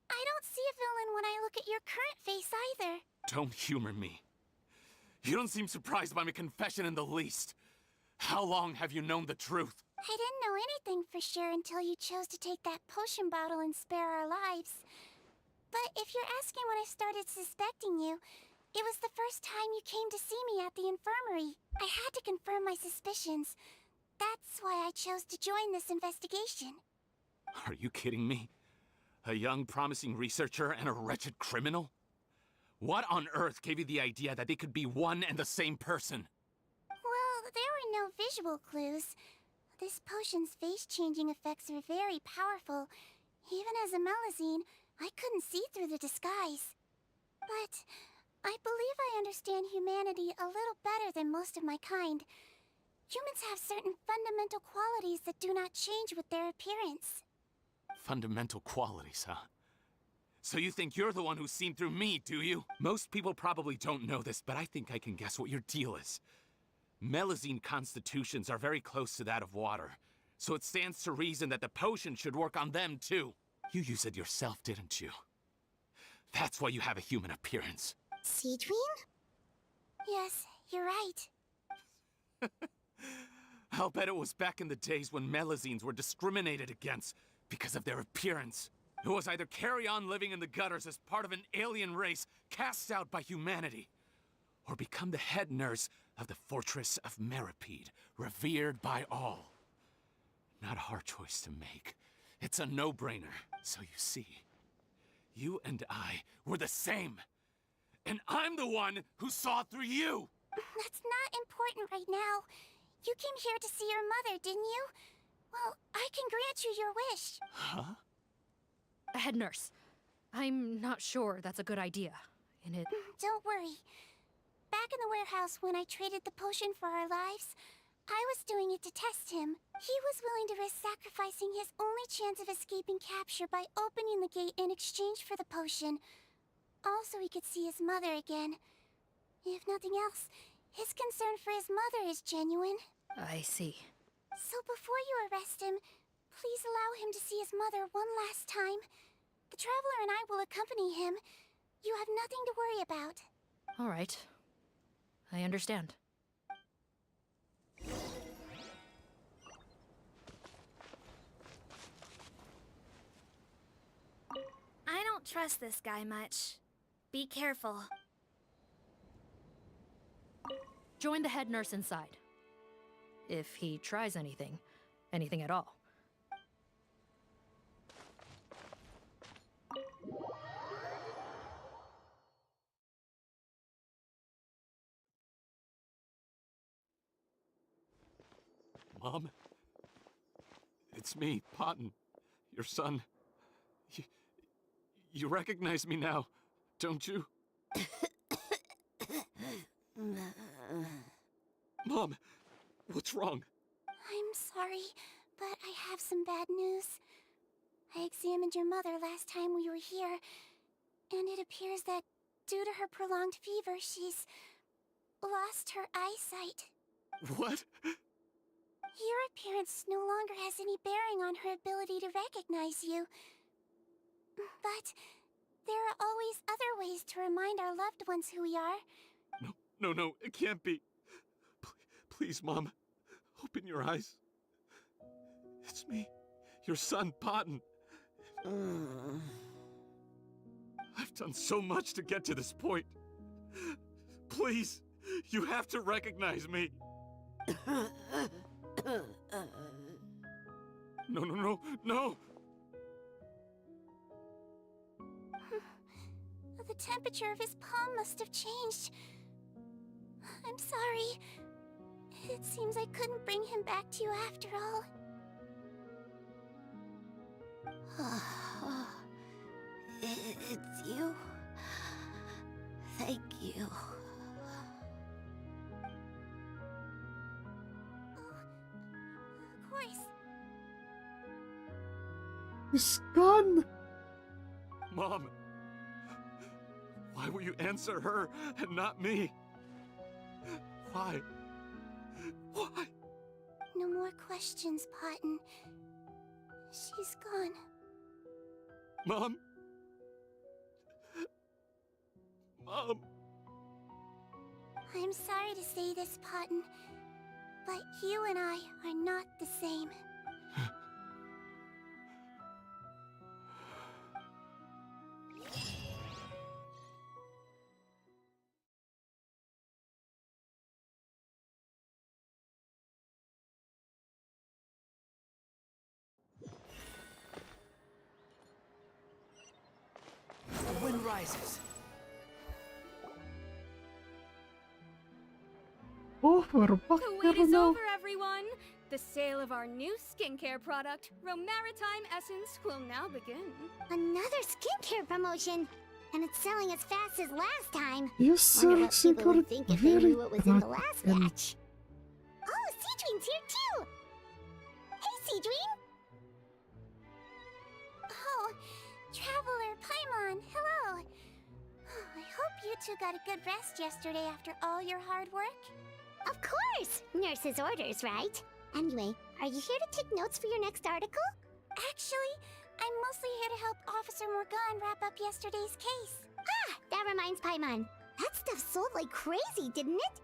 I don't see a villain when I look at your current face either. Don't humor me. You don't seem surprised by my confession in the least. How long have you known the truth? I didn't know anything for sure until you chose to take that potion bottle and spare our lives. But if you're asking when I started suspecting you, it was the first time you came to see me at the infirmary. I had to confirm my suspicions. That's why I chose to join this investigation. Are you kidding me? A young, promising researcher and a wretched criminal? What on earth gave you the idea that they could be one and the same person? Well, there were no visual clues. This potion's face-changing effects are very powerful. Even as a Melusine, I couldn't see through the disguise. But I believe I understand humanity a little better than most of my kind. Humans have certain fundamental qualities that do not change with their appearance. Fundamental qualities, huh? So you think you're the one who's seen through me, do you? Most people probably don't know this, but I think I can guess what your deal is. Melusine constitutions are very close to that of water, so it stands to reason that the potion should work on them too. You used it yourself, didn't you? That's why you have a human appearance. Sigurd? Yes, you're right. I'll bet it was back in the days when Melusines were discriminated against because of their appearance. It was either carry on living in the gutters as part of an alien race cast out by humanity, or become the head nurse of the fortress of Meripede, revered by all. Not a hard choice to make. It's a no-brainer. So you see, you and I were the same. And I'm the one who saw through you! That's not important right now. You came here to see your mother, didn't you? Well, I can grant you your wish. Huh? Head nurse, I'm not sure that's a good idea. And it... Don't worry. Back in the warehouse when I traded the potion for our lives, I was doing it to test him. He was willing to risk sacrificing his only chance of escaping capture by opening the gate in exchange for the potion. Also, he could see his mother again. If nothing else, his concern for his mother is genuine. I see. So before you arrest him, please allow him to see his mother one last time. The Traveler and I will accompany him. You have nothing to worry about. All right. I understand. I don't trust this guy much. Be careful. Join the head nurse inside. If he tries anything at all. Mom? It's me, Potton, your son. You recognize me now, don't you? Mom, what's wrong? I'm sorry, but I have some bad news. I examined your mother last time we were here, and it appears that due to her prolonged fever, she's lost her eyesight. What? Your appearance no longer has any bearing on her ability to recognize you. But there are always other ways to remind our loved ones who we are. No, it can't be. Please, Mom, open your eyes. It's me, your son, Potton. I've done so much to get to this point. Please, you have to recognize me. No. The temperature of his palm must have changed. I'm sorry. It seems I couldn't bring him back to you after all. It's you? Thank you. Of course. He's gone! Mom! Why will you answer her and not me? Why? Why? No more questions, Potton. She's gone. Mom? Mom? I'm sorry to say this, Potton, but you and I are not the same. The wind rises. Oh, we're back The wait here is now. over, everyone! The sale of our new skincare product, Romaritime Essence, will now begin. Another skincare promotion! And it's selling as fast as last time. Yes, Wonder what sir, people would think if they very knew what was in the bad last and- batch. Oh, Seedween's here too! Hey, Seedween! Oh, Traveler Paimon, hello! I hope you two got a good rest yesterday after all your hard work. Of course! Nurse's orders, right? Anyway, are you here to take notes for your next article? Actually, I'm mostly here to help Officer Morgan wrap up yesterday's case. Ah, that reminds Paimon. That stuff sold like crazy, didn't it?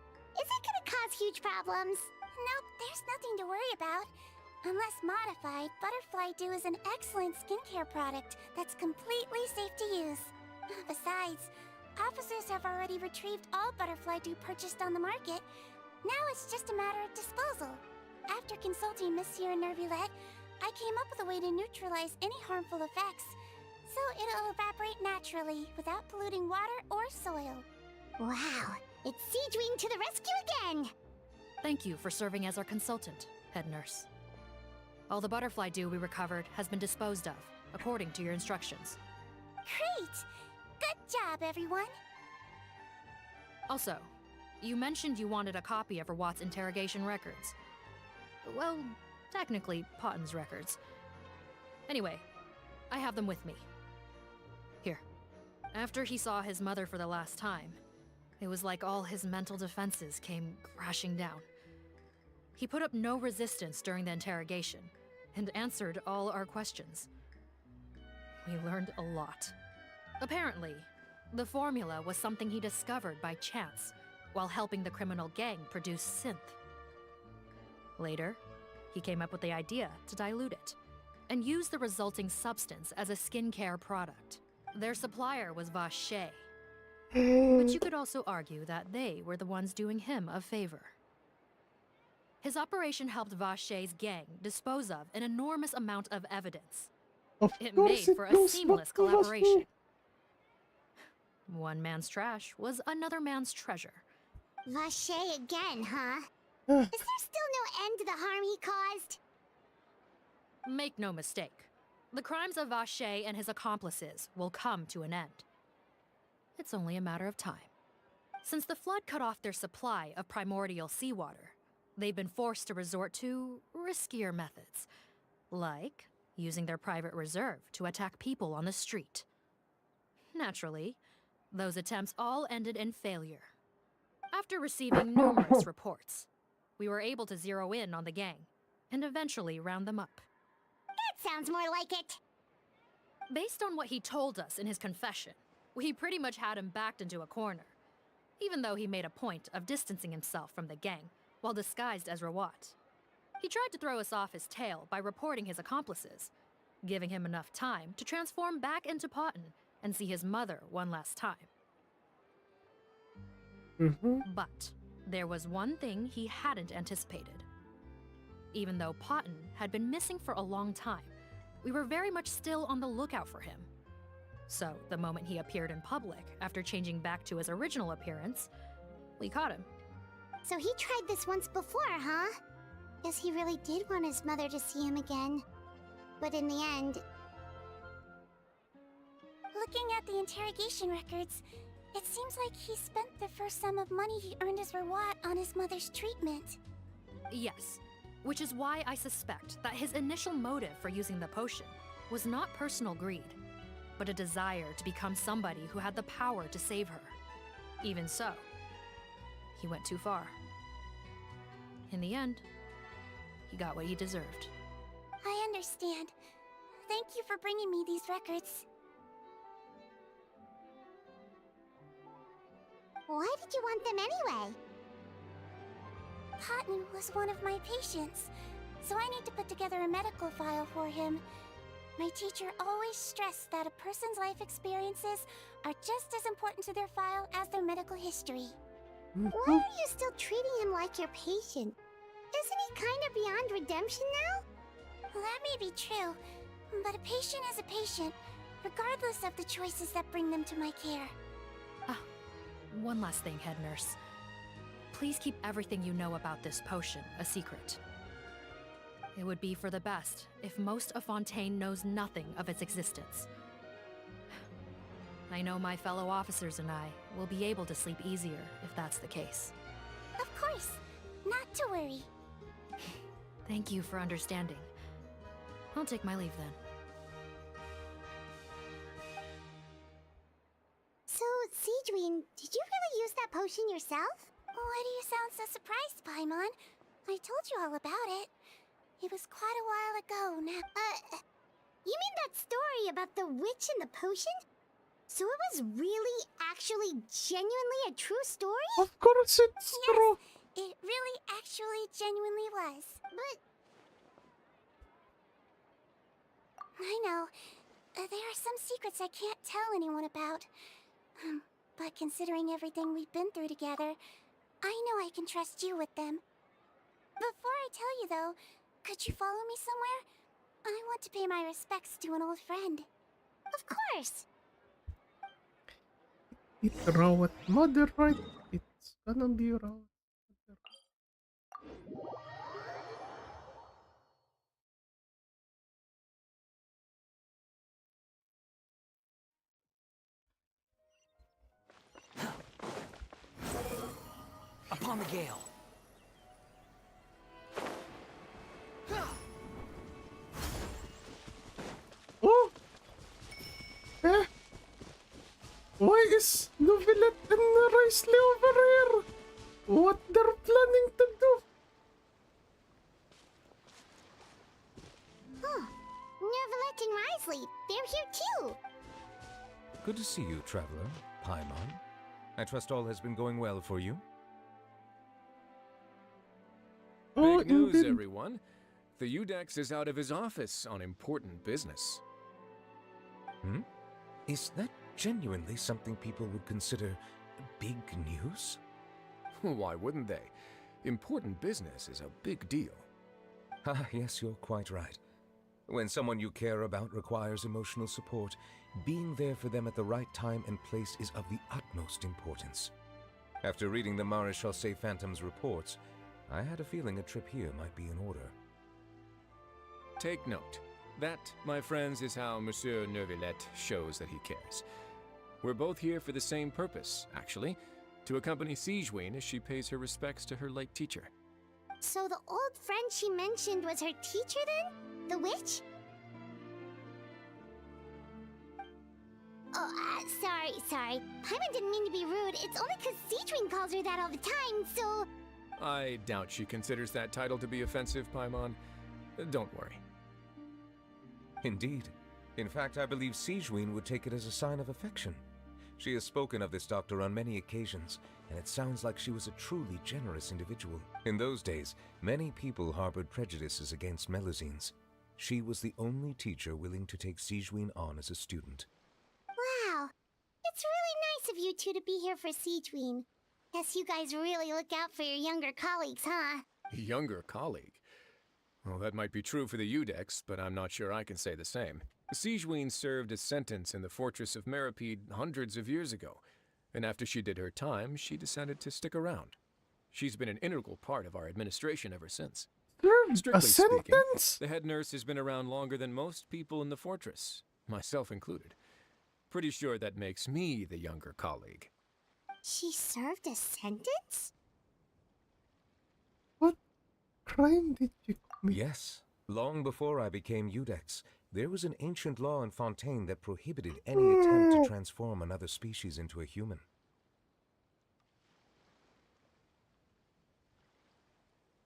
Is it gonna cause huge problems? Nope, there's nothing to worry about. Unless modified, Butterfly Dew is an excellent skincare product that's completely safe to use. Besides, officers have already retrieved all Butterfly Dew purchased on the market. Now it's just a matter of disposal. After consulting Monsieur Nervulette, I came up with a way to neutralize any harmful effects, so it'll evaporate naturally without polluting water or soil. Wow, it's Seedween to the rescue again! Thank you for serving as our consultant, head nurse. All the butterfly dew we recovered has been disposed of, according to your instructions. Great! Good job, everyone! Also, you mentioned you wanted a copy of Watt's interrogation records. Well, technically, Potton's records. Anyway, I have them with me. Here. After he saw his mother for the last time, it was like all his mental defenses came crashing down. He put up no resistance during the interrogation, and answered all our questions. We learned a lot. Apparently, the formula was something he discovered by chance, while helping the criminal gang produce synth. Later, he came up with the idea to dilute it, and use the resulting substance as a skincare product. Their supplier was Vache, but you could also argue that they were the ones doing him a favor. His operation helped Vache's gang dispose of an enormous amount of evidence. It made for a seamless collaboration. One man's trash was another man's treasure. Vache again, huh? Is there still no end to the harm he caused? Make no mistake, the crimes of Vache and his accomplices will come to an end. It's only a matter of time. Since the flood cut off their supply of primordial seawater, they've been forced to resort to riskier methods, like using their private reserve to attack people on the street. Naturally, those attempts all ended in failure. After receiving numerous reports, we were able to zero in on the gang and eventually round them up. That sounds more like it. Based on what he told us in his confession, we pretty much had him backed into a corner, even though he made a point of distancing himself from the gang while disguised as Rawat. He tried to throw us off his tail by reporting his accomplices, giving him enough time to transform back into Potton and see his mother one last time. But there was one thing he hadn't anticipated. Even though Potton had been missing for a long time, we were very much still on the lookout for him. So the moment he appeared in public after changing back to his original appearance, we caught him. So he tried this once before, huh? Guess he really did want his mother to see him again. But in the end... Looking at the interrogation records, It seems like he spent the first sum of money he earned as reward on his mother's treatment. Yes, which is why I suspect that his initial motive for using the potion was not personal greed, but a desire to become somebody who had the power to save her. Even so, he went too far. In the end, he got what he deserved. I understand. Thank you for bringing me these records. Why did you want them anyway? Cotton was one of my patients, so I need to put together a medical file for him. My teacher always stressed that a person's life experiences are just as important to their file as their medical history. Why are you still treating him like your patient? Isn't he kind of beyond redemption now? Well, that may be true, but a patient is a patient, regardless of the choices that bring them to my care. One last thing, head nurse. Please keep everything you know about this potion a secret. It would be for the best if most of Fontaine knows nothing of its existence. I know my fellow officers and I will be able to sleep easier if that's the case. Of course, not to worry. Thank you for understanding. I'll take my leave then. So, Sigurd, did you really use that potion yourself? Why do you sound so surprised, Paimon? I told you all about it. It was quite a while ago now. You mean that story about the witch and the potion? So it was really, actually, genuinely a true story? Of course it's true. It really, actually, genuinely was. But... I know. There are some secrets I can't tell anyone about. But considering everything we've been through together, I know I can trust you with them. Before I tell you, though, could you follow me somewhere? I want to pay my respects to an old friend. Of course! It's raw at mother, right? It's gonna be raw. Upon the gale. Oh! Why is Novelette and Risley over here? What they're planning to do? Huh. Neverlet and Risley, they're here too! Good to see you, traveler. Paimon. I trust all has been going well for you? Big news, everyone. The Udex is out of his office on important business. Is that genuinely something people would consider big news? Why wouldn't they? Important business is a big deal. Yes, you're quite right. When someone you care about requires emotional support, being there for them at the right time and place is of the utmost importance. After reading the Maréchal Phantom's reports, I had a feeling a trip here might be in order. Take note. That, my friends, is how Monsieur Neuvillette shows that he cares. We're both here for the same purpose, actually, to accompany Sigurd as she pays her respects to her late teacher. So the old friend she mentioned was her teacher then? The witch? Oh, sorry. Paimon didn't mean to be rude. It's only because Sigurd calls her that all the time, so... I doubt she considers that title to be offensive, Paimon. Don't worry. Indeed. In fact, I believe Sigurd would take it as a sign of affection. She has spoken of this doctor on many occasions, and it sounds like she was a truly generous individual. In those days, many people harbored prejudices against Melusines. She was the only teacher willing to take Sigurd on as a student. Wow. It's really nice of you two to be here for Sigurd. Guess you guys really look out for your younger colleagues, huh? Younger colleague? Well, that might be true for the Udex, but I'm not sure I can say the same. Sigurd served a sentence in the fortress of Meripede hundreds of years ago, and after she did her time, she decided to stick around. She's been an integral part of our administration ever since. Strictly speaking, the head nurse has been around longer than most people in the fortress, myself included. Pretty sure that makes me the younger colleague. She served a sentence? What crime did she commit? Yes. Long before I became Udex, there was an ancient law in Fontaine that prohibited any attempt to transform another species into a human.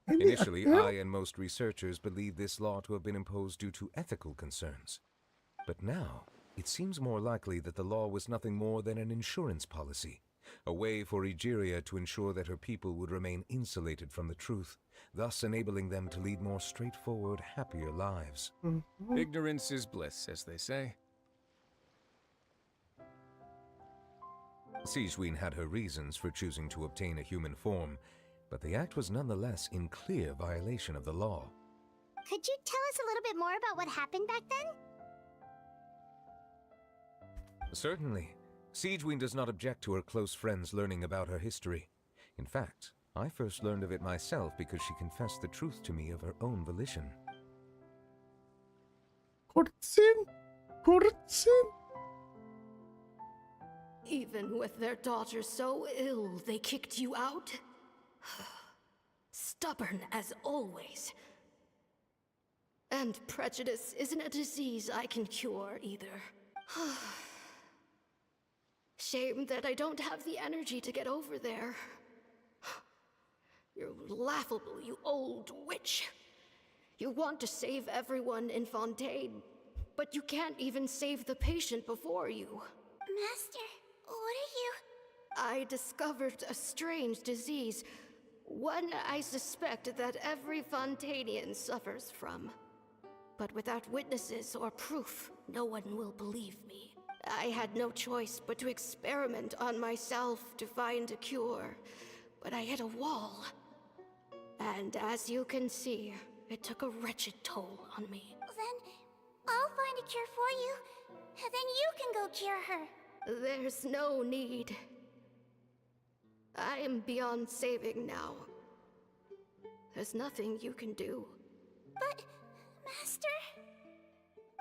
Initially, I and most researchers believed this law to have been imposed due to ethical concerns. But now, it seems more likely that the law was nothing more than an insurance policy, a way for Egeria to ensure that her people would remain insulated from the truth, thus enabling them to lead more straightforward, happier lives. Ignorance is bliss, as they say. Sigurd had her reasons for choosing to obtain a human form, but the act was nonetheless in clear violation of the law. Could you tell us a little bit more about what happened back then? Certainly. Sigurd does not object to her close friends learning about her history. In fact, I first learned of it myself because she confessed the truth to me of her own volition. Courtsin? Even with their daughter so ill, they kicked you out? Stubborn as always. And prejudice isn't a disease I can cure either. Shame that I don't have the energy to get over there. You're laughable, you old witch. You want to save everyone in Fontaine, but you can't even save the patient before you. Master, what are you... I discovered a strange disease, one I suspect that every Fontainian suffers from. But without witnesses or proof, no one will believe me. I had no choice but to experiment on myself to find a cure, but I hit a wall. And as you can see, it took a wretched toll on me. Then I'll find a cure for you, and then you can go cure her. There's no need. I am beyond saving now. There's nothing you can do. But, Master...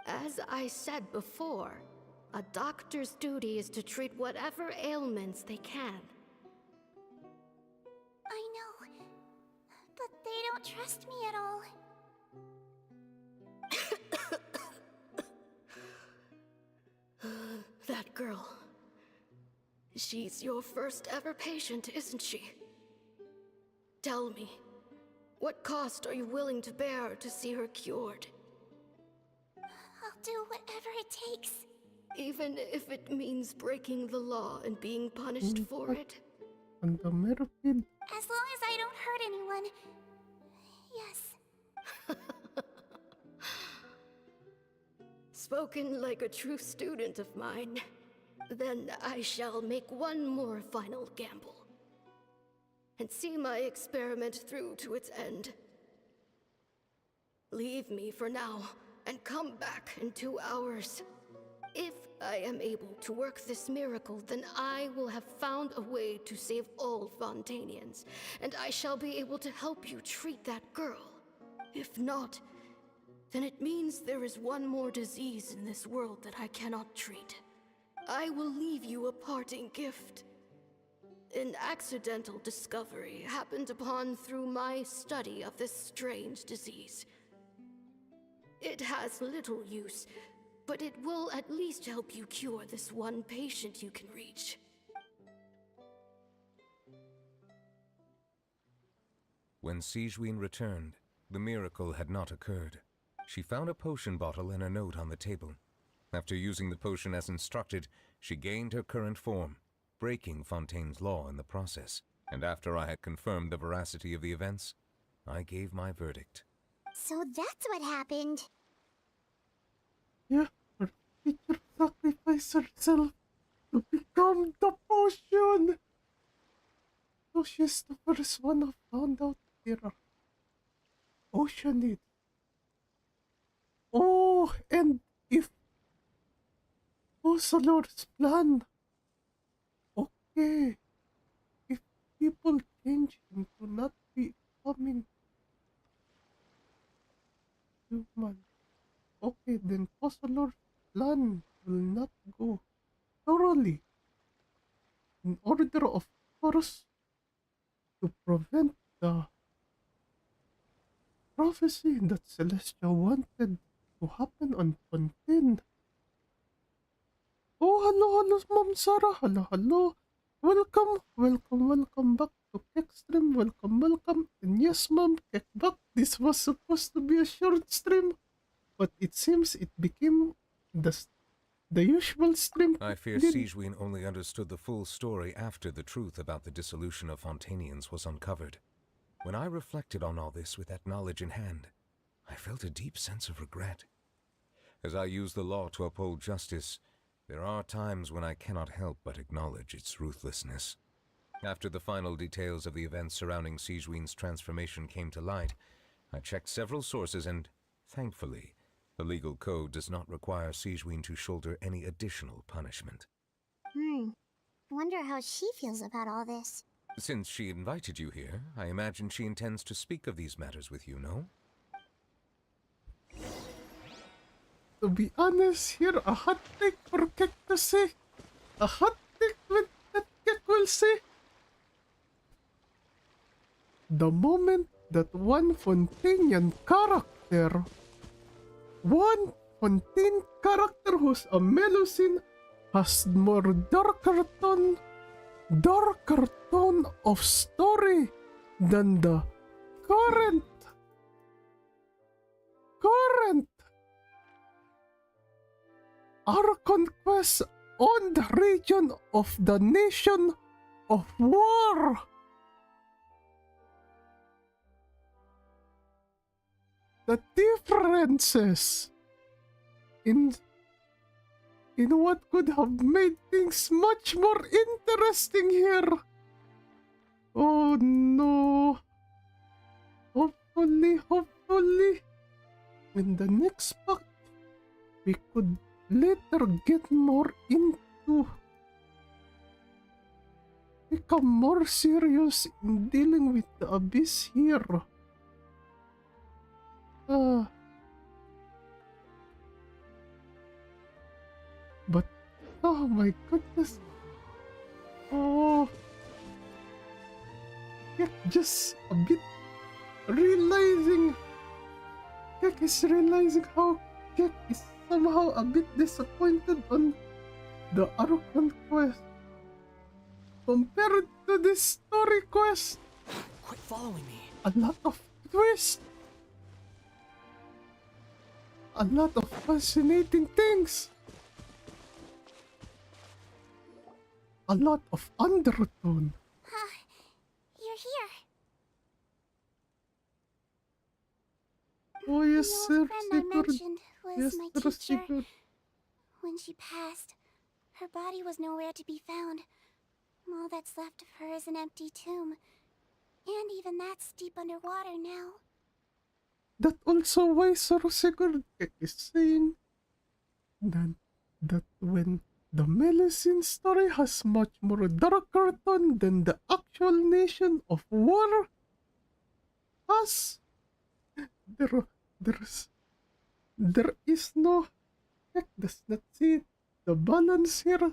As I said before, a doctor's duty is to treat whatever ailments they can. I know, but they don't trust me at all. That girl. She's your first ever patient, isn't she? Tell me, what cost are you willing to bear to see her cured? I'll do whatever it takes. Even if it means breaking the law and being punished for it? And the Merpid. As long as I don't hurt anyone. Yes. Spoken like a true student of mine. Then I shall make one more final gamble. And see my experiment through to its end. Leave me for now, and come back in 2 hours. If I am able to work this miracle, then I will have found a way to save all Fontainians, and I shall be able to help you treat that girl. If not, then it means there is one more disease in this world that I cannot treat. I will leave you a parting gift. An accidental discovery happened upon through my study of this strange disease. It has little use, but it will at least help you cure this one patient you can reach. When Sigurd returned, the miracle had not occurred. She found a potion bottle and a note on the table. After using the potion as instructed, she gained her current form, breaking Fontaine's law in the process. And after I had confirmed the veracity of the events, I gave my verdict. So that's what happened. Yeah, her teacher sacrificed herself to become the potion. So she's the first one who found out there are oceanids. Oh, and if Posalor's plan, okay, if people change him to not becoming human, okay, then Posalor's plan will not go thoroughly. in order, of course, to prevent the prophecy that Celestia wanted to happen on Fontaine. Oh, hello, Mom Sarah. Hello. Welcome back to Kek stream. Welcome. And yes, Mom, Kek back. This was supposed to be a short stream, but it seems it became the usual stream. I fear Sigurd only understood the full story after the truth about the dissolution of Fontanians was uncovered. When I reflected on all this with that knowledge in hand, I felt a deep sense of regret. As I use the law to uphold justice, there are times when I cannot help but acknowledge its ruthlessness. After the final details of the events surrounding Sigurd's transformation came to light, I checked several sources and, thankfully, the legal code does not require Sigurd to shoulder any additional punishment. Wonder how she feels about all this. Since she invited you here, I imagine she intends to speak of these matters with you, no? To be honest, here a hot take for Kek to say. A hot take that Kek will say. The moment that one Fontainian character, who's a Melusine, has more darker tone of story than the current our conquest on the region of the nation of war. The differences in what could have made things much more interesting here. Oh no. Hopefully, in the next part, we could later get more into become more serious in dealing with the abyss here. But oh my goodness. Oh, Kek just a bit realizing. Kek is realizing how Kek is somehow a bit disappointed on the Archon quest compared to this story quest. Quit following me. A lot of twists. A lot of fascinating things. A lot of undertone. You're here. Oh yes, The sir. old friend I mentioned was Yes, my sir, teacher. Sigurd. When she passed, her body was nowhere to be found. All that's left of her is an empty tomb. And even that's deep underwater now. That also why Sir Sigurd is saying that when the Melusine story has much more darker tone than the actual nation of war has. There is no Kek does not see the balance here.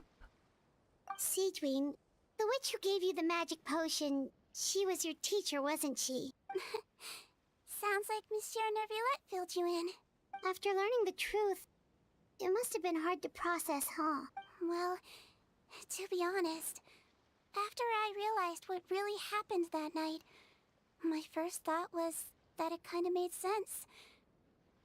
Sigurd, the witch who gave you the magic potion, she was your teacher, wasn't she? Sounds like Monsieur Neuvillette filled you in. After learning the truth, it must have been hard to process, huh? Well, to be honest, after I realized what really happened that night, my first thought was that it kind of made sense.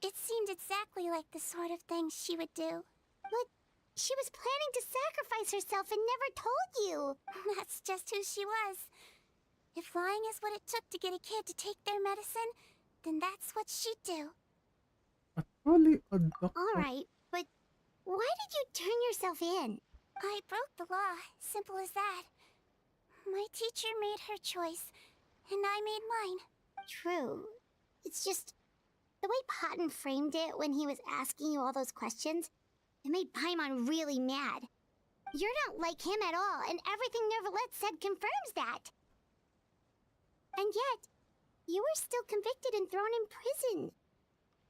It seemed exactly like the sort of thing she would do. But she was planning to sacrifice herself and never told you. That's just who she was. If lying is what it took to get a kid to take their medicine, then that's what she'd do. Alright, but why did you turn yourself in? I broke the law, simple as that. My teacher made her choice, and I made mine. True. It's just the way Patton framed it when he was asking you all those questions, it made Paimon really mad. You're not like him at all, and everything Neuvillette said confirms that. And yet, you were still convicted and thrown in prison.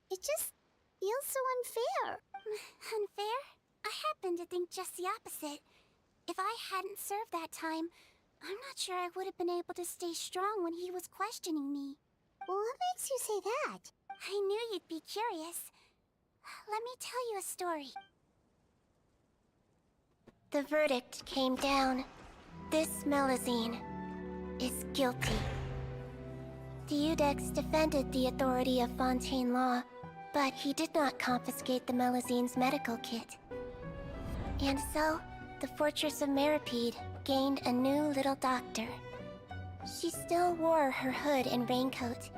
It just feels so unfair. Unfair? I happen to think just the opposite. If I hadn't served that time, I'm not sure I would have been able to stay strong when he was questioning me. What makes you say that? I knew you'd be curious. Let me tell you a story. The verdict came down. This Melazine is guilty. The Eudex defended the authority of Fontaine law, but he did not confiscate the Melazine's medical kit. And so, the Fortress of Meripede gained a new little doctor. She still wore her hood and raincoat,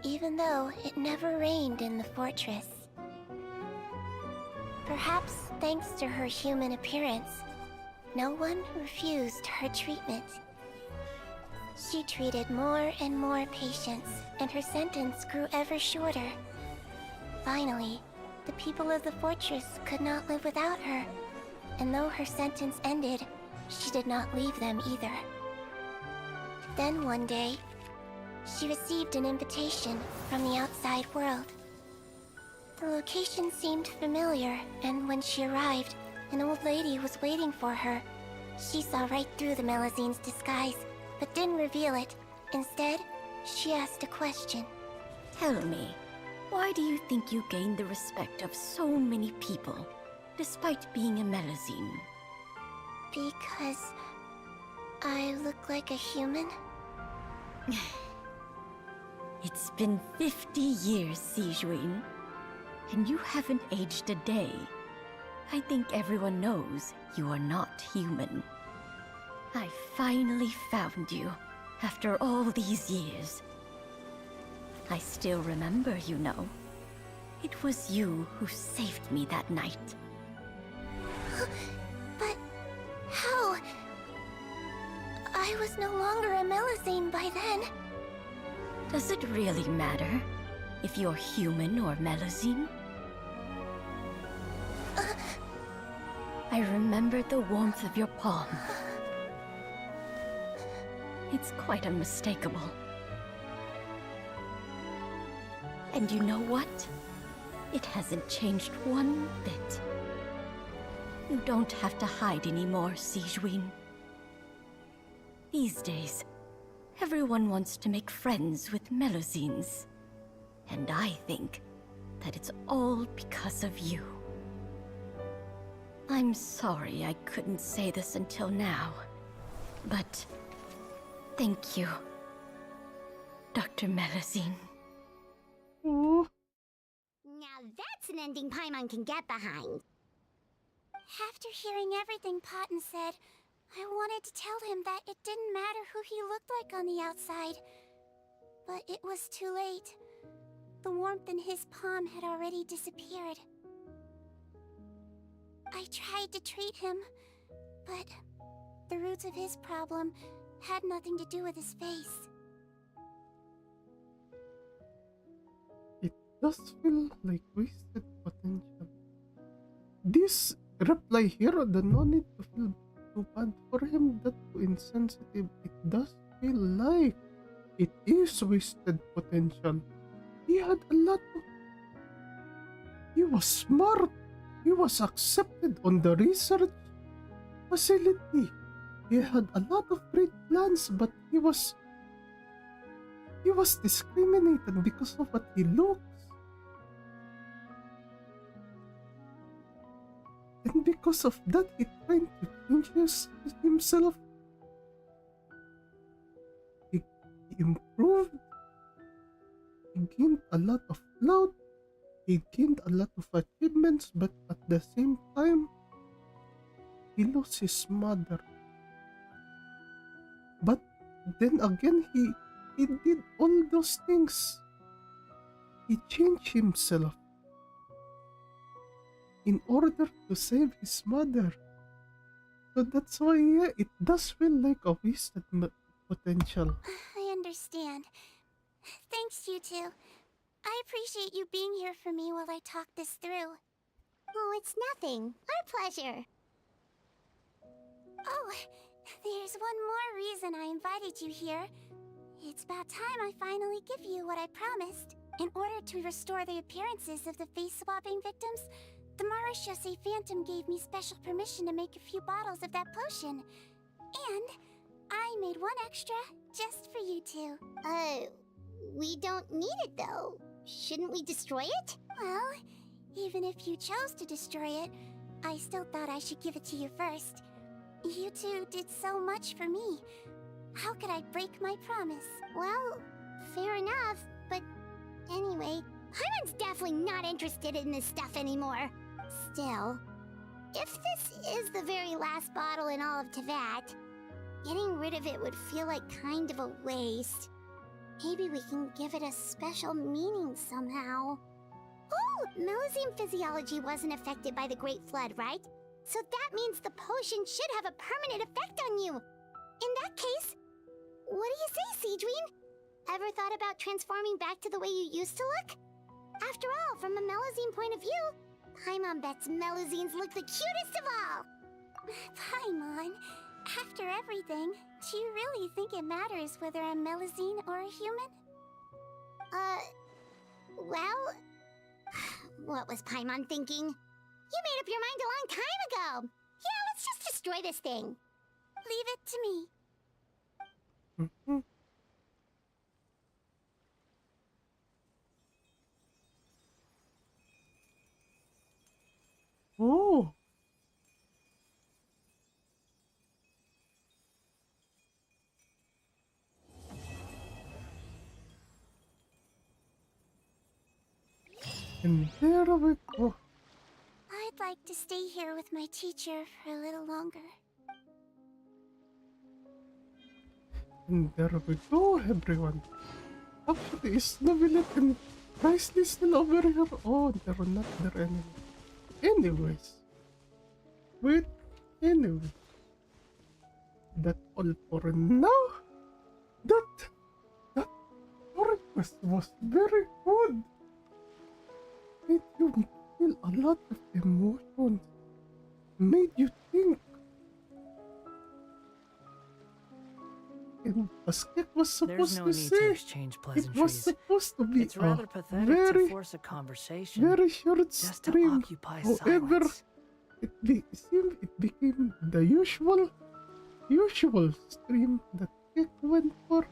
even though it never rained in the fortress. Perhaps thanks to her human appearance, no one refused her treatment. She treated more and more patients, and her sentence grew ever shorter. Finally, the people of the fortress could not live without her, and though her sentence ended, she did not leave them either. Then one day, she received an invitation from the outside world. The location seemed familiar, and when she arrived, an old lady was waiting for her. She saw right through the Melazine's disguise, but didn't reveal it. Instead, she asked a question. Tell me, why do you think you gained the respect of so many people, despite being a Melazine? Because I look like a human? It's been 50 years, Sigurd, and you haven't aged a day. I think everyone knows you are not human. I finally found you, after all these years. I still remember, you know. It was you who saved me that night. But how? I was no longer a Melazine by then. Does it really matter if you're human or Melazine? I remember the warmth of your palm. It's quite unmistakable. And you know what? It hasn't changed one bit. You don't have to hide anymore, Sigurd. These days, everyone wants to make friends with Melazines. And I think that it's all because of you. I'm sorry I couldn't say this until now, but thank you, Dr. Melazine. Now that's an ending Paimon can get behind. After hearing everything Potten said, I wanted to tell him that it didn't matter who he looked like on the outside. But it was too late. The warmth in his palm had already disappeared. I tried to treat him, but the roots of his problem had nothing to do with his face. It does feel like wasted potential. This reply here, the no need to feel too bad for him, that too insensitive. It does feel like it is wasted potential. He had a lot of... He was smart. He was accepted on the research facility. He had a lot of great plans, but he was discriminated because of what he looks. And because of that, he tried to change himself. He improved. He gained a lot of clout. He gained a lot of achievements, but at the same time, he lost his mother. But then again, he did all those things. He changed himself in order to save his mother. So that's why, yeah, it does feel like a wasted potential. I understand. Thanks, you two. I appreciate you being here for me while I talk this through. Oh, it's nothing. Our pleasure. Oh, there's one more reason I invited you here. It's about time I finally give you what I promised. In order to restore the appearances of the face-swapping victims, The Marechaussee Phantom gave me special permission to make a few bottles of that potion. And I made one extra just for you two. We don't need it though. Shouldn't we destroy it? Well, even if you chose to destroy it, I still thought I should give it to you first. You two did so much for me. How could I break my promise? Well, fair enough, but anyway, Paimon's definitely not interested in this stuff anymore. Still, if this is the very last bottle in all of Teyvat, getting rid of it would feel like kind of a waste. Maybe we can give it a special meaning somehow. Oh, Melusine physiology wasn't affected by the Great Flood, right? So that means the potion should have a permanent effect on you. In that case, what do you say, Sigurd? Ever thought about transforming back to the way you used to look? After all, from a Melusine point of view, Paimon bets Melusines look the cutest of all! Paimon, after everything, do you really think it matters whether I'm Melusine or a human? Well... What was Paimon thinking? You made up your mind a long time ago! Yeah, let's just destroy this thing! Leave it to me. Oh. And there we go. I'd like to stay here with my teacher for a little longer. And there we go, everyone. Actually, is Novelet and Presley still over here? Oh, they're not there anymore. Anyways. Wait, anyway. That's all for now. That request was very good. Made you feel a lot of emotions. Made you think. And as Kek was supposed to say, it was supposed to be it's rather pathetic very, to force a conversation very short just stream. to occupy However, silence. it became the usual stream that Kek went for.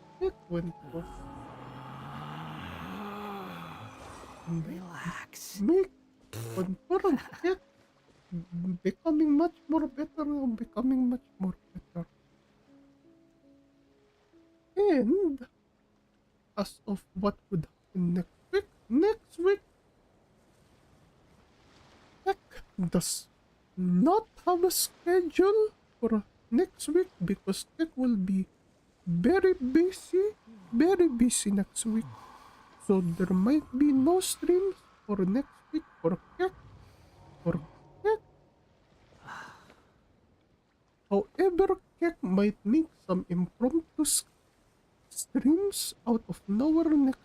Relax. Make confirm Kek becoming much more better now, becoming much more better. And as of what would happen next week, Kek does not have a schedule for next week because Kek will be very busy next week. So there might be no streams for next week for Kek. However, Kek might make some impromptu streams out of nowhere next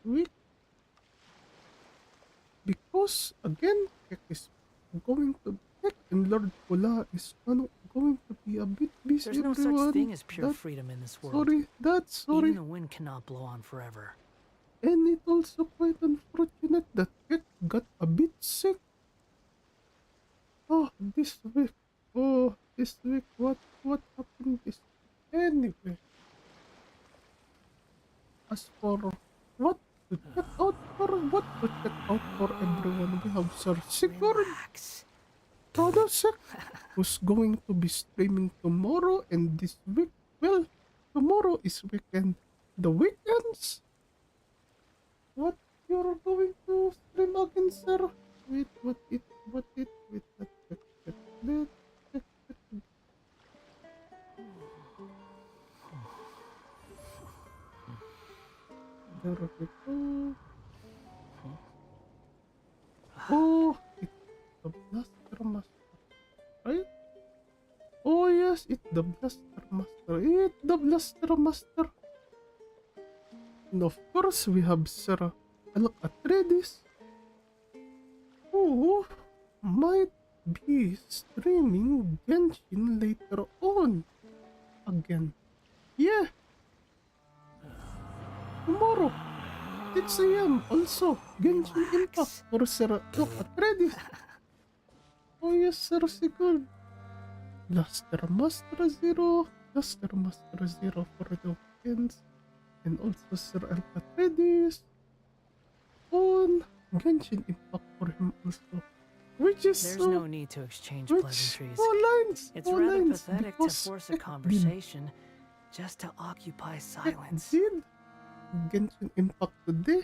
week. Because again, Kek and Lord Pola is going to be a bit busy. There's no everyone. such thing as pure freedom in this world. Sorry. Even the wind cannot blow on forever. And it's also quite unfortunate that Kek got a bit sick. This week, what happened this week? Anyway. As for what to check out for everyone, we have Sir Sigurd Chronosecht, who's going to be streaming tomorrow and this week. Well, tomorrow is weekend. The weekends? What you're going to stream again, sir? Wait, there we go. Oh, it's the Blaster Master, right? Oh yes, it's the Blaster Master. And of course, we have Sir Elk Atreides, who might be streaming Genshin later on again. Yeah. Tomorrow, 6 AM, also Genshin Impact for Sir Elk Atreides. Oh yes, Sir Sigurd. Blaster Master Zero for the weekends, and also Sir Elk Atreides on Genshin Impact for him also. Which is There's so, no need to exchange which pleasantries. lines, It's rather lines, pathetic to because force a Kek conversation just to occupy silence. did Genshin Impact today,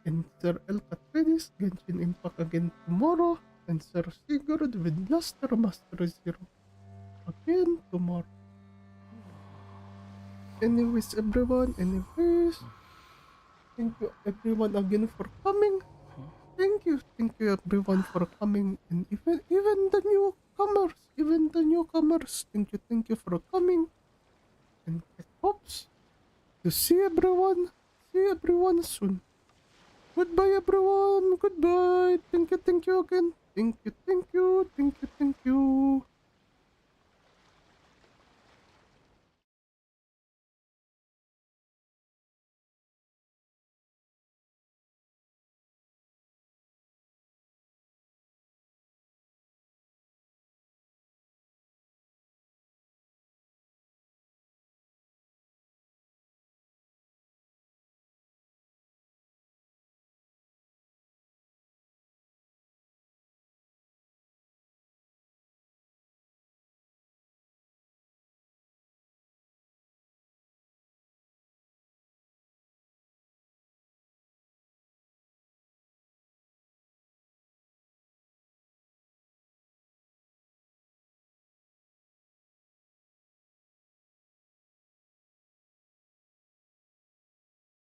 and Sir Elk Atreides Genshin Impact again tomorrow, and Sir Sigurd with Blaster Master Zero again tomorrow. Anyways, everyone, thank you everyone again for coming. Thank you everyone for coming, and even the newcomers, thank you for coming, and I hopes to see everyone soon. Goodbye everyone, goodbye. Thank you again. Thank you.